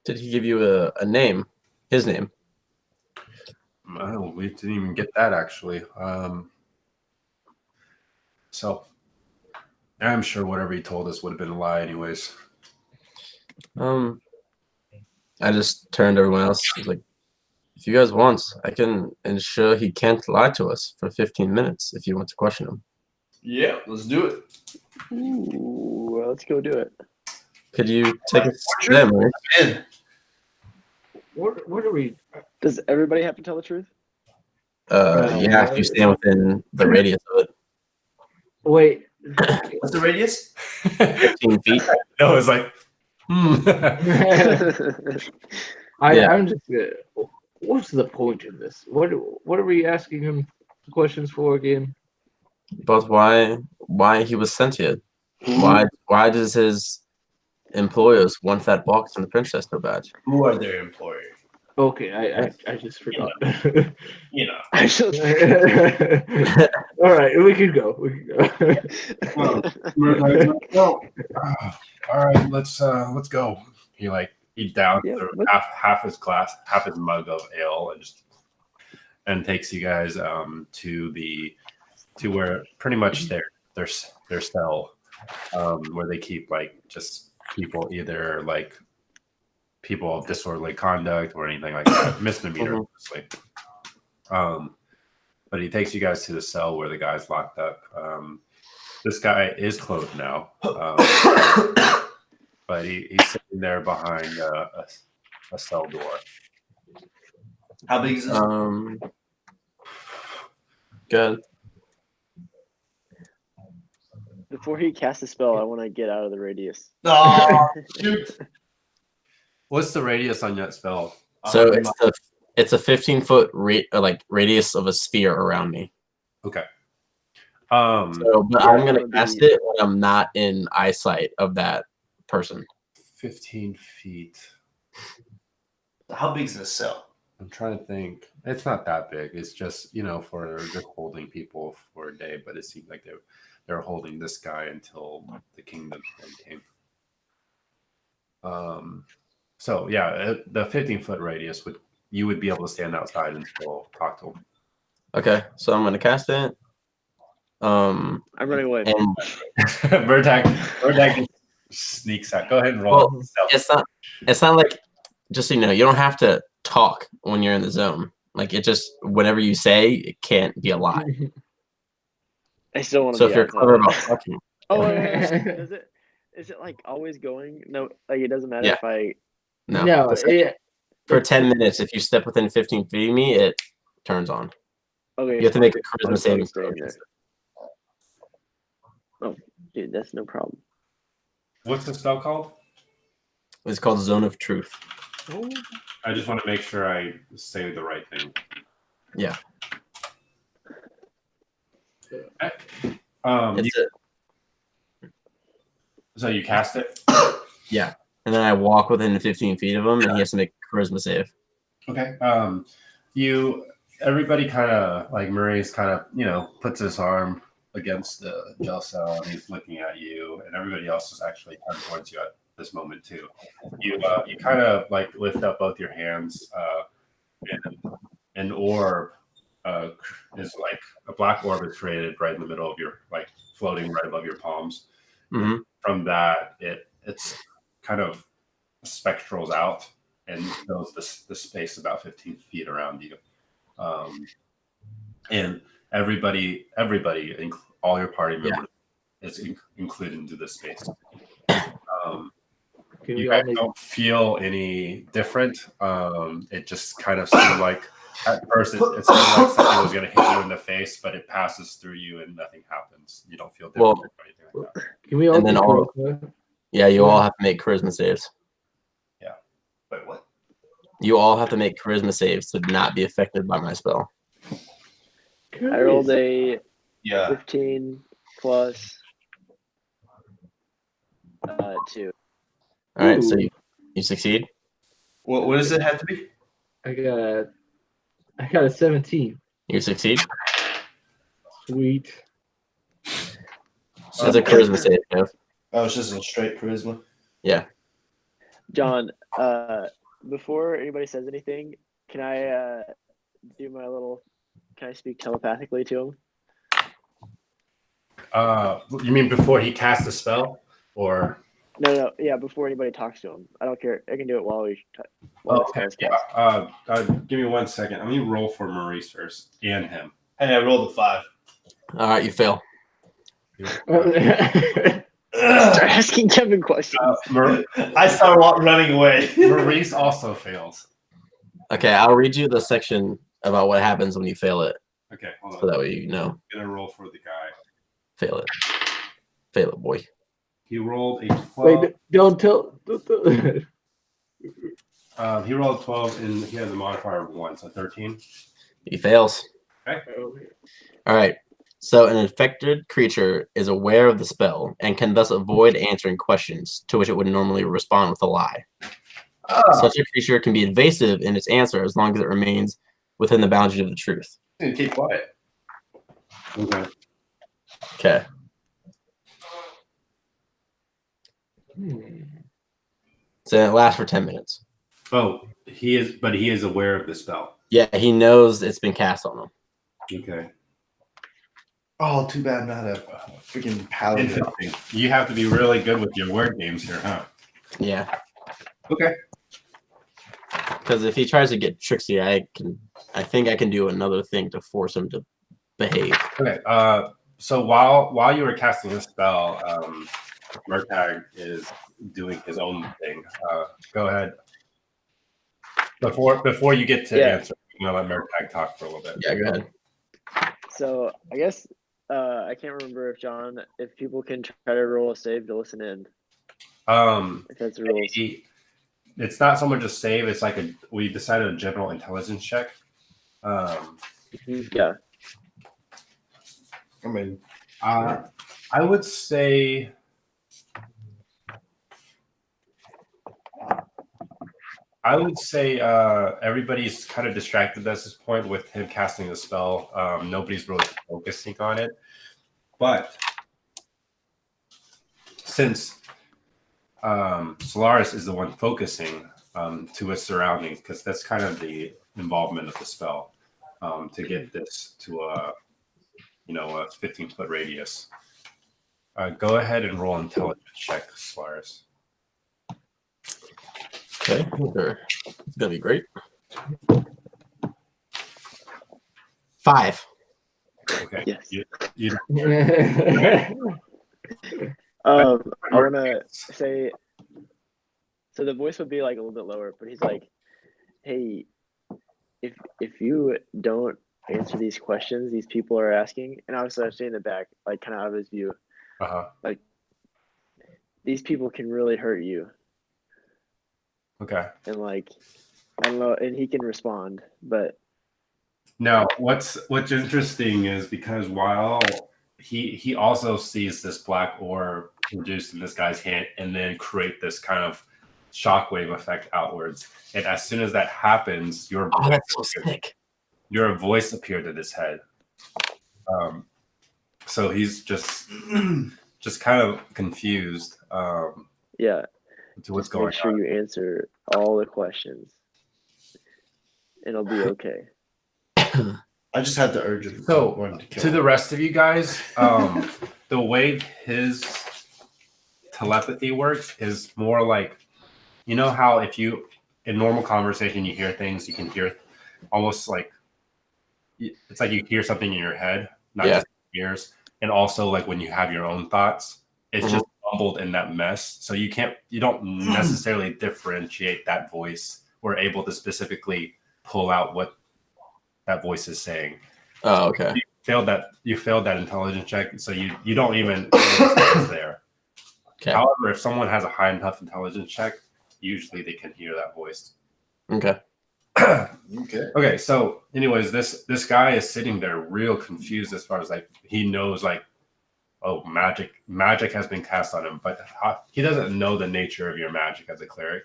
Did he give you a name? His name? Oh, we didn't even get that, actually. So I'm sure whatever he told us would have been a lie anyways. I just turned to everyone else. I was like, if you guys want, I can ensure he can't lie to us for 15 minutes if you want to question him. Yeah, let's do it. Ooh, well, let's go do it. Could you take us there, Maurice? In. What are we? Does everybody have to tell the truth? Yeah, if you stand within the radius of it. Wait. What's the radius? 15 feet. No, it's like, I'm just. What's the point of this? What are we asking him questions for again? But why he was sent here? Why does his employers want that box and the princess so bad? Who are their employers? Okay, I just forgot. I just All right, we can go. well, all right, let's go. He downed half his glass, half his mug of ale, and takes you guys to where pretty much their cell, where they keep just people, either people of disorderly conduct or anything like that, misdemeanor, obviously. But he takes you guys to the cell where the guy's locked up. This guy is clothed now, but he's sitting there behind a cell door. How big is this? Good. Before he casts a spell, I want to get out of the radius. Oh, shoot. What's the radius on that spell? So it's a 15-foot radius of a sphere around me. Okay. But I'm gonna cast it when I'm not in eyesight of that person. 15 feet. How big is this cell? I'm trying to think. It's not that big. It's just, for just holding people for a day, but it seemed like they're holding this guy until the kingdom came. So yeah, the 15-foot radius you would be able to stand outside and still talk to him. Okay, so I'm gonna cast it. I'm running away. And Birdak sneaks out. Go ahead and roll. Well, it's not like, just so you know, you don't have to talk when you're in the zone. Like, it just, whatever you say, it can't be a lie. I still want to. So be if you're outside. clever about talking, Does it? Is it always going? No, it doesn't matter Yeah. if I. no. For 10 minutes, if you step within 15 feet of me, it turns on. Okay. You have to make a I'll charisma saving stay throw. in there. Oh, dude, that's no problem. What's the spell called? It's called Zone of Truth. I just want to make sure I say the right thing. Yeah. You, so you cast it? Yeah. And then I walk within 15 feet of him, and he has to make a charisma save. Okay. Everybody kind of like Maurice kind of puts his arm against the jail cell and he's looking at you, and everybody else is actually turned towards you at this moment too. You kind of like lift up both your hands, and an orb is like a black orb is created right in the middle of your floating right above your palms. Mm-hmm. From that, it's kind of spectrals out and fills the space about 15 feet around you. And everybody, all your party members is included into this space. You guys don't feel any different. It just kind of seemed like at first it seemed like something was going to hit you in the face, but it passes through you and nothing happens. You don't feel different or anything like that. Can we all And then do all- charisma? Yeah, you all have to make charisma saves. Wait, what? You all have to make charisma saves to not be affected by my spell. I rolled a Yeah. 15 plus 2. All right, so Ooh. you succeed. What does it have to be? I got a 17. You succeed. Sweet. That's a charisma save, Kev. Oh, it's just a straight charisma. Yeah. John, before anybody says anything, can I do my little? Can I speak telepathically to him? You mean before he casts the spell, or? No, yeah, before anybody talks to him. I don't care. I can do it while we. Okay. Yeah. Give me 1 second. Let me roll for Maurice first and him. Hey, I rolled a 5. All right, you fail. Start asking Kevin questions. I started running away. Maurice also fails. Okay, I'll read you the section about what happens when you fail it, Okay, hold on. so that way you know. I'm gonna roll for the guy. Fail it. Fail it, boy. He rolled a 12. Wait, don't tell. He rolled a 12 and he has a modifier of 1, so 13. He fails. Okay. All right. So an infected creature is aware of the spell and can thus avoid answering questions to which it would normally respond with a lie. Such a creature can be evasive in its answer as long as it remains within the boundaries of the truth. Keep quiet. Okay. Okay. So it lasts for 10 minutes. Oh, he is aware of the spell. Yeah, he knows it's been cast on him. Okay. Oh, too bad I'm not a freaking paladin. Interesting. You have to be really good with your word games here, huh? Yeah. Okay. Because if he tries to get tricksy, I think I can do another thing to force him to behave. Okay. So while you were casting this spell, Murtag is doing his own thing. Go ahead. Before you get to answer, I'm gonna let Murtag talk for a little bit. Yeah, go ahead. So I guess I can't remember if people can try to roll a save to listen in. If that's the rules. It's not so much a save. It's like we decided a general intelligence check. Yeah. I mean, I would say. Everybody's kind of distracted at this point with him casting the spell. Nobody's really focusing on it. But since Solaris is the one focusing to his surroundings, because that's kind of the involvement of the spell, to get this to a 15-foot radius. Go ahead and roll intelligence check, Solaris. Okay, sure. It's gonna be great. 5. Okay. Yes. You I want to say, so the voice would be like a little bit lower, but he's like, "Hey, if you don't answer these questions these people are asking," and obviously I'm staying in the back, like kind of out of his view, Uh-huh. like these people can really hurt you. Okay. And like, I don't know, and he can respond, but Now, what's interesting is because while he also sees this black orb produced in this guy's hand and then create this kind of shockwave effect outwards. And as soon as that happens, that's so sick. Your voice appeared in his head. So he's just kind of confused. yeah, To what's just going make sure on. you answer all the questions, and it'll be okay. I just had the urge of So, wanting to kill to him. the rest of you guys, the way his telepathy works is more like, you know how if you, in normal conversation, you hear things, you can hear almost like, it's like you hear something in your head, not just ears. And also like when you have your own thoughts, it's just mumbled in that mess. So you don't necessarily differentiate that voice or able to specifically pull out what that voice is saying. Oh, okay. You failed that intelligence check, so you don't even know it's there. Okay. However, if someone has a high enough intelligence check, usually they can hear that voice. Okay. Okay. So, anyways, this guy is sitting there real confused as far as like he knows like, oh, magic has been cast on him, but he doesn't know the nature of your magic as a cleric.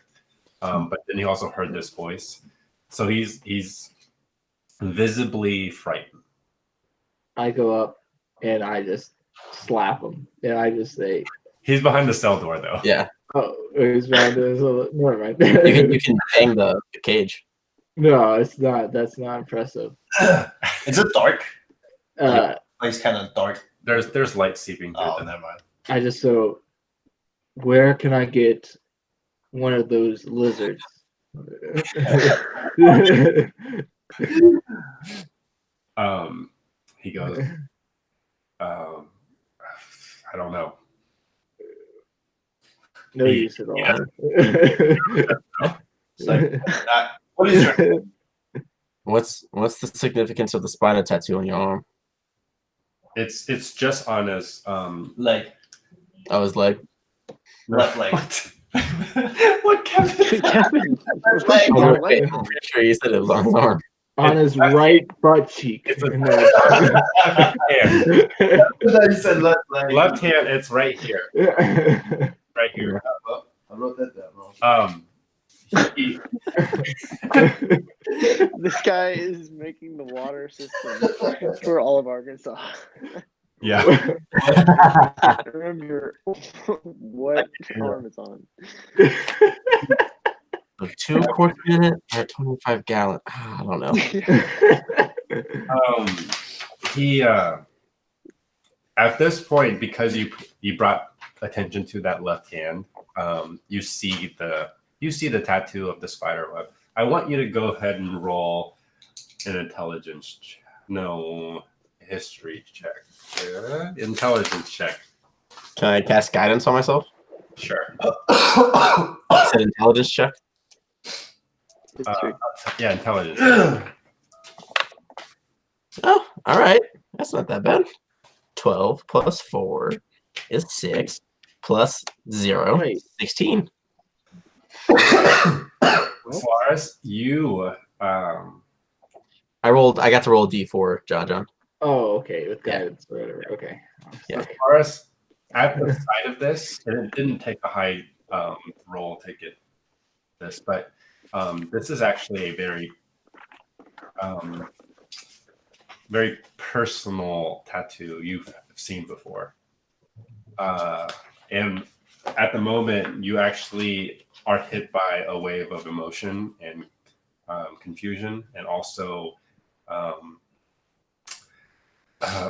But then he also heard this voice, so he's visibly frightened. I go up and I just slap him, and I just say, he's behind the cell door though. Yeah. "Oh, he's behind this. Never mind." You can bang the cage. No, it's not. That's not impressive. Is it dark? It's kind of dark. There's light seeping through. Oh, never mind. I just where can I get one of those lizards? He goes, I don't know. No use at all. Yeah. What is your What's the significance of the spider tattoo on your arm? It's just on his leg? Oh, his leg. Left leg. What Kevin? Kevin, leg. I'm pretty sure you said it was on his arm. On his right butt cheek. It's a No. hand. He said left leg. Left hand, it's right here. Right here. I wrote that down wrong. this guy is making the water system for all of Arkansas. Yeah. Remember what arm it's on. So 2 quarts a minute or 25 gallon. I don't know. He at this point, because you brought attention to that left hand, you see the tattoo of the spider web. I want you to go ahead and roll an intelligence history check. Intelligence check. Can I cast guidance on myself? Sure. Is it intelligence check? Yeah, intelligence. Oh, all right. That's not that bad. 12 plus 4 is 6 plus 0, 16. Suarez, you I got to roll a D4, John. Oh, okay. With guidance or whatever. Okay. Yeah. Suarez, at the side of this, and it didn't take a high roll to get this, but this is actually a very very personal tattoo you've seen before. And at the moment, you actually are hit by a wave of emotion and confusion, and also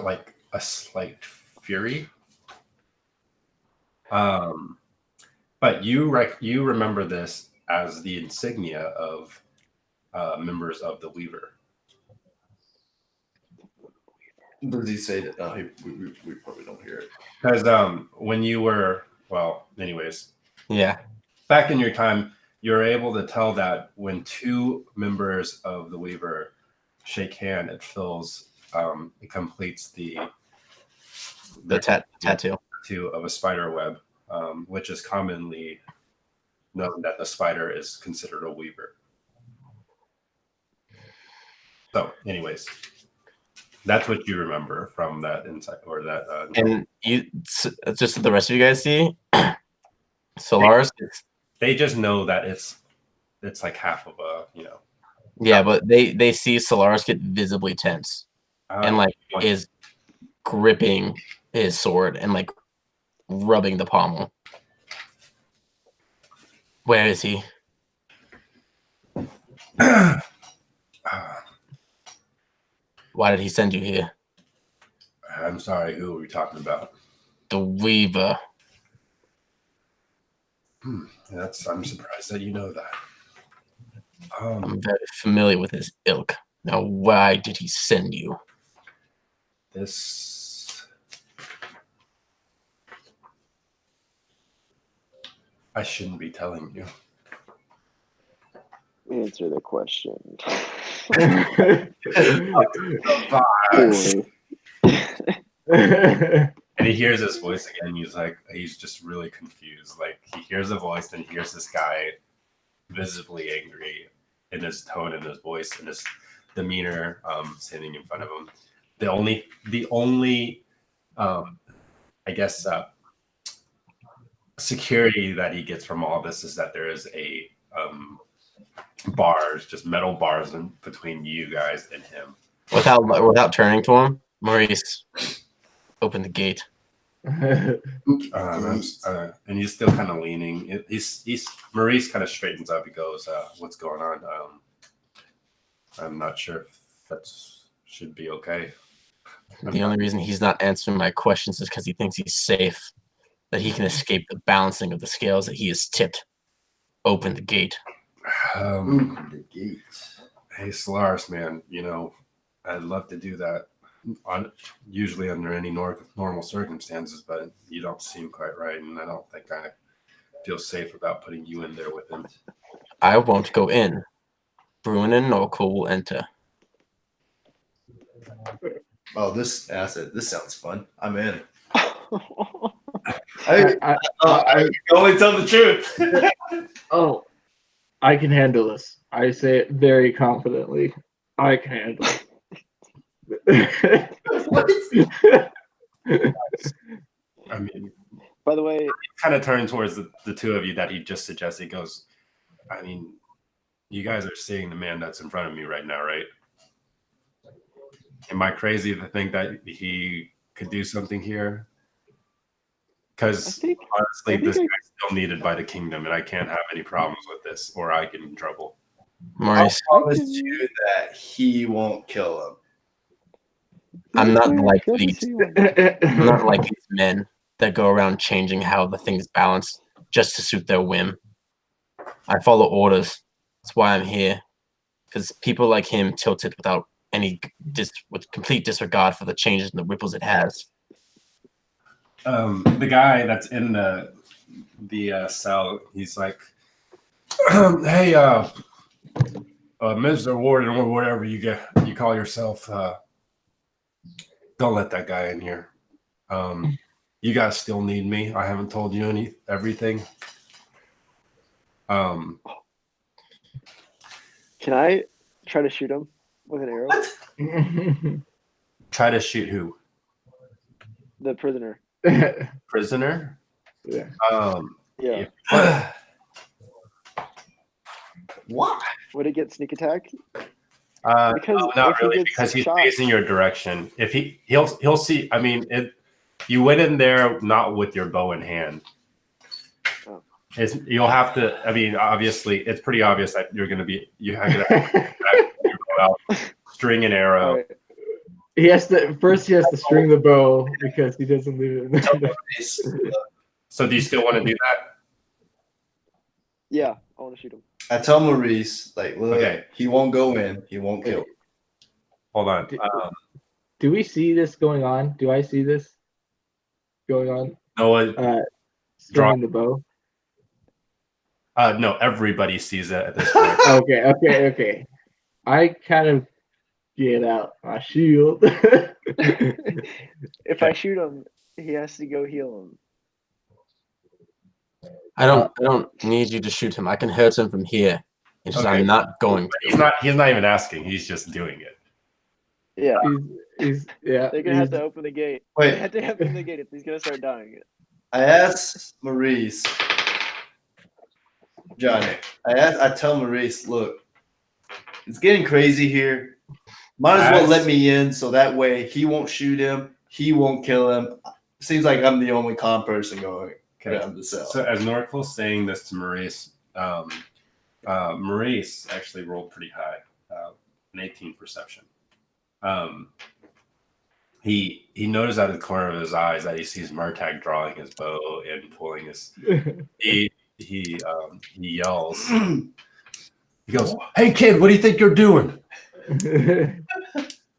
like a slight fury. But you remember this as the insignia of members of the Weaver. Does he say that? We probably don't hear it. Because when you were, anyways, Yeah. back in your time, you were able to tell that when 2 members of the Weaver shake hand, it fills, it completes the tattoo of a spider web. which is commonly known that the spider is considered a weaver. So, anyways, that's what you remember from that insight or that. And you, just so the rest of you guys see, Solaris. They just know that it's like half of a, Yeah, but they see Solaris get visibly tense and like is gripping his sword and like rubbing the pommel. Where is he? Why did he send you here? I'm sorry, who are we talking about? The Weaver. I'm surprised that you know that. I'm very familiar with his ilk. Now, why did he send you? I shouldn't be telling you. Answer the question. And he hears his voice again. He's just really confused. Like he hears the voice and he hears this guy visibly angry in his tone and his voice and his demeanor, standing in front of him. The only I guess security that he gets from all this is that there is a bars, just metal bars in between you guys and him. Without turning to him, Maurice, open the gate. And he's still kind of leaning. Maurice kind of straightens up. He goes, "What's going on? I'm not sure if that should be okay." The only reason he's not answering my questions is because he thinks he's safe, that he can escape the balancing of the scales that he is tipped. Open the gate. Open the gate. Hey, Solaris, man, I'd love to do that. Usually under any normal circumstances, but you don't seem quite right, and I don't think I feel safe about putting you in there with him. I won't go in. Bruin and Norco will enter. Oh, this sounds fun. I'm in. I can only tell the truth. Oh, I can handle this. I say it very confidently. I can handle it. I mean, by the way, he kind of turned towards the two of you that he just suggested. He goes, I mean, you guys are seeing the man that's in front of me right now, right? Am I crazy to think that he could do something here? Because honestly, this guy's still needed by the kingdom, and I can't have any problems with this, or I get in trouble. Maurice, I promise you that he won't kill him. I'm not like these men that go around changing how the thing is balanced just to suit their whim. I follow orders. That's why I'm here. Because people like him tilt it with complete disregard for the changes and the ripples it has. The guy that's in the cell, he's like, "Hey, Mr. Warden or whatever you call yourself, don't let that guy in here. You guys still need me. I haven't told you everything. Can I try to shoot him with an arrow? Try to shoot who? The prisoner. Prisoner? Yeah. Yeah. What? Would it get sneak attack? Not really, because he's shot facing your direction. If he'll see. I mean, you went in there not with your bow in hand. Oh. You'll have to. I mean, obviously, it's pretty obvious that you're going to be. You have to your bow out, string an arrow. Right. He has to string the bow because he doesn't leave it. So, do you still want to do that? Yeah, I want to shoot him. I tell Maurice, like, look, Okay. He won't go in. He won't kill. Hold on. Do we see this going on? Do I see this going on? Noah, stringing the bow. No, everybody sees it at this point. Okay. I kind of get out my shield. If I shoot him, he has to go heal him. I don't need you to shoot him. I can hurt him from here. It's just Okay. I'm not going to. He's not even asking. He's just doing it. Yeah. Yeah. They're gonna have to open the gate. Wait. They have to open the gate if he's gonna start dying. I asked Maurice, Johnny. I tell Maurice, look, it's getting crazy here. Might as well let me in so that way he won't shoot him, he won't kill him. Seems like I'm the only calm person going around the cell. So as Norquil's saying this to Maurice, Maurice actually rolled pretty high, an 18 perception. He noticed out of the corner of his eyes that he sees Murtagh drawing his bow and pulling his. He yells. He goes, "Hey kid, what do you think you're doing?"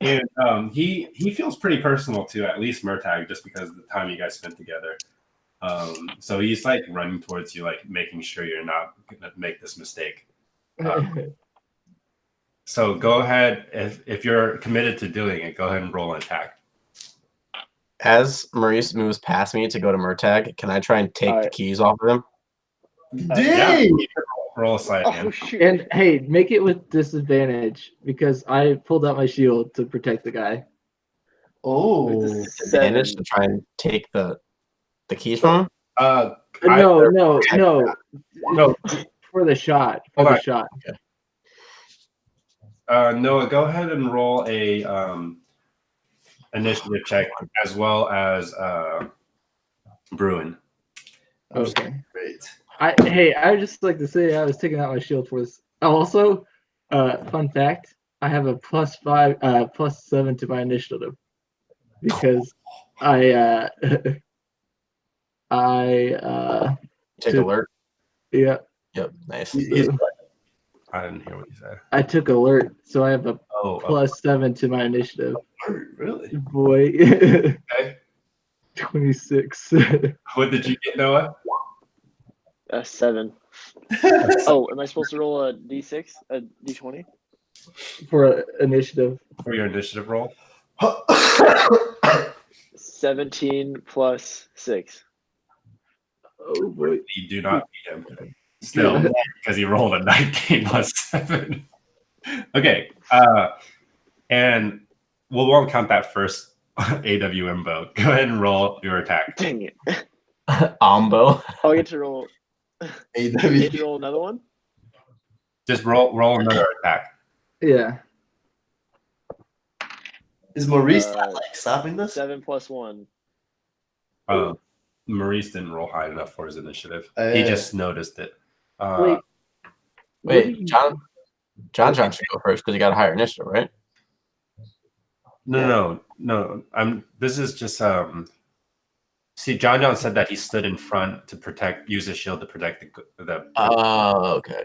And he feels pretty personal to at least Murtagh just because of the time you guys spent together. So he's like running towards you, like making sure you're not gonna make this mistake. So go ahead, if you're committed to doing it, go ahead and roll an attack. As Maurice moves past me to go to Murtagh, can I try and take the keys off of him? Dang! Yeah, roll a sleight of hand. Shoot. And hey, make it with disadvantage because I pulled out my shield to protect the guy. Oh, Disadvantage to try and take the keys from him? No. For the shot. Hold on. Shot. Okay. Noah, go ahead and roll a initiative check as well as Bruin. Okay. great. I would just like to say I was taking out my shield for this. Also, fun fact, I have a +5, +7 to my initiative because I Take alert? Yeah. Yep, nice. I didn't hear what you said. I took alert, so I have a Oh, +7 to my initiative. Really? Boy. okay. 26. What did you get, Noah? 7. Oh, am I supposed to roll a d6, a d20? For initiative. For your initiative roll? 17 plus 6. Oh boy. You do not beat him. Still, because he rolled a 19 plus 7. Okay. And we won't count that first AWM boat. Go ahead and roll your attack. Dang it. Ambo. Oh, I get to roll. AW. I get to roll another one? Just roll another attack. Yeah. Is Maurice not like stopping this? 7 plus 1. Maurice didn't roll high enough for his initiative. Oh, He yeah. just noticed it. Wait, John should go first because he got a higher initiative, right? No. This is just see, John said that he stood in front to use his shield to protect the Oh, okay.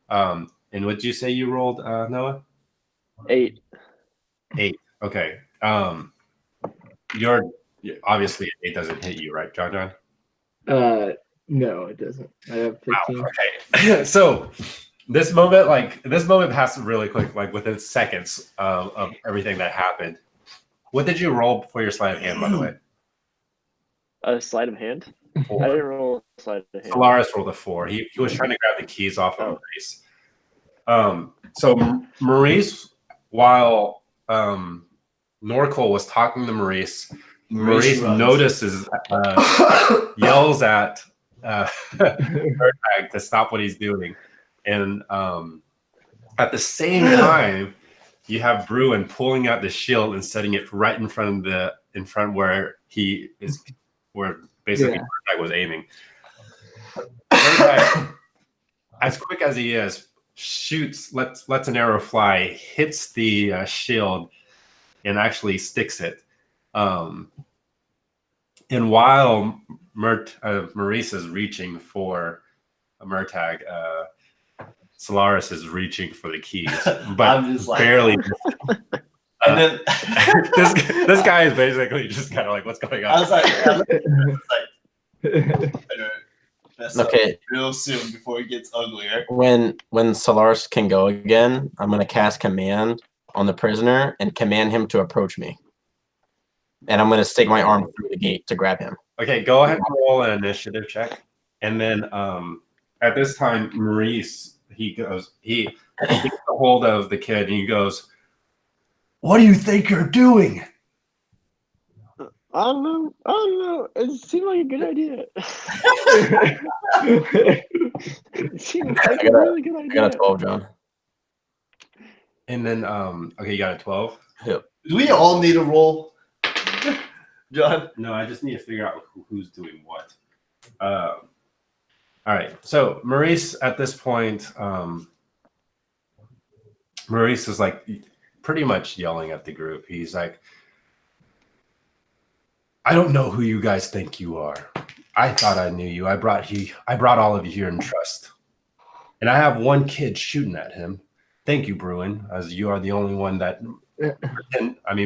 yeah. And what did you say you rolled, Noah? 8. 8. Okay. You're obviously 8 doesn't hit you, right, John? No, it doesn't. I have 15. Wow, okay. So this moment passed really quick, like within seconds of everything that happened. What did you roll for your sleight of hand, by the way? A sleight of hand? 4. I didn't roll a sleight of hand. Solaris rolled a 4. He was trying to grab the keys off of Maurice. So Maurice, while Norquil was talking to Maurice notices, yells at Murtagh to stop what he's doing, and at the same time, you have Bruin pulling out the shield and setting it right in front where he is, where basically Murtagh was aiming. Murtagh, as quick as he is, shoots, lets an arrow fly, hits the shield, and actually sticks it. And while Maurice is reaching for Murtagh, Solaris is reaching for the keys, but I'm just like, barely. And then this guy is basically just kind of like, what's going on? I was like, mess up Okay. real soon before it gets uglier. When Solaris can go again, I'm gonna cast command on the prisoner and command him to approach me. And I'm gonna stick my arm through the gate to grab him. Okay, go ahead and roll an initiative check. And then at this time, Maurice, he gets a hold of the kid and he goes, "What do you think you're doing?" I don't know. It seemed like a good idea. It seemed like a really good I got a idea. 12, John. And then, okay, you got a 12? Yep. Do we all need a roll, John? No, I just need to figure out who's doing what. All right. So Maurice, at this point, Maurice is like pretty much yelling at the group. He's like, "I don't know who you guys think you are. I thought I knew you. I brought all of you here in trust. And I have one kid shooting at him. Thank you, Bruin, as you are the only one that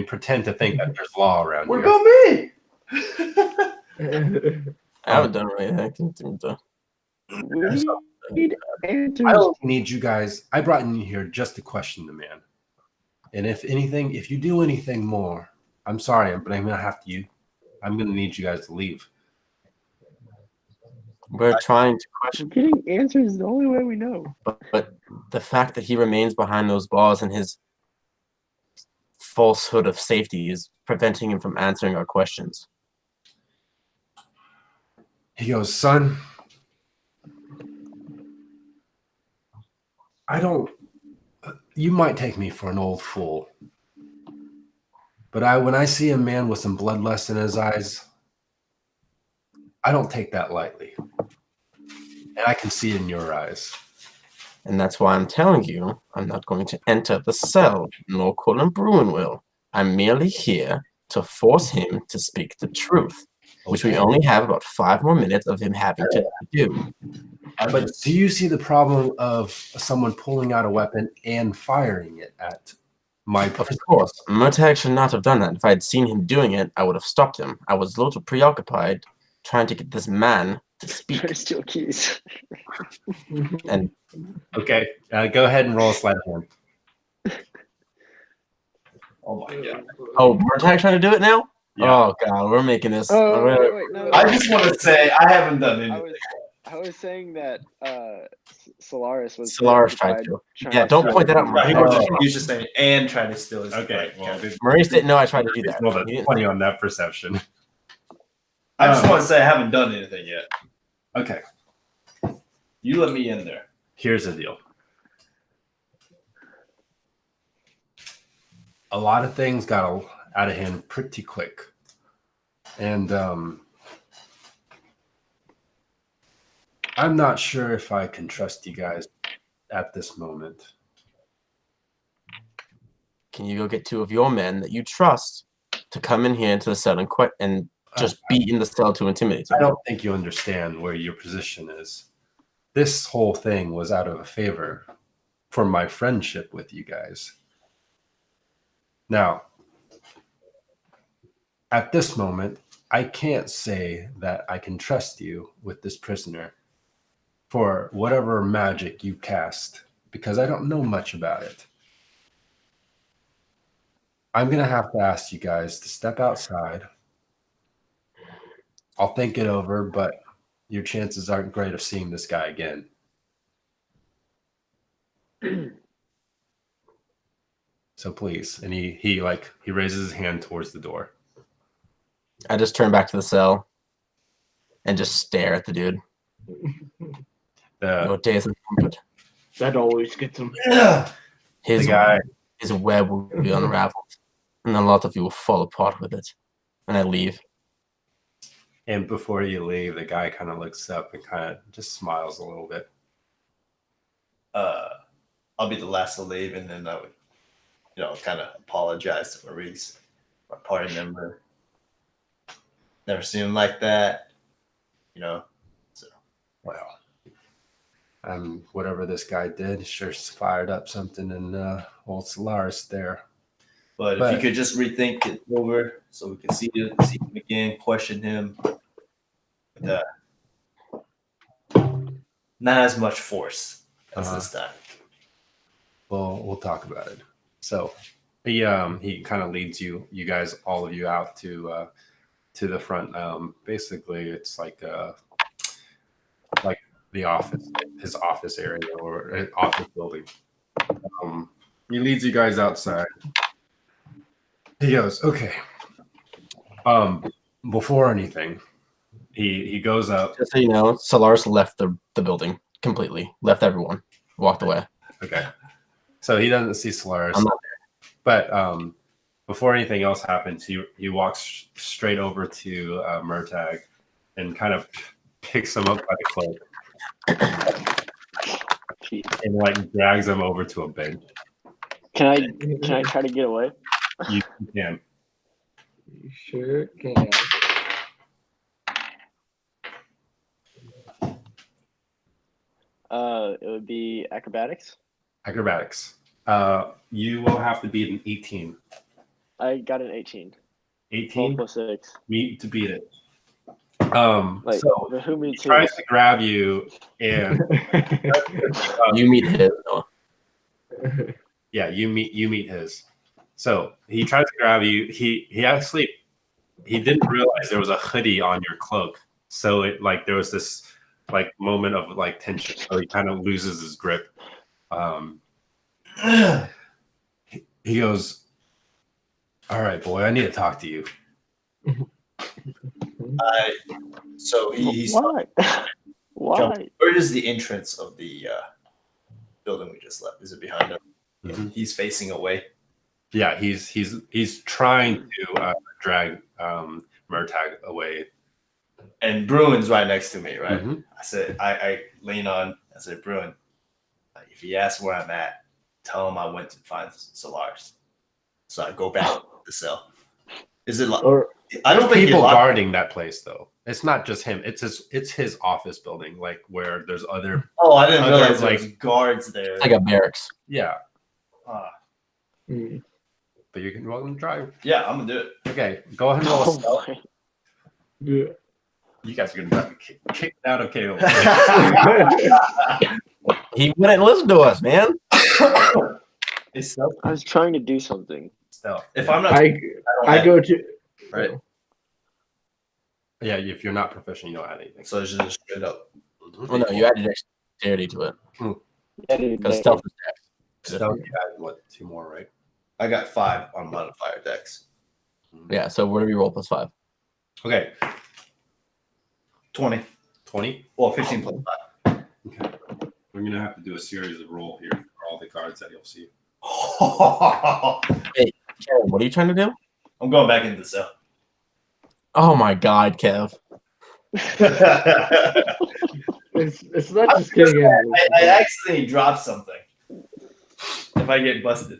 pretend to think that there's law around What here. about me? I haven't done anything. We need answers. I don't need you guys. I brought you here just to question the man. And if you do anything more, I'm sorry, but I'm gonna need you guys to leave." We're trying to question, Getting answers is the only way we know. but the fact that he remains behind those bars and his falsehood of safety is preventing him from answering our questions. He goes, "Son, you might take me for an old fool, but when I see a man with some bloodlust in his eyes, I don't take that lightly. And I can see it in your eyes. And that's why I'm telling you, I'm not going to enter the cell, nor Colin Bruin will. I'm merely here to force him to speak the truth, which we only have about 5 more minutes of him having to do. But do you see the problem of someone pulling out a weapon and firing it at my person? Of course, Murtagh should not have done that. If I had seen him doing it, I would have stopped him. I was a little preoccupied trying to get this man to speak. Try to steal keys. And Okay, go ahead and roll a sleight of hand. Oh my god! Murtagh trying to do it now? Yeah. Oh god, we're making this. Oh, wait, no. I just want to say I haven't done anything. I was saying that Solaris was Solaris tried to. Yeah, don't point that out. Right, Maurice. he was just saying and trying to steal his. Okay, well, Maurice didn't know I tried to do that. rolled a He didn't- 20 on that perception. I just want to say I haven't done anything yet. Okay, You let me in there. here's the deal. A lot of things got out of hand pretty quick. And I'm not sure if I can trust you guys at this moment. Can you go get 2 of your men that you trust to come in here into the cell and just be in the cell to intimidate you? I don't think you understand where your position is. This whole thing was out of a favor for my friendship with you guys. Now, at this moment, I can't say that I can trust you with this prisoner for whatever magic you cast, because I don't know much about it. I'm going to have to ask you guys to step outside. I'll think it over, but your chances aren't great of seeing this guy again. So please. And he raises his hand towards the door. I just turn back to the cell and just stare at the dude. No days and but That always gets him. his guy. his web will be unraveled, and a lot of you will fall apart with it. And I leave. And before you leave, the guy kind of looks up and kind of just smiles a little bit. I'll be the last to leave, and then I would, kind of apologize to Maurice, my party member. Never seen him like that, So Well, whatever this guy did sure fired up something in old Solaris there. But if you could just rethink it over, so we can see him again, question him. Not as much force as this time. Well, we'll talk about it. So he kind of leads you guys, all of you, out to the front. Basically, it's like like the office, his office area or an office building. He leads you guys outside. He goes, okay. Before anything, he goes up. Just so you know, Solaris left the building completely. Left everyone. Walked away. Okay. So he doesn't see Solaris. I'm not But before anything else happens, he walks straight over to Murtag and kind of picks him up by the cloak and like drags him over to a bench. Can I try to get away? You can. You sure can. It would be acrobatics. Acrobatics. You will have to beat an 18. I got an 18. 18? 12 + 6. Meet to beat it. Like, So but who he meets tries who? to grab you, and You meet him. No. yeah, you meet his. So he tries to grab you. He actually didn't realize there was a hoodie on your cloak. So it like there was this like moment of like tension. So he kind of loses his grip. He goes, "All right, boy, I need to talk to you." So he's Why? Why? where is the entrance of the building we just left? Is it behind him? Mhm. He's facing away. Yeah, he's trying to drag Murtag away. And Bruin's right next to me, right? Mhm. I said, I lean on. I said, Bruin, if he asks where I'm at, tell him I went to find Solaris. So I go back to the cell. Is it like? Or I don't There's think people he locked- guarding that place though. It's not just him. It's his office building, like where there's other. Oh, I didn't other, realize there like- was guards there. It's like a barracks. Yeah, mm, but you can welcome to drive. Yeah, I'm gonna do it. Okay, go ahead and roll a Oh stealth. my. yeah. You guys are gonna get kicked out of KO. He wouldn't listen to us, man. It's stealth. I was trying to do something. Stealth. If I'm not, I don't I have go it, to right. Yeah, if you're not proficient, you don't add anything. So it's just straight up. Well, no, you added dexterity to it Yeah, dude, because stealth is dex. Stealth, you add what? 2 more, right? I got 5 on modifier dex. Yeah. So whatever you roll +5. Okay, 20. 20. Well, 15 plus 5. Okay, we're gonna have to do a series of roll here for all the cards that you'll see. Kev, what are you trying to do? I'm going back into the cell. Oh my God, Kev. it's not just getting in. I accidentally dropped something. If I get busted.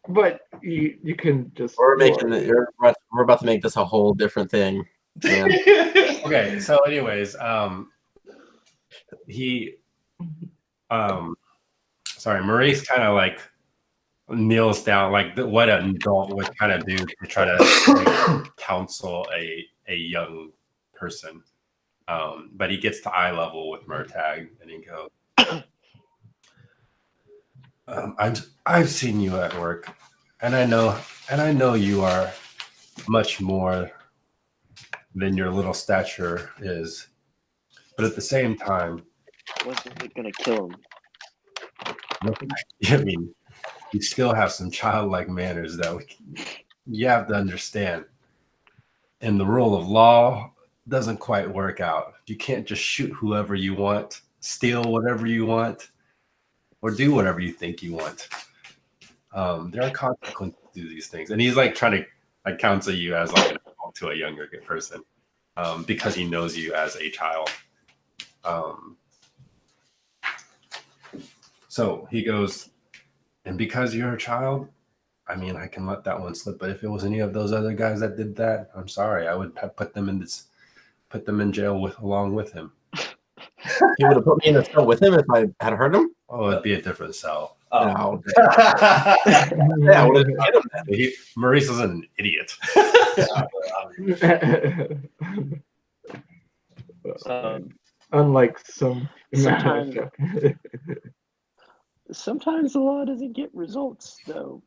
But you can just We're about to make this a whole different thing. Man. Okay, so anyways, Maurice kind of like kneels down, like what an adult would kind of do to try to like, counsel a young person. But he gets to eye level with Murtag, and he goes, I've seen you at work, and I know you are much more than your little stature is. But at the same time, wasn't it gonna kill him? I mean, you still have some childlike manners that you have to understand. And the rule of law doesn't quite work out. You can't just shoot whoever you want, steal whatever you want, or do whatever you think you want. There are consequences to these things. And he's like trying to like counsel you as like an adult to a younger person, because he knows you as a child. So he goes, and because you're a child, I mean, I can let that one slip. But if it was any of those other guys that did that, I'm sorry. I would have put them in jail along with him. He would have put me in a cell with him if I had heard him. Oh, it'd be a different cell. No. Yeah, I would have hit him. Maurice is an idiot. Unlike some. Sometimes the law doesn't get results, though.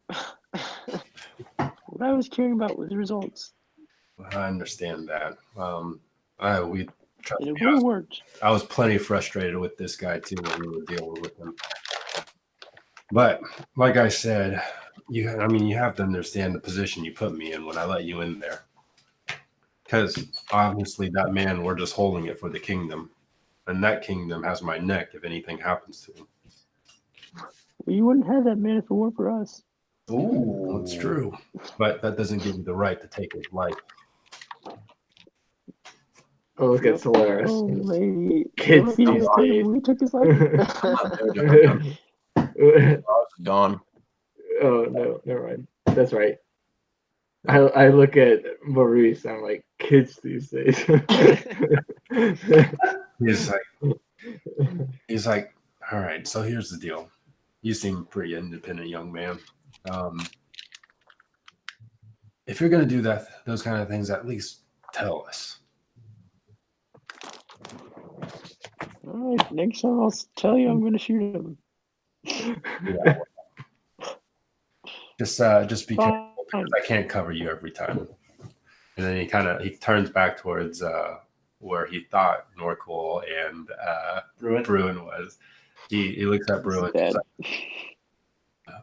What I was caring about was results. I understand that. We trust It me, would have worked. I was plenty frustrated with this guy too when we were dealing with him. But like I said, you have to understand the position you put me in when I let you in there. Because obviously that man, we're just holding it for the kingdom. And that kingdom has my neck if anything happens to him. Well, you wouldn't have that man if it weren't for us. Ooh, that's true. But that doesn't give you the right to take his life. Oh, look at Solaris. Oh, lady. Kids He these was there days. when we took his life. I'm not there, John. Gone. Oh no, never mind. That's right. I look at Maurice. I'm like, kids these days. He's like, all right. So here's the deal. You seem pretty independent, young man. If you're gonna do those kind of things, at least tell us. All right, next time I'll tell you I'm going to shoot him. Yeah. Just be careful because I can't cover you every time. And then he turns back towards where he thought Norqual and Bruin was. He looks at Bruin. He's like,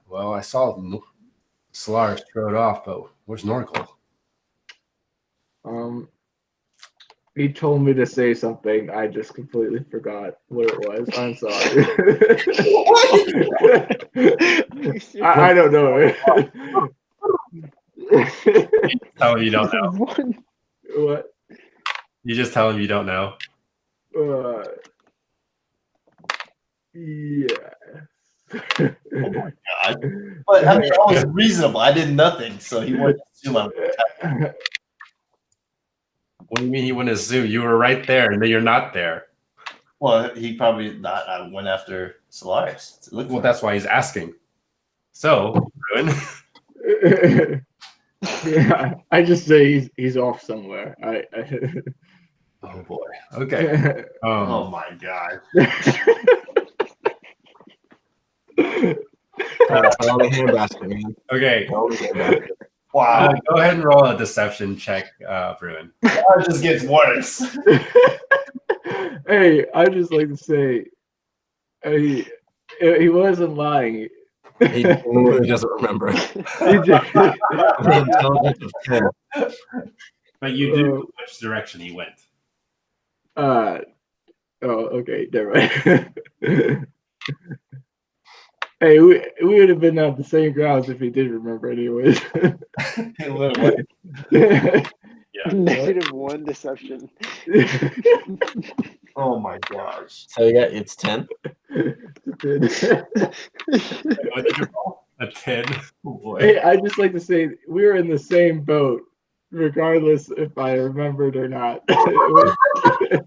well, I saw Solaris strode off, but where's Norqual? He told me to say something. I just completely forgot what it was. I'm sorry. I don't know. Tell him you don't know. What? You just tell him you don't know. Yes. Oh my god! But I mean, I was reasonable. I did nothing, so he wouldn't assume I'm. What do you mean he wouldn't assume? You were right there, and then you're not there. Well, he probably not. I went after Solaris. Well, that's why he's asking. So, Bruin. Yeah, I just say he's off somewhere. Oh boy. Okay. Oh my god. All the handbasket, man. Okay. All the handbasket. Wow. Go ahead and roll a deception check, Bruin. It just gets worse. Hey, I just like to say, he wasn't lying. He doesn't remember. He just, The intelligence of 10. But you do know which direction he went. oh, okay, never mind. Hey, we would have been on the same grounds if he did remember, anyways. Yeah. -1 deception. Oh my gosh. So yeah, it's 10. What did you roll? A 10. Oh boy. Hey, I just like to say we were in the same boat, regardless if I remembered or not. It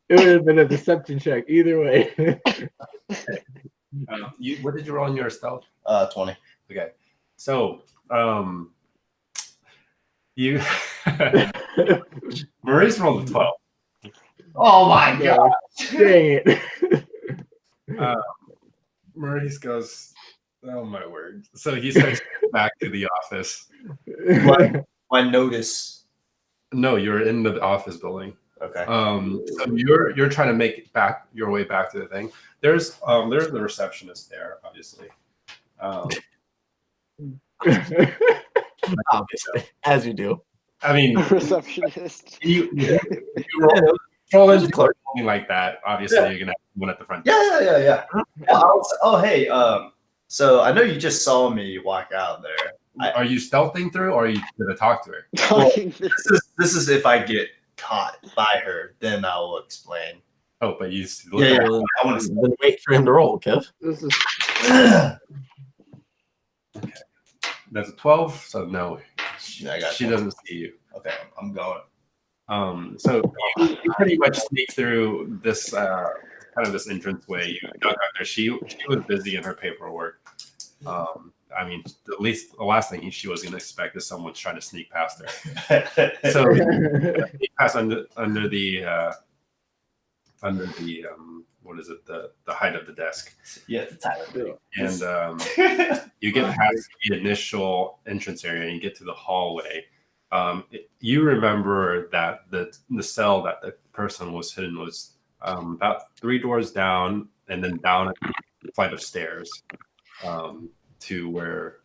would have been a deception check either way. What did you roll on your stealth? 20. Okay. So, you Maurice rolled a 12. Oh my god. Dang it. Maurice goes, oh my word. So he starts back to the office. My notice. No, you're in the office building. Okay. So you're trying to make your way back to the thing. There's the receptionist there, obviously. Obviously, as you do. I mean, Receptionist. you roll into something like that. Obviously, you're gonna have one at the front. Yeah. Hey, so I know you just saw me walk out there. Are you stealthing through, or are you gonna talk to her? Well, this is if I get caught by her, then I will explain. Oh, but you I want to Then wait for him to roll, Kev. This is Okay. That's a 12, so no, she doesn't see you. Okay, I'm going. So you pretty much sneak through this kind of this entranceway. You duck out there. She was busy in her paperwork. I mean, at least the last thing she was going to expect is someone trying to sneak past her. So he passed under the what is it, the height of the desk. Yeah, the title. And you get past the initial entrance area and you get to the hallway. You remember that the cell that the person was hidden was about 3 doors down, and then down a flight of stairs to where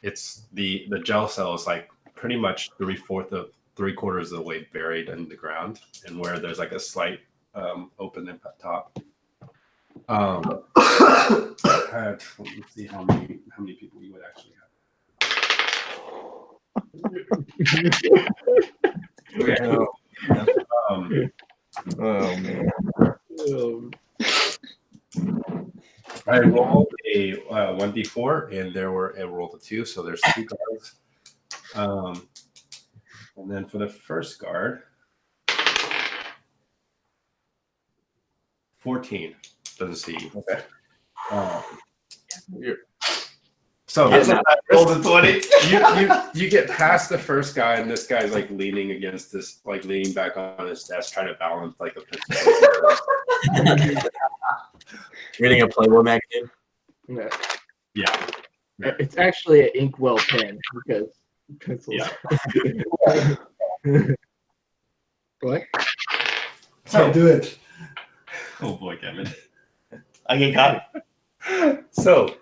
it's the jail cell is like pretty much 3/4 of the way buried in the ground, and where there's like a slight open at the top. Let me see how many people you would actually have. Okay. Oh man. I rolled a 1d4, and I rolled a 2, so there's 2 guards. And then for the first guard, 14. Doesn't see you. Okay. So rolled a 20. you get past the first guy, and this guy's like leaning against this, like leaning back on his desk, trying to balance like a pistol. Reading a Playboy magazine. Yeah. It's actually an inkwell pen because pencils. Yeah. What? Can't do it. Oh boy, Kevin. I get caught. So,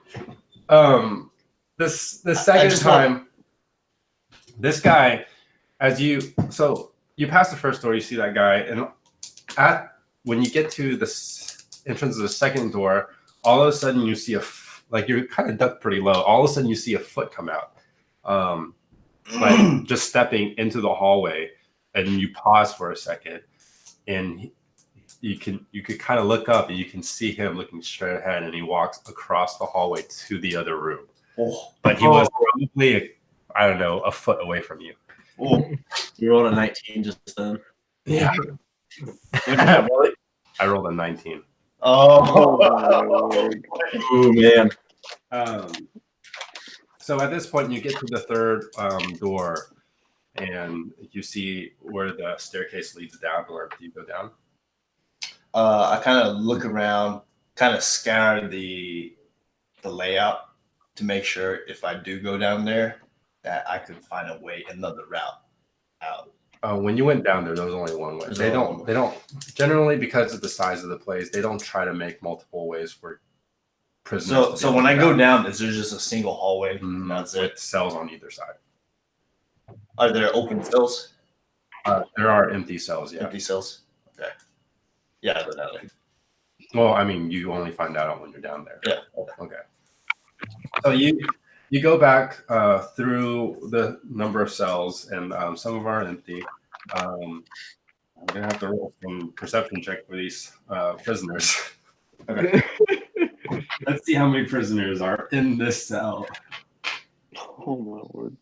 the second time, this guy, you pass the first door, you see that guy, and when you get to the entrance of the second door, all of a sudden you see you're kind of ducked pretty low. All of a sudden you see a foot come out, like just stepping into the hallway, and you pause for a second, and you could kind of look up, and you can see him looking straight ahead, and he walks across the hallway to the other room. But he was probably, I don't know, a foot away from you. You rolled a 19 just then. Yeah. Really? I rolled a 19. Oh man. So at this point, you get to the third door, and you see where the staircase leads down. Or do you go down? I kind of look around, kind of scour the layout to make sure if I do go down there that I could find another route out. When you went down there was only one way. They don't generally, because of the size of the place, they don't try to make multiple ways for prisoners. So when I go down, is there just a single hallway? That's it. With cells on either side. Are there open cells? There are empty cells. Yeah. Empty cells. Okay. Yeah, I go down there. Well, I mean, you only find out when you're down there. Yeah. Okay. So you go back through the number of cells, and some of them are empty. I'm gonna have to roll some perception check for these prisoners. Okay. Let's see how many prisoners are in this cell. Oh my word!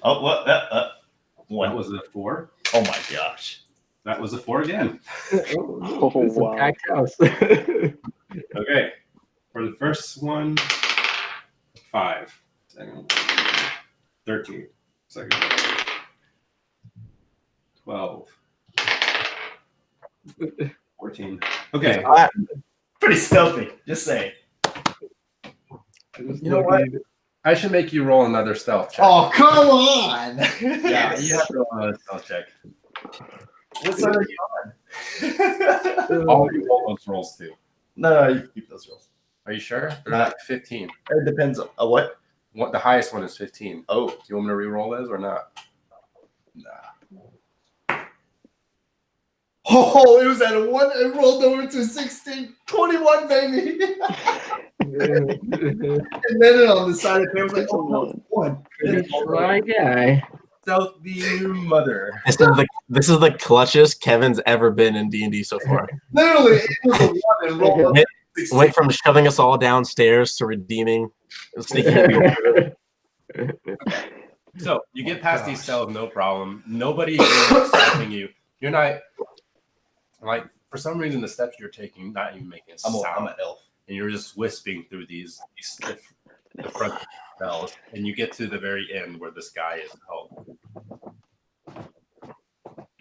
Oh, what? What was it? 4? Oh my gosh! That was a 4 again. Oh It's a wow! packed house. Okay. For the first one, 5. Second, 13. Second, 12. 14. Okay. Pretty stealthy. Just saying. You know what? I should make you roll another stealth check. Oh, come on! Yeah, you have to roll another stealth check. What side are you on? I'll roll those rolls too. No, you keep those rolls. Are you sure? They're like 15. It depends on what? What the highest one is 15. Oh, Do you want me to re-roll those or not? nah. Oh, it was at a 1 and rolled over to 16. 21, baby. And then on the side of the paper was like, oh, no, 1. My guy. Stealthy mother. This is the clutchest Kevin's ever been in D&D so far. Literally, it was a 1 and rolled over to 16. Went from shoving us all downstairs to redeeming, sneaking. So you get past these cells, no problem. Nobody is stopping you. You're not, like, for some reason, the steps you're taking, not even making a sound. I'm an elf. And you're just wisping through the front cells, and you get to the very end where this guy is held.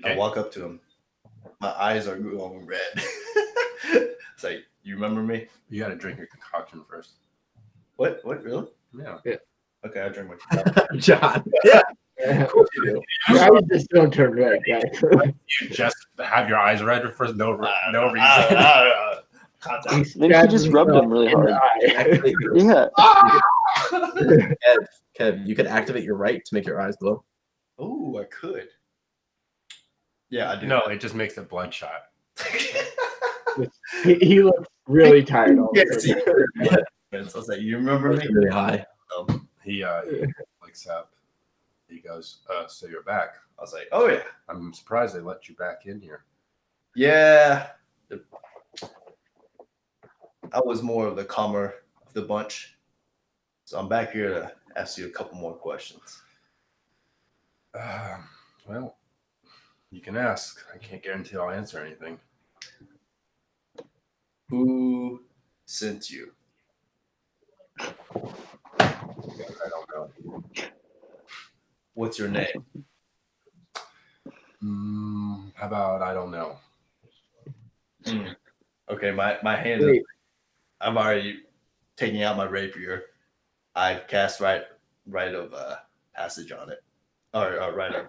I walk up to him. My eyes are going red. It's like, you remember me? You got to drink your concoction first. What? Really? Yeah. Okay, I drink my John. Yeah. Your eyes just don't turn red, guys. You just have your eyes red for no reason. Maybe he just rubbed him really hard. Yeah. Kev, you could activate your right to make your eyes glow. Oh, I could. Yeah, I do. No, it just makes it bloodshot. He looks really tired. All of a Yes, sudden. I was like, you remember me? Really high. He wakes up. He goes, so you're back. I was like, oh yeah. I'm surprised they let you back in here. Yeah. I was more of the calmer of the bunch. So I'm back here to ask you a couple more questions. Well, you can ask. I can't guarantee I'll answer anything. Who sent you? I don't know. What's your name? How about I don't know? Okay, my hand is. I'm already taking out my rapier. I've cast right of passage on it, or right of.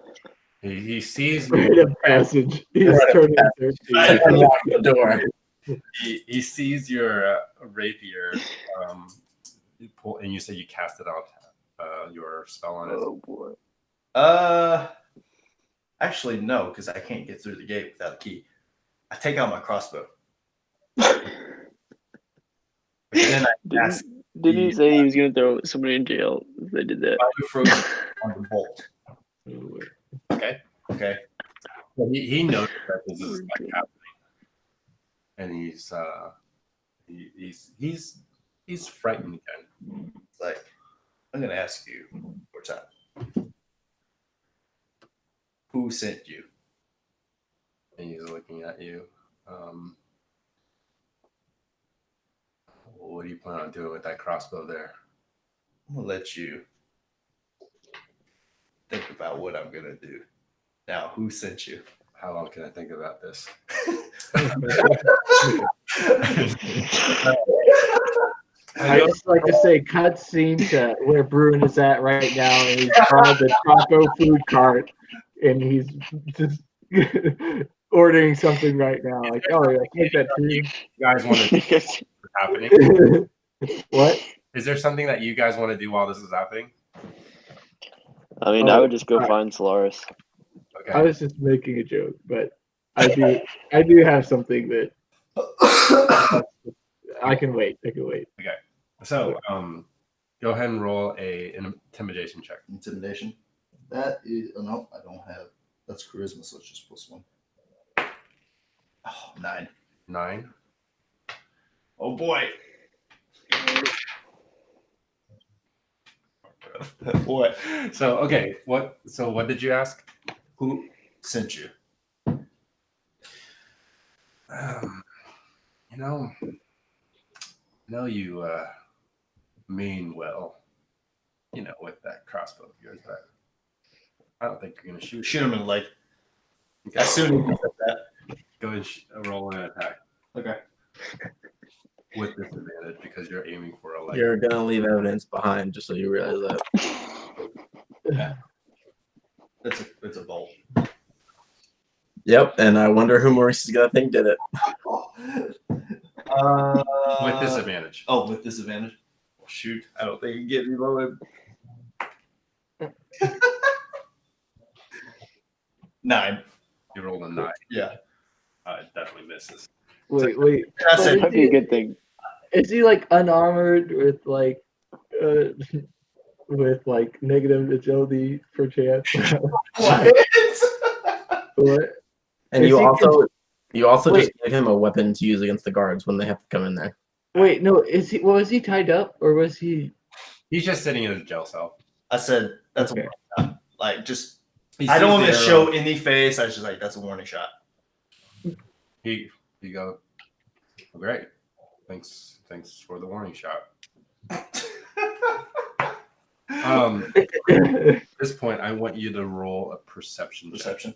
He sees Rite of passage. He's turning 13. Unlock the door. He sees your rapier. You pull, and you say you cast it out. Your spell on it. Oh boy. Actually no, because I can't get through the gate without a key. I take out my crossbow. Then I ask. Didn't he say he was going to throw somebody in jail if they did that? Frozen on the bolt. Okay. Okay. Well, he knows that this is like happening, and he's frightened again. It's like, I'm gonna ask you one more time. Who sent you? And he's looking at you. What do you plan on doing with that crossbow there? I'm gonna let you think about what I'm gonna do. Now, who sent you? How long can I think about this? I just like to say cutscene to where Bruin is at right now, and he's called the taco food cart, and he's just ordering something right now. Like, oh yeah, take that too. You guys want to do what's happening? What? Is there something that you guys want to do while this is happening? I mean, I would just go find Solaris. Okay. I was just making a joke, but I do have something that I can wait. I can wait. Okay. So, go ahead and roll an intimidation check. Intimidation. That is no, I don't have. That's charisma, so it's just +1. Oh, 9. 9. Oh boy. What? So okay. What? So what did you ask? Who sent you? You mean well, with that crossbow of yours, but I don't think you're gonna shoot. Shoot him in the leg. Okay. As soon as he said that. Go and roll an attack Okay. with disadvantage because you're aiming for a leg. You're gonna leave evidence behind, just so you realize that. Yeah. It's a bolt. Yep, and I wonder who Maurice is gonna think did it. With disadvantage. Oh, with disadvantage. Oh, shoot, I don't think you can get me low. 9. You rolled a 9. Yeah. It definitely misses. Wait. That's it. That'd be a good thing. Is he like unarmored with like negative agility for chance? What? What? And Is you he also Wait. just give him a weapon to use against the guards when they have to come in there. Wait, no. Was he tied up or was he? He's just sitting in his jail cell. I said that's Okay. a warning shot. Like just He I don't sees want to the show arrow. any face. I was just like, that's a warning shot. He go, oh, great. Thanks for the warning shot. At this point, I want you to roll a perception check. Perception.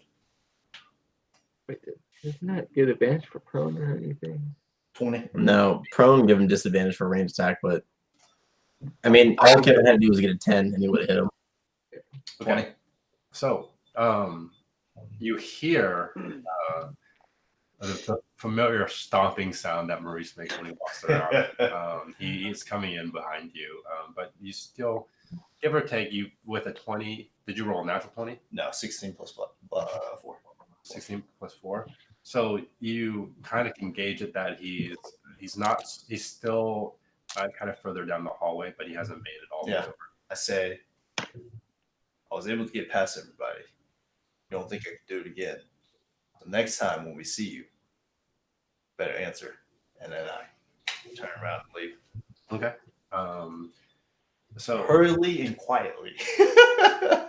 Wait, doesn't that get advantage for prone or anything? 20. No, prone give him disadvantage for range attack, but I mean, all Kevin had to do was get a 10, and he would have hit him. 20. So, you hear the familiar stomping sound that Maurice makes when he walks around. He is coming in behind you, but you still, give or take, you with a 20. Did you roll a natural 20? No, 16 plus 4. 16 plus 4. So you kind of can gauge it that he's still kind of further down the hallway, but he hasn't made it all the way over. I say, I was able to get past everybody. You don't think I could do it again? The next time when we see you, better answer. And then I turn around and leave. Okay. So hurriedly and quietly.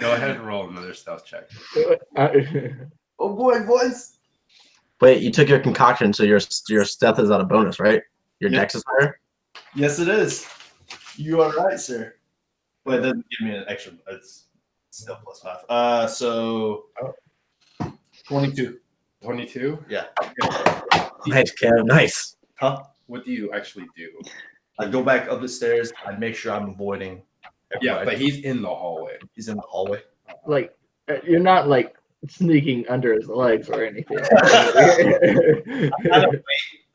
Go ahead and roll another stealth check. Oh boy, boys! Wait, you took your concoction, so your stealth is not a bonus, right? Your dex is higher. Yes, it is. You are right, sir. But it doesn't give me an extra. It's still plus 5. So 22. 22? Yeah. Nice, Kev. Nice. Huh? What do you actually do? I go back up the stairs. I make sure I'm avoiding. Yeah, but he's in the hallway. He's in the hallway. Like, you're not like sneaking under his legs or anything.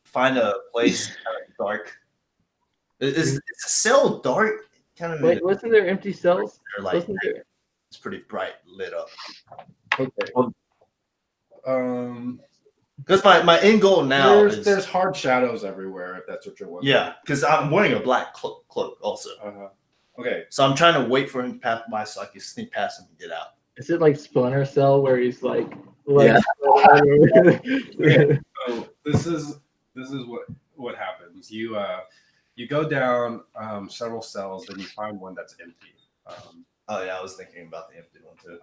Find a place kind of dark. Is a cell dark? Kind of. Wait, wasn't there empty cells? Like, it's pretty bright lit up. Okay. Because my end goal now is there's hard shadows everywhere. If that's what you're wondering. Yeah, because I'm wearing a black cloak also. Okay. So I'm trying to wait for him to pass by so I can sneak past him and get out. Is it like Splinter Cell where he's like? Yeah. So this is what happens. You go down several cells, and you find one that's empty. Oh yeah, I was thinking about the empty one too.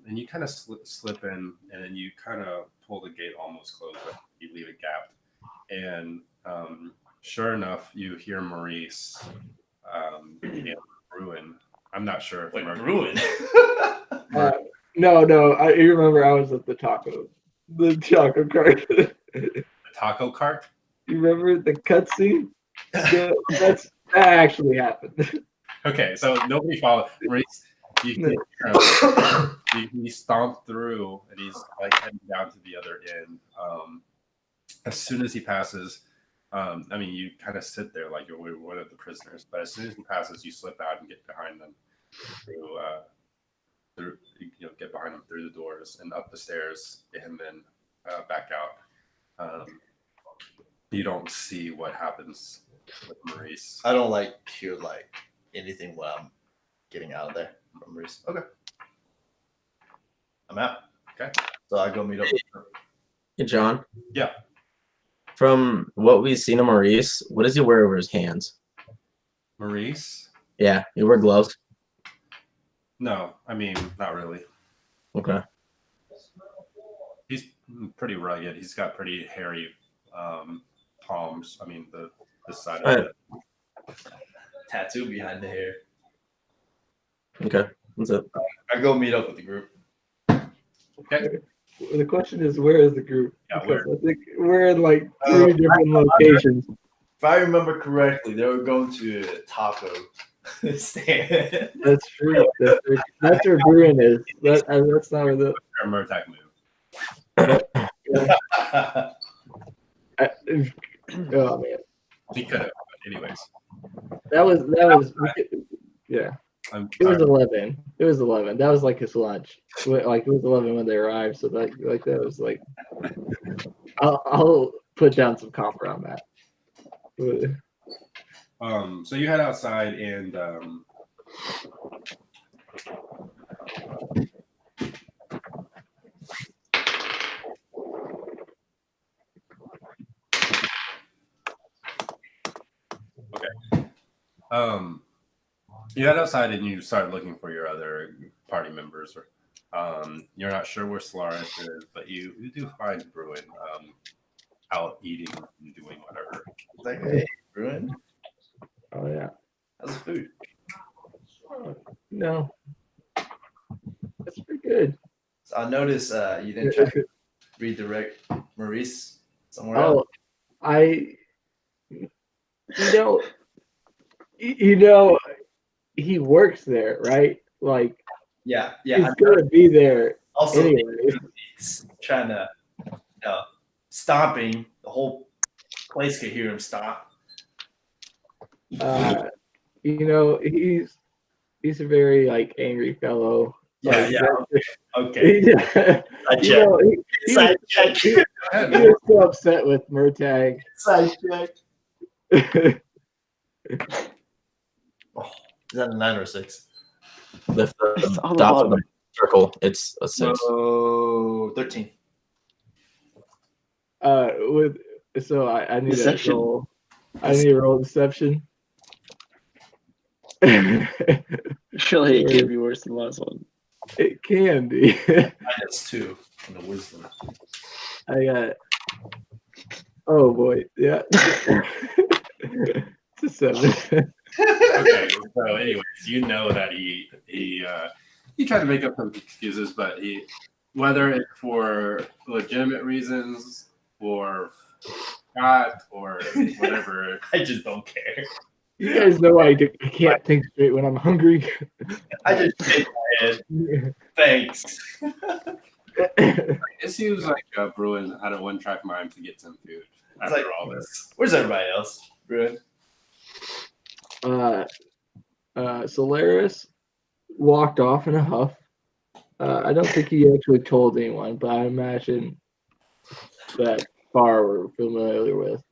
And you kind of slip in, and then you kind of pull the gate almost closed, but you leave it gapped. And sure enough, you hear Maurice and Bruin. I'm not sure if Bruin. No. You remember I was at the taco cart. The taco cart. You remember the cutscene? That actually happened. Okay, so nobody followed Maurice. He stomped through, and he's like heading down to the other end. As soon as he passes, you kind of sit there like you're one of the prisoners. But as soon as he passes, you slip out and get behind them through get behind them through the doors and up the stairs, and then back out. You don't see what happens with Maurice. I don't hear anything when I'm getting out of there from Maurice. Okay. I'm out. Okay. So I go meet up with her. Hey, John. Yeah. From what we've seen of Maurice, what does he wear over his hands? Maurice? Yeah, you wear gloves? No, not really. Okay. He's pretty rugged. He's got pretty hairy palms. This side of it. Tattoo behind the hair. Okay. That's it. I go meet up with the group. Okay. The question is, where is the group? Yeah, where? I think we're in 3 different locations. If I remember correctly, they were going to a taco stand. That's true. That's where Bruin is. That's not where the Murtag move. Oh man. He could have, but anyways. That was yeah. It was 11. It was 11. That was his lunch. It was 11 when they arrived. So that was I'll put down some copper on that. So you head outside and you head outside and you start looking for your other party members. You're not sure where Solaris is, but you do find Bruin out eating and doing whatever. Hey, Bruin. Oh yeah. How's the food? No. That's pretty good. So I noticed you didn't try to redirect Maurice somewhere else. He works there, right? Yeah. He's gonna be there Also, anyway. trying to stomping. The whole place could hear him stomp. He's a very like angry fellow. Yeah, Like, okay. Side check. He was so upset with Murtag. Side check. Is that a 9 or a 6? Lift It's the on the dot of bottom. the circle. It's a 6. Oh, 13. I need Deception. to roll. I need to roll deception. Surely it can't be worse than the last one. It can be. -2 on the wisdom. I got. Oh boy, yeah. It's a 7. Okay, so anyways, you know that he tried to make up some excuses, but whether it's for legitimate reasons or not or whatever, I just don't care. You guys know I can't think straight when I'm hungry. I just shake my head. Thanks. it seems like Bruin had a one-track mind to get some food after all this. Where's everybody else, Bruin? Solaris walked off in a huff. I don't think he actually told anyone, but I imagine that bar we're familiar with.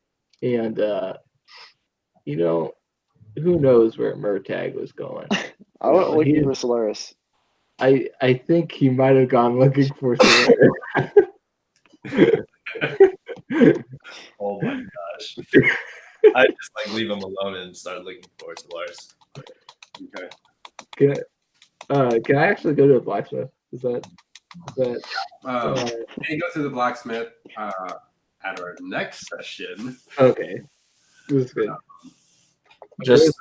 And, who knows where Murtag was going. I went looking for Solaris. I think he might have gone looking for Solaris. Oh my gosh. I just leave him alone and start looking for Solaris. Okay. Can I actually go to a blacksmith? Is that you go to the blacksmith at our next session. okay? This is good. Just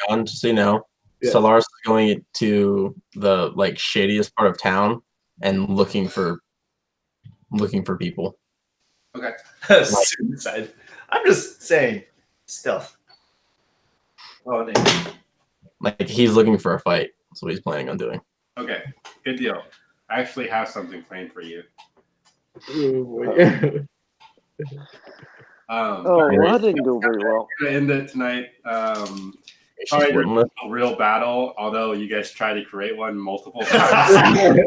John, just so you know, Yeah. Solaris is going to the shadiest part of town and looking for people. Okay. Suicide. I'm just saying stealth. Oh, no. He's looking for a fight. That's what he's planning on doing. Okay. Good deal. I actually have something planned for you. Well, that didn't go very well. We're gonna end it tonight. Sorry, there's no real battle, although you guys tried to create one multiple times.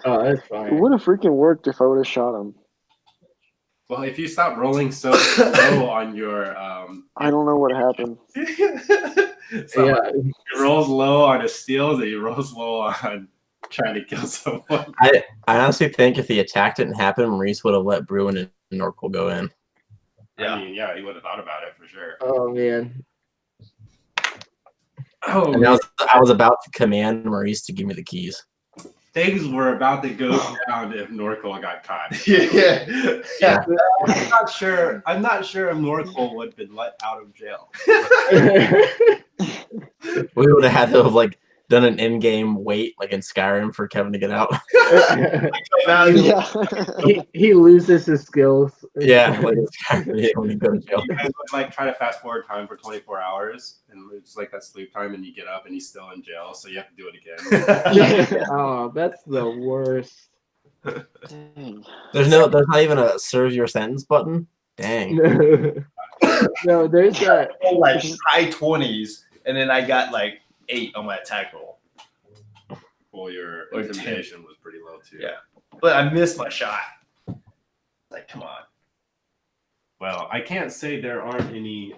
Oh, that's It fine. would have freaking worked if I would have shot him. Well, if you stop rolling so low on your I don't know what happened. he rolls low on his steals and he rolls low on trying to kill someone. I honestly think if the attack didn't happen, Maurice would have let Bruin and Norkel go in. I mean, yeah, he would have thought about it for sure. Oh man. Oh, And I was about to command Maurice to give me the keys. things were about to go down if Norkel got caught. Yeah. I'm not sure if Norkel would have been let out of jail. We would have had to have done an in-game wait in Skyrim for Kevin to get out. Yeah. he loses his skills. Yeah, when you go to jail. You guys would try to fast forward time for 24 hours, and it's that sleep time, and you get up and he's still in jail, so you have to do it again. Oh, that's the worst. Dang. There's not even a serve your sentence button. Dang. No, there's that. High 20s, and then I got 8 on my attack roll. Well, your Or intimidation was pretty low too. Yeah. But I missed my shot. Come on. Well, I can't say there aren't any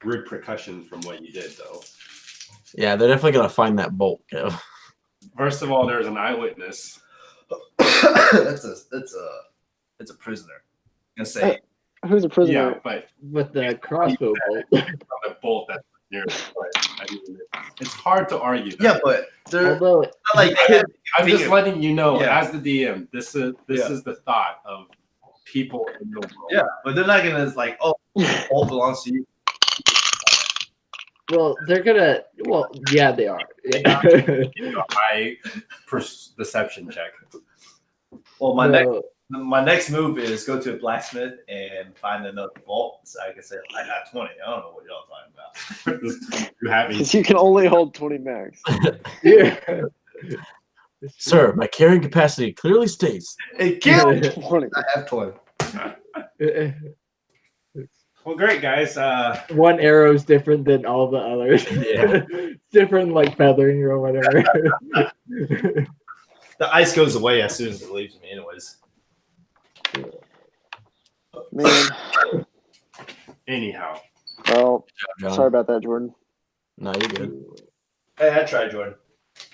repercussions from what you did, though. Yeah, they're definitely gonna find that bolt, Kev. First of all, there's an eyewitness. That's a prisoner. I'm gonna say Who's a prisoner? Yeah, but With the crossbow bolt. the bolt that's near. I mean, it's hard to argue. That. yeah, but they're Although I'm just letting you know, Yeah. as the DM, this is the thought of people in the world. yeah, but they're not gonna all belongs to you. well, they're gonna. Well, yeah, they are. Yeah. A high deception check. Well, my next My next move is go to a blacksmith and find another bolt. So I can say I got 20. I don't know what y'all talking about. You have Because you can only hold 20 max. Yeah. Sir, my carrying capacity clearly states. It killed. 20. I have 20. Well, great guys. One arrow is different than all the others. Yeah. Different, like feathering or whatever. The ice goes away as soon as it leaves me, anyways. Man. Anyhow, Well, John. sorry about that, Jordan. No, you're good. Hey, I tried, Jordan.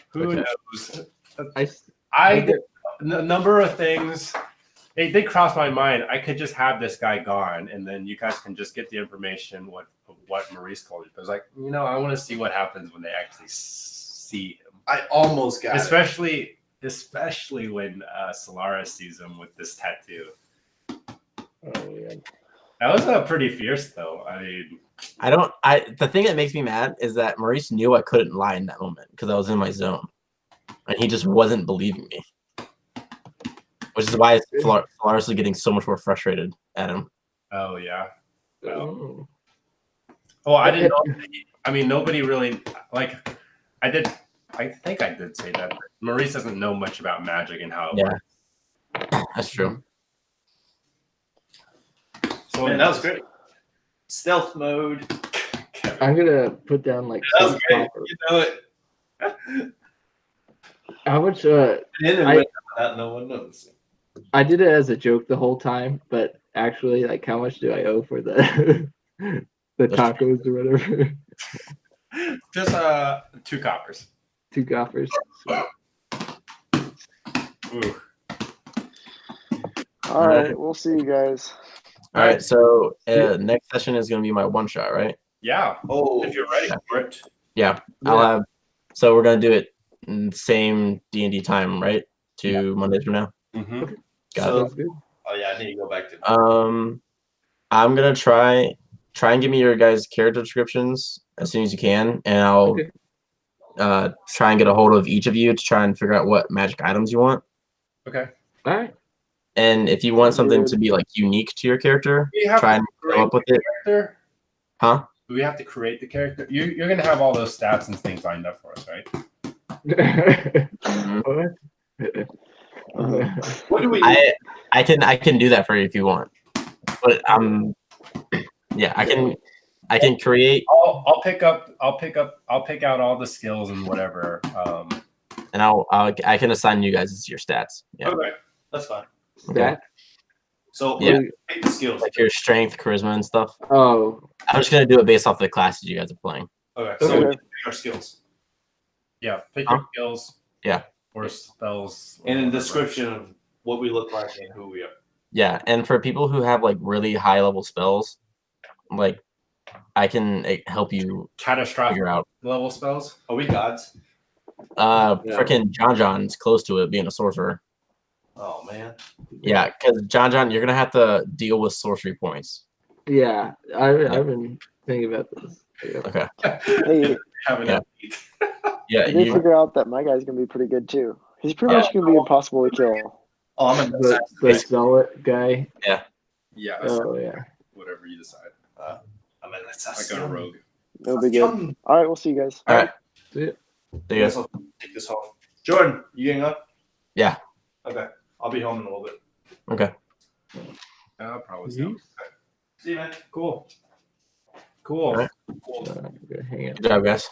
who Okay. knows? I I did a number of things. It did cross my mind. I could just have this guy gone, and then you guys can just get the information what Maurice told you. But I was like, I want to see what happens when they actually see him. I almost got Especially when Solaris sees him with this tattoo. Oh, yeah. That was pretty fierce, though. I mean, the thing that makes me mad is that Maurice knew I couldn't lie in that moment because I was in my zone, and he just wasn't believing me, which is why Solaris is getting so much more frustrated at him. oh yeah. Oh. Oh, I didn't know. I mean, nobody really I think I did say that. Maurice doesn't know much about magic and how it works. That's true. So Man, that was great. Stealth mode. I'm gonna put down like That was some great. copper. You know it. How much? And it I- went without no one noticing. I did it as a joke the whole time, but actually, like, how much do I owe for the the tacos or whatever? just 2 coppers. 2 coppers. Ooh. All right, we'll see you guys. All right, so next session is going to be my one shot, right? Yeah. Oh, If you're ready for it. Yeah, I'll have. So we're going to do it in the same D&D time, right? 2 Mondays from now. Mm-hmm. Got So- it. That's good. Oh yeah, I need to go back to. I'm gonna try and give me your guys' character descriptions as soon as you can, and I'll try and get a hold of each of you to try and figure out what magic items you want. Okay. All right. And if you want something Dude. to be like unique to your character, We have try to and create come up with the it. character. Huh? Do we have to create the character? You're gonna have all those stats and things lined up for us, right? What? What do we? I can do that for you if you want, but yeah, I can create I'll pick out all the skills and whatever. and I can assign you guys as your stats. Yeah. Okay, that's fine. Okay. So Yeah. pick the skills. Like your strength, charisma, and stuff. Oh, I'm just gonna do it based off the classes you guys are playing. Okay, so we Okay. can pick our skills Yeah, pick your skills. Yeah. Or spells. or and a whatever. description of what we look like and who we are. Yeah, and for people who have like really high level spells, like I can help you Catastrophic figure out. level spells. Are we gods? Yeah. Freaking John's close to it being a sorcerer. Oh man. Yeah, because John, you're gonna have to deal with sorcery points. yeah. I've been thinking about this. Yeah. Okay. Hey, Having Yeah. a beat. Yeah, I did you. figure out that my guy's gonna be pretty good too. He's pretty much gonna be impossible to kill. Oh, I'm a The zealot guy. Yeah. Oh yeah. Whatever you decide. I'm an Like assassin. on a rogue. It'll be good. All right, we'll see you guys. All right. See ya. There you Guess go. I'll take this home. Jordan, you getting up? Yeah. Okay, I'll be home in a little bit. Okay. Probably so. See you, man. Cool. All right. I'm gonna hang out. Good job, guys.